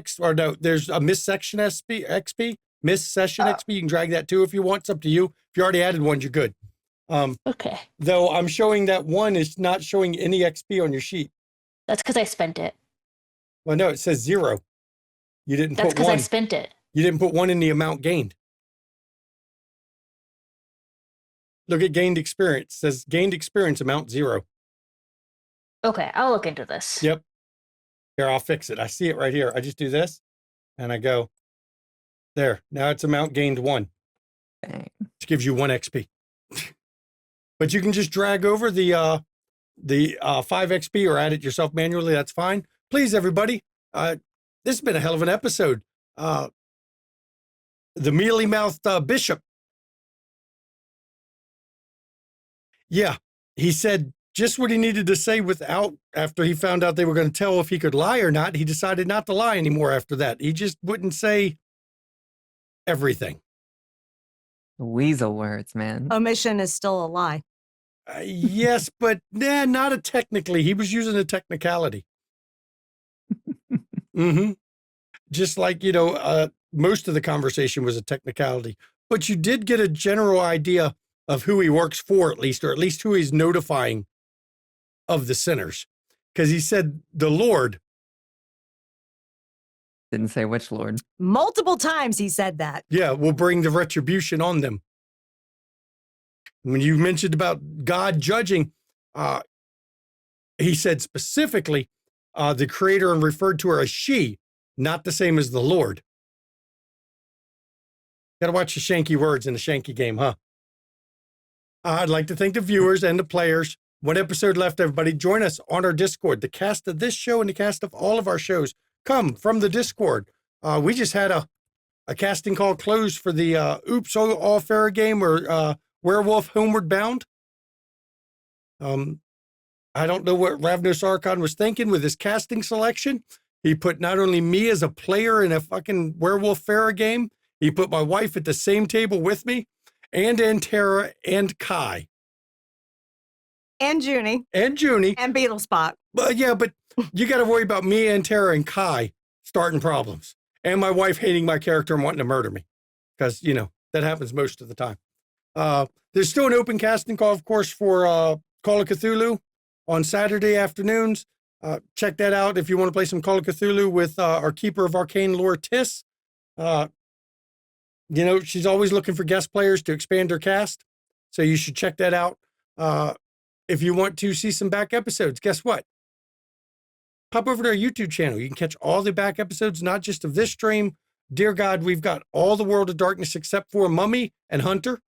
there's a miss section XP, miss session XP. You can drag that too if you want. It's up to you. If you already added one, you're good. Okay. Though I'm showing that 1 is not showing any XP on your sheet. That's because I spent it. Well, no, it says 0. You didn't That's put because 1. I spent it. You didn't put 1 in the amount gained. Look at gained experience. It says gained experience amount 0. Okay, I'll look into this. Yep. Here, I'll fix it. I see it right here. I just do this and I go there. Now it's amount gained 1. Dang. Which gives you 1 XP. But you can just drag over the 5 XP or add it yourself manually. That's fine. Please, everybody. This has been a hell of an episode. The mealy-mouthed bishop. Yeah, he said just what he needed to say after he found out they were going to tell if he could lie or not. He decided not to lie anymore after that. He just wouldn't say everything. Weasel words, man. Omission is still a lie. Yes, but not technically. He was using a technicality. Just like, most of the conversation was a technicality. But you did get a general idea of who he works for, at least, or at least who he's notifying of the sinners. Because he said the Lord. Didn't say which Lord. Multiple times he said that. Yeah, will bring the retribution on them. When you mentioned about God judging, he said specifically the creator and referred to her as she, not the same as the Lord. Got to watch the shanky words in the shanky game, huh? I'd like to thank the viewers and the players. 1 episode left, everybody. Join us on our Discord. The cast of this show and the cast of all of our shows come from the Discord. We just had a casting call closed for the Oops All Fair game or Werewolf Homeward Bound. I don't know what Ravnos Archon was thinking with his casting selection. He put not only me as a player in a fucking Werewolf Fair game, he put my wife at the same table with me, and Antera and Kai. And Junie. And Junie. And Beetlespot. But you got to worry about me, Antera, and Kai starting problems. And my wife hating my character and wanting to murder me. Because, that happens most of the time. There's still an open casting call, of course, for Call of Cthulhu on Saturday afternoons. Check that out if you want to play some Call of Cthulhu with our Keeper of Arcane Lore, Tiss. She's always looking for guest players to expand her cast. So you should check that out. If you want to see some back episodes, guess what? Pop over to our YouTube channel. You can catch all the back episodes, not just of this stream. Dear God, we've got all the World of Darkness except for Mummy and Hunter.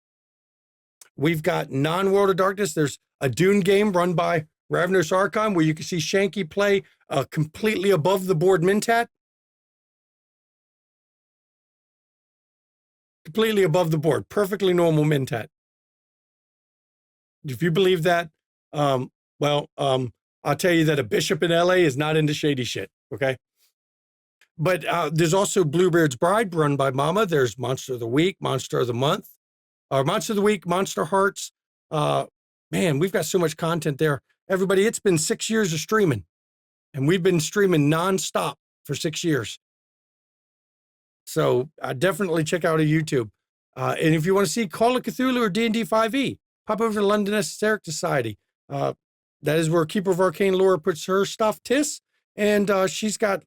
We've got non-World of Darkness. There's a Dune game run by Ravnos Archon where you can see Shanky play a completely above the board Mentat. Completely above the board, perfectly normal Mentat. If you believe that, I'll tell you that a bishop in LA is not into shady shit, okay? But there's also Bluebeard's Bride run by Mama. There's Monster of the Week, Monster of the Month, or Monster of the Week, Monster Hearts. Man, we've got so much content there. Everybody, it's been 6 years of streaming, and we've been streaming nonstop for 6 years. So definitely check out our YouTube. And if you want to see Call of Cthulhu or D&D 5e, pop over to London Esoteric Society. That is where Keeper of Arcane Lore puts her stuff, Tiss. And she's got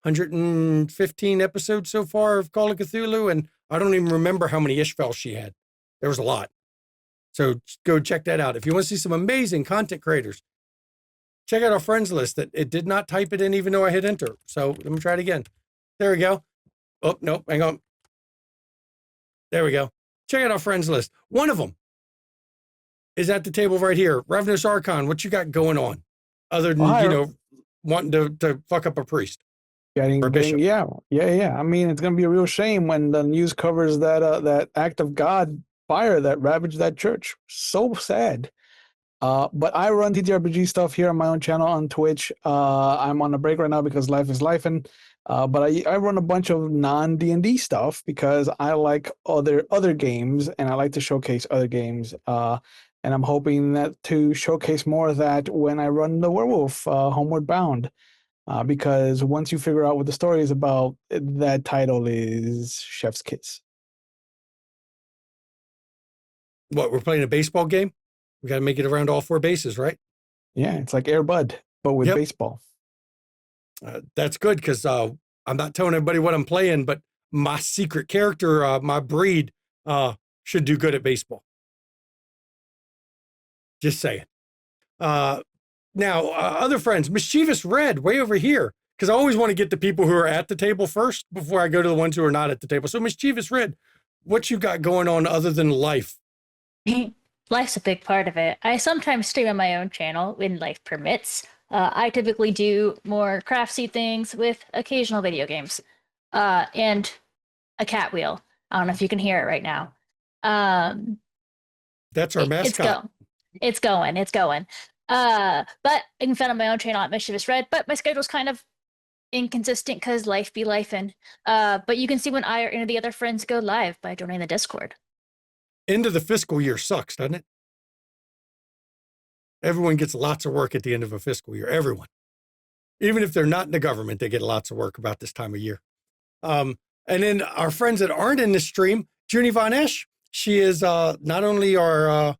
115 episodes so far of Call of Cthulhu. And I don't even remember how many Ishfel she had. There was a lot. So go check that out. If you want to see some amazing content creators, check out our friends list. It did not type it in even though I hit enter. So let me try it again. There we go. Oh, no, hang on. There we go. Check out our friends list. One of them is at the table right here. Ravnos Archon, what you got going on? Other than, wanting to fuck up a priest. Getting, yeah. I mean, it's gonna be a real shame when the news covers that act of God fire that ravaged that church. So sad. But I run TTRPG stuff here on my own channel on Twitch. I'm on a break right now because life is life, and but I run a bunch of non D&D stuff because I like other games and I like to showcase other games. And I'm hoping that to showcase more of that when I run the Werewolf Homeward Bound. Because once you figure out what the story is about, that title is Chef's Kiss. What, we're playing a baseball game? We got to make it around all 4 bases, right? Yeah, it's like Air Bud, but with baseball. That's good because I'm not telling everybody what I'm playing, but my secret character, my breed, should do good at baseball. Just saying. Now, other friends, Mischievous Red, way over here, because I always want to get the people who are at the table first before I go to the ones who are not at the table. So, Mischievous Red, what you got going on other than life? Life's a big part of it. I sometimes stream on my own channel when life permits. I typically do more craftsy things with occasional video games and a cat wheel. I don't know if you can hear it right now. That's our mascot. It's going. But I can find on my own channel at Mischievous Red, but my schedule's kind of inconsistent because life be lifing. But you can see when I or any of the other friends go live by joining the Discord. End of the fiscal year sucks, doesn't it? Everyone gets lots of work at the end of a fiscal year. Everyone. Even if they're not in the government, they get lots of work about this time of year. And then our friends that aren't in the stream, Junie Von Esch, she is not only our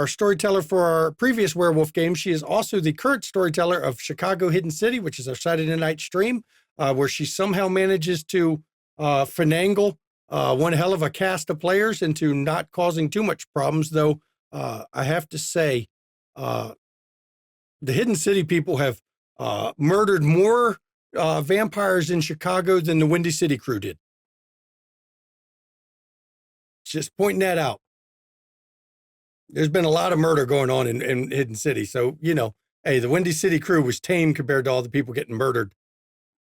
storyteller for our previous werewolf game, she is also the current storyteller of Chicago Hidden City, which is our Saturday night stream, where she somehow manages to finagle one hell of a cast of players into not causing too much problems, though I have to say the Hidden City people have murdered more vampires in Chicago than the Windy City crew did. Just pointing that out. There's been a lot of murder going on in Hidden City. So, you know, hey, the Windy City crew was tame compared to all the people getting murdered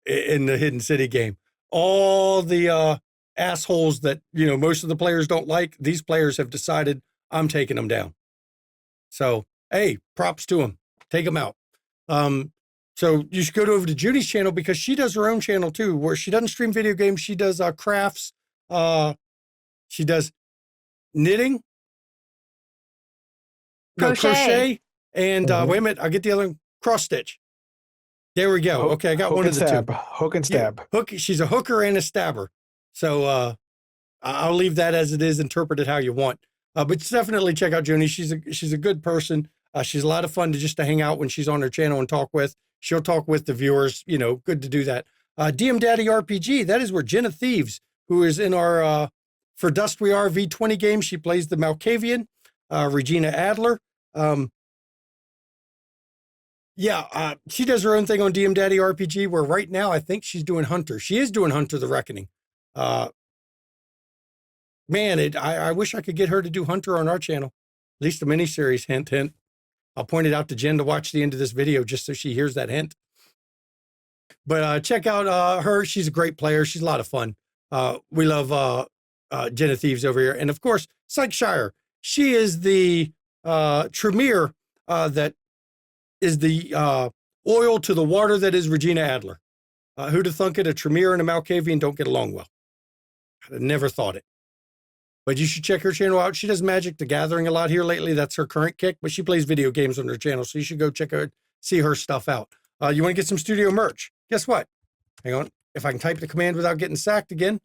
in the Hidden City game. All the assholes that, you know, most of the players don't like, these players have decided I'm taking them down. So, hey, props to them. Take them out. So you should go over to Judy's channel because she does her own channel too, where she doesn't stream video games. She does crafts. She does knitting. Crochet. And wait a minute, I'll get the other one. Cross stitch. There we go. Okay, I got one of the two. Hook and stab. Yeah, she's a hooker and a stabber. So I'll leave that as it is, interpret it how you want. But definitely check out Junie. She's a good person. She's a lot of fun to hang out when she's on her channel and talk with. She'll talk with the viewers. You know, good to do that. DM Daddy RPG, that is where Jenna Thieves, who is in our For Dust We Are V20 game, she plays the Malkavian. Regina Adler. She does her own thing on DM Daddy RPG, where right now I think she's doing Hunter. She is doing Hunter the Reckoning. I wish I could get her to do Hunter on our channel. At least a miniseries, hint, hint. I'll point it out to Jen to watch the end of this video just so she hears that hint. But check out her. She's a great player. She's a lot of fun. We love Jenna Thieves over here. And of course, Psych Shire. She is the Tremere that is the oil to the water that is Regina Adler. Who'd have thunk it? A Tremere and a Malkavian don't get along well. I'd have never thought it. But you should check her channel out. She does Magic the Gathering a lot here lately. That's her current kick, but she plays video games on her channel, so you should go check her, see her stuff out. You want to get some studio merch? Guess what? Hang on. If I can type the command without getting sacked again,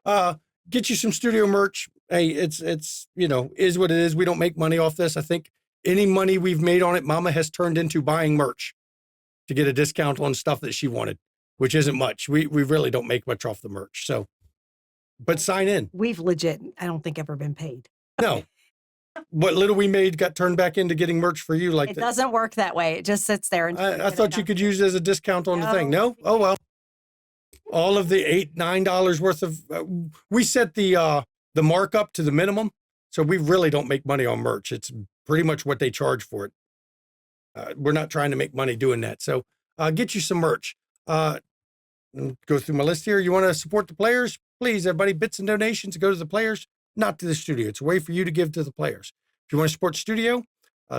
get you some studio merch. Hey, it's you know, is what it is. We don't make money off this. I think any money we've made on it, Mama has turned into buying merch to get a discount on stuff that she wanted, which isn't much. We really don't make much off the merch. So, but sign in. We've legit, I don't think, ever been paid. No. What little we made got turned back into getting merch for you. Like it doesn't work that way. It just sits there. And I thought you could use it as a discount on the thing. No? Oh, well. All of the $8, $9 worth of, we set the markup to the minimum. So we really don't make money on merch. It's pretty much what they charge for it. We're not trying to make money doing that. So get you some merch. Go through my list here. You want to support the players? Please, everybody, bits and donations go to the players, not to the studio. It's a way for you to give to the players. If you want to support the studio,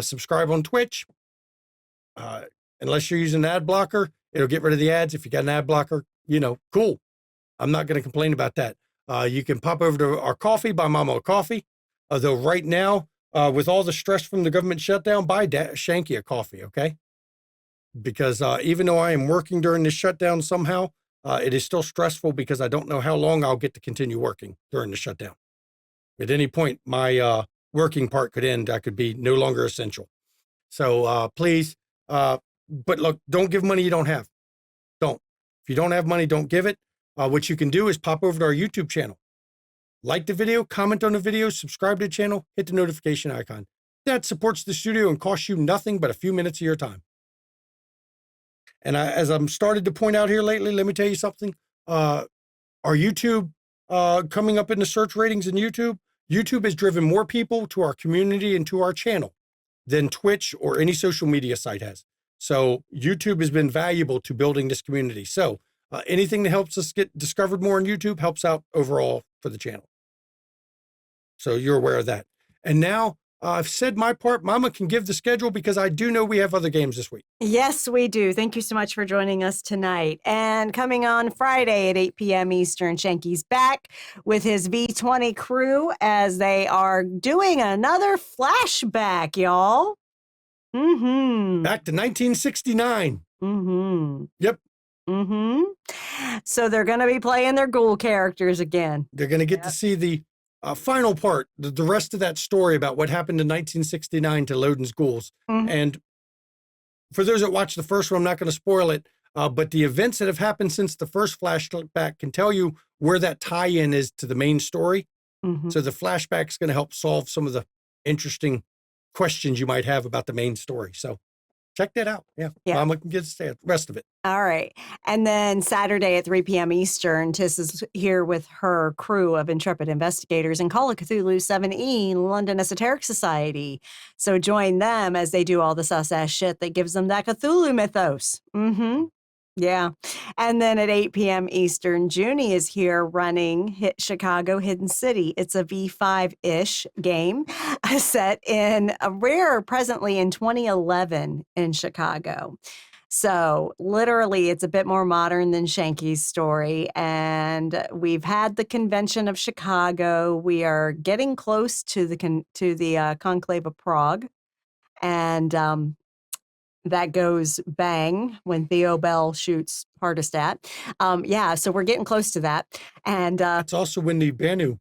subscribe on Twitch. Unless you're using an ad blocker, it'll get rid of the ads. If you got an ad blocker, cool. I'm not going to complain about that. You can pop over to our KoFi, buy Mama a coffee. Though right now, with all the stress from the government shutdown, buy Shanky a coffee, okay? Because even though I am working during this shutdown somehow, it is still stressful because I don't know how long I'll get to continue working during the shutdown. At any point, my working part could end. I could be no longer essential. So please, but look, don't give money you don't have. Don't. If you don't have money, don't give it. What you can do is pop over to our YouTube channel. Like the video, comment on the video, subscribe to the channel, hit the notification icon. That supports the studio and costs you nothing but a few minutes of your time. And as I'm started to point out here lately, let me tell you something. Our YouTube coming up in the search ratings in YouTube, YouTube has driven more people to our community and to our channel than Twitch or any social media site has. So YouTube has been valuable to building this community. So anything that helps us get discovered more on YouTube helps out overall for the channel. So you're aware of that. And now I've said my part. Mama can give the schedule because I do know we have other games this week. Yes, we do. Thank you so much for joining us tonight. And coming on Friday at 8 p.m. Eastern, Shanky's back with his V20 crew as they are doing another flashback, y'all. Mm-hmm. Back to 1969. Mm-hmm. Yep. Mm-hmm. So they're going to be playing their ghoul characters again. They're going to get to see the final part, the rest of that story about what happened in 1969 to Loden's ghouls. Mm-hmm. And for those that watch the first one, I'm not going to spoil it, but the events that have happened since the first flashback can tell you where that tie-in is to the main story. Mm-hmm. So the flashback is going to help solve some of the interesting questions you might have about the main story. So check that out. Yeah. Mama can get the rest of it. All right. And then Saturday at 3 p.m. Eastern, Tiss is here with her crew of intrepid investigators in Call of Cthulhu 7E, London Esoteric Society. So join them as they do all the sus-ass shit that gives them that Cthulhu mythos. Mm-hmm. Yeah. And then at 8 p.m. Eastern, Junie is here running Chicago Hidden City. It's a V5-ish game set in presently in 2011 in Chicago. So literally, it's a bit more modern than Shanky's story. And we've had the Convention of Chicago. We are getting close to the Conclave of Prague. And that goes bang when Theo Bell shoots Hardestat. So we're getting close to that. And it's also when the Banu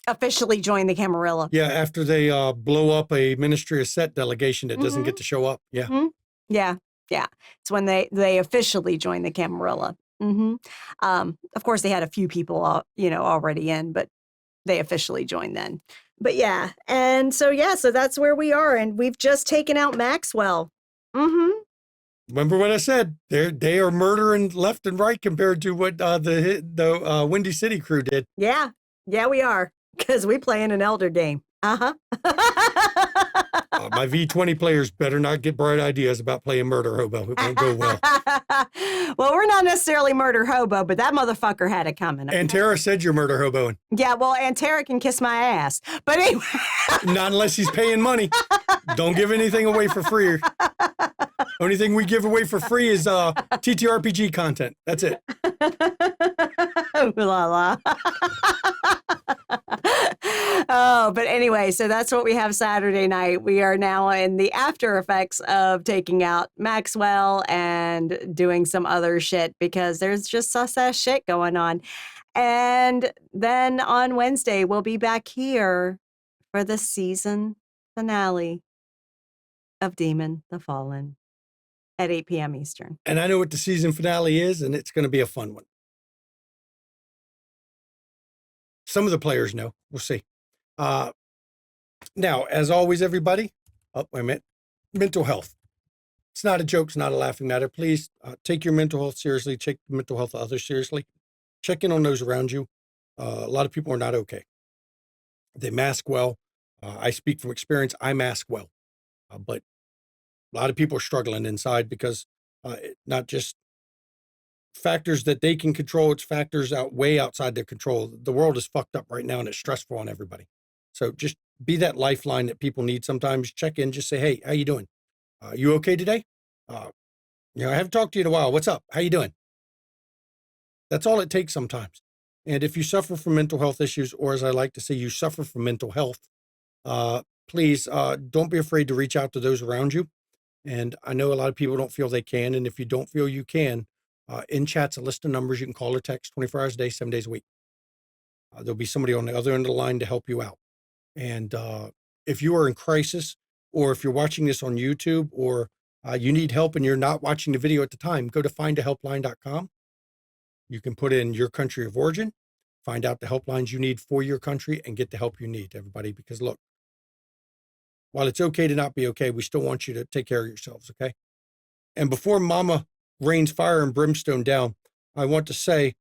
officially joined the Camarilla. Yeah, after they blow up a Ministry of Set delegation that doesn't get to show up. Yeah. Mm-hmm. Yeah. It's when they officially joined the Camarilla. Mm-hmm. Of course, they had a few people, already in, but they officially joined then. But yeah, and so that's where we are, and we've just taken out Maxwell. Mm-hmm. Remember what I said? They are murdering left and right compared to what the Windy City crew did. Yeah, we are, because we play in an elder game. Uh-huh. My V20 players better not get bright ideas about playing Murder Hobo. It won't go well. Well, we're not necessarily Murder Hobo, but that motherfucker had it coming. Okay? Antara said you're Murder Hoboing. Yeah, well, Antara can kiss my ass. But anyway. Not unless he's paying money. Don't give anything away for free. Only thing we give away for free is TTRPG content. That's it. Ooh la la. Oh, but anyway, so that's what we have Saturday night. We are now in the after effects of taking out Maxwell and doing some other shit because there's just sus-ass shit going on. And then on Wednesday, we'll be back here for the season finale of Demon the Fallen at 8 p.m. Eastern. And I know what the season finale is, and it's going to be a fun one. Some of the players know. We'll see. Now, as always, everybody, wait a minute. Mental health. It's not a joke. It's not a laughing matter. Please take your mental health seriously. Take the mental health of others seriously. Check in on those around you. A lot of people are not okay. They mask well. I speak from experience. I mask well. But a lot of people are struggling inside because not just factors that they can control. It's factors way outside their control. The world is fucked up right now and it's stressful on everybody. So just be that lifeline that people need sometimes. Check in, just say, hey, how you doing? You okay today? I haven't talked to you in a while. What's up? How you doing? That's all it takes sometimes. And if you suffer from mental health issues, or as I like to say, you suffer from mental health, please don't be afraid to reach out to those around you. And I know a lot of people don't feel they can. And if you don't feel you can, in chat's a list of numbers you can call or text 24 hours a day, 7 days a week. There'll be somebody on the other end of the line to help you out. And if you are in crisis, or if you're watching this on YouTube, or you need help and you're not watching the video at the time, go to findahelpline.com. You can put in your country of origin, find out the helplines you need for your country, and get the help you need, everybody. Because look, while it's okay to not be okay, we still want you to take care of yourselves, okay? And before Mama rains fire and brimstone down, I want to say,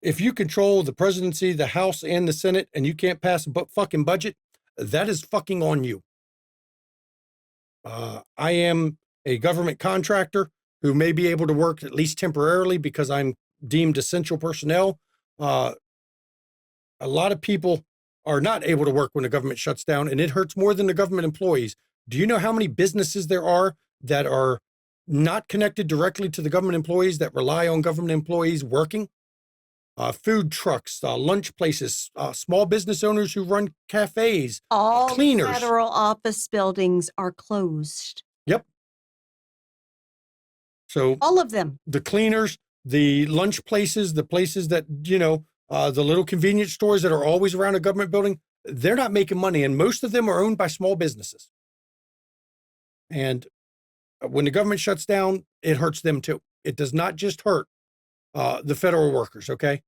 if you control the presidency, the House, and the Senate, and you can't pass a fucking budget, that is fucking on you. I am a government contractor who may be able to work at least temporarily because I'm deemed essential personnel. A lot of people are not able to work when the government shuts down, and it hurts more than the government employees. Do you know how many businesses there are that are not connected directly to the government employees that rely on government employees working? Food trucks, lunch places, small business owners who run cafes, All cleaners. federal office buildings are closed. Yep. So all of them. The cleaners, the lunch places, the places that, the little convenience stores that are always around a government building, they're not making money. And most of them are owned by small businesses. And when the government shuts down, it hurts them too. It does not just hurt the federal workers, okay?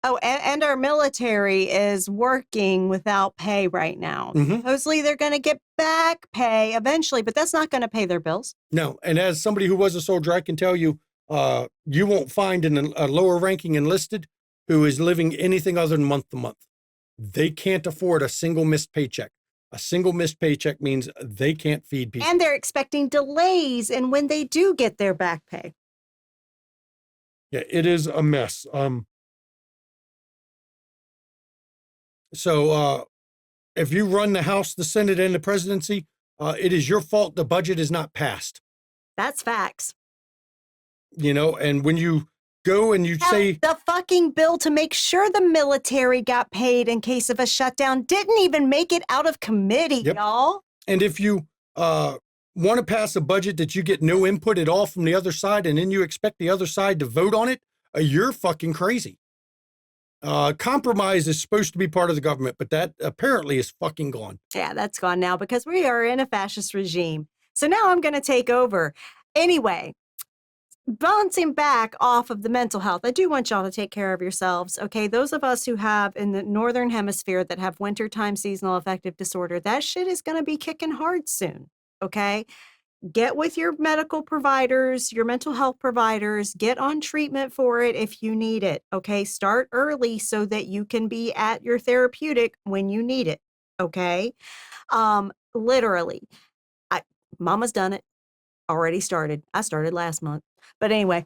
Oh, and our military is working without pay right now. Mm-hmm. Supposedly they're going to get back pay eventually, but that's not going to pay their bills. No, and as somebody who was a soldier, I can tell you, you won't find a lower ranking enlisted who is living anything other than month to month. They can't afford a single missed paycheck. A single missed paycheck means they can't feed people. And they're expecting delays in when they do get their back pay. Yeah, it is a mess. So if you run the House, the Senate, and the presidency, it is your fault the budget is not passed. That's facts. And when you go and you say the fucking bill to make sure the military got paid in case of a shutdown didn't even make it out of committee, y'all. And if you want to pass a budget that you get no input at all from the other side, and then you expect the other side to vote on it, you're fucking crazy. Compromise is supposed to be part of the government, but that apparently is fucking gone. Yeah, that's gone now because we are in a fascist regime. So now I'm going to take over. Anyway, bouncing back off of the mental health, I do want y'all to take care of yourselves. Okay, those of us who have in the northern hemisphere that have wintertime seasonal affective disorder, that shit is going to be kicking hard soon. Okay, get with your medical providers, your mental health providers, get on treatment for it if you need it. Okay, start early so that you can be at your therapeutic when you need it. Okay, literally, Mama's done it. Already started. I started last month. But anyway,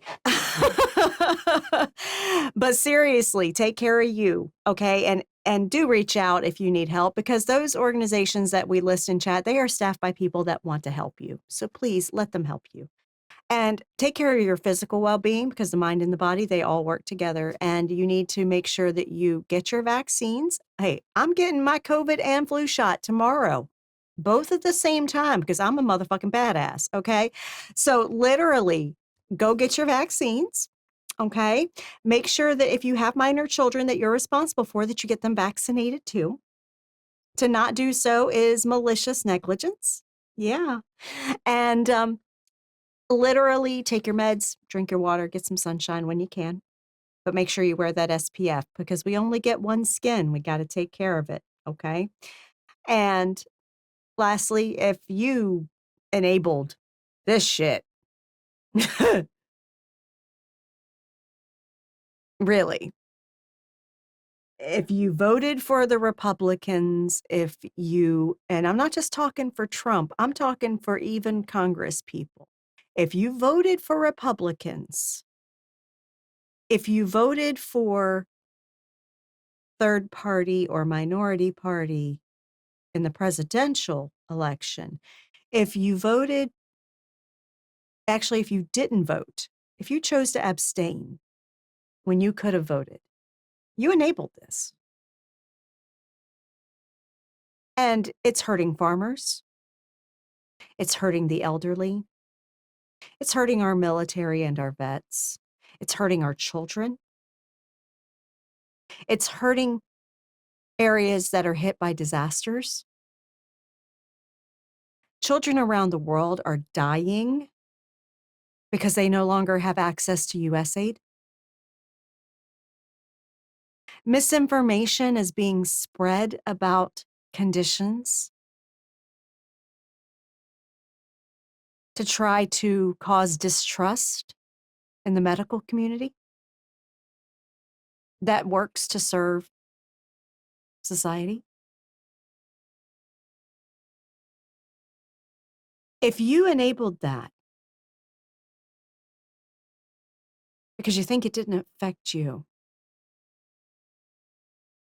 but seriously, take care of you, okay? And do reach out if you need help, because those organizations that we list in chat, they are staffed by people that want to help you. So please let them help you. And take care of your physical well-being, because the mind and the body, they all work together. And you need to make sure that you get your vaccines. Hey, I'm getting my COVID and flu shot tomorrow. Both at the same time, because I'm a motherfucking badass, okay? So literally, go get your vaccines, okay? Make sure that if you have minor children that you're responsible for, that you get them vaccinated too. To not do so is malicious negligence. Yeah. And literally take your meds, drink your water, get some sunshine when you can. But make sure you wear that SPF, because we only get one skin. We got to take care of it, okay? And lastly, if you enabled this shit, really, if you voted for the Republicans, and I'm not just talking for Trump, I'm talking for even Congress people. If you voted for Republicans, if you voted for third party or minority party in the presidential election, if you didn't vote, if you chose to abstain when you could have voted, you enabled this. And it's hurting farmers. It's hurting the elderly. It's hurting our military and our vets. It's hurting our children. It's hurting areas that are hit by disasters. Children around the world are dying because they no longer have access to US aid. Misinformation is being spread about conditions to try to cause distrust in the medical community that works to serve society. If you enabled that because you think it didn't affect you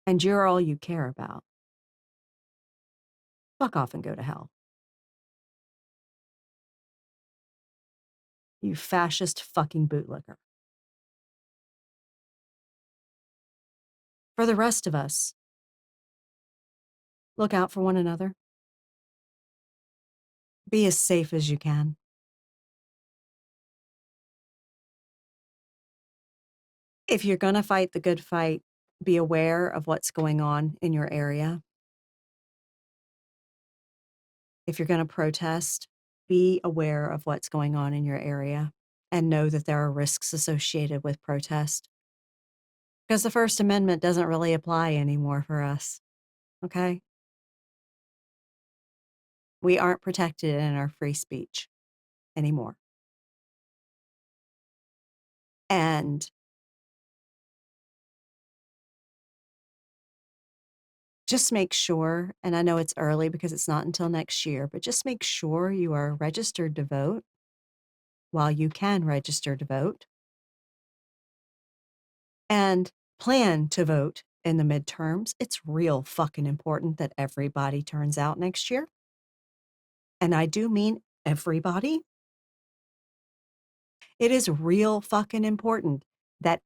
and you're all you care about, fuck off and go to hell. You fascist fucking bootlicker. For the rest of us, look out for one another. Be as safe as you can. If you're going to fight the good fight, be aware of what's going on in your area. If you're going to protest, be aware of what's going on in your area and know that there are risks associated with protest. Because the First Amendment doesn't really apply anymore for us, okay? We aren't protected in our free speech anymore. And just make sure, and I know it's early because it's not until next year, but just make sure you are registered to vote while you can register to vote. And plan to vote in the midterms. It's real fucking important that everybody turns out next year. And I do mean everybody. It is real fucking important that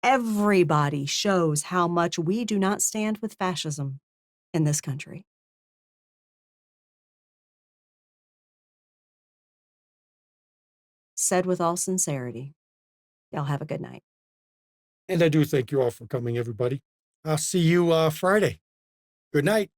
everybody shows how much we do not stand with fascism in this country. Said with all sincerity. Y'all have a good night. And I do thank you all for coming, everybody. I'll see you Friday. Good night.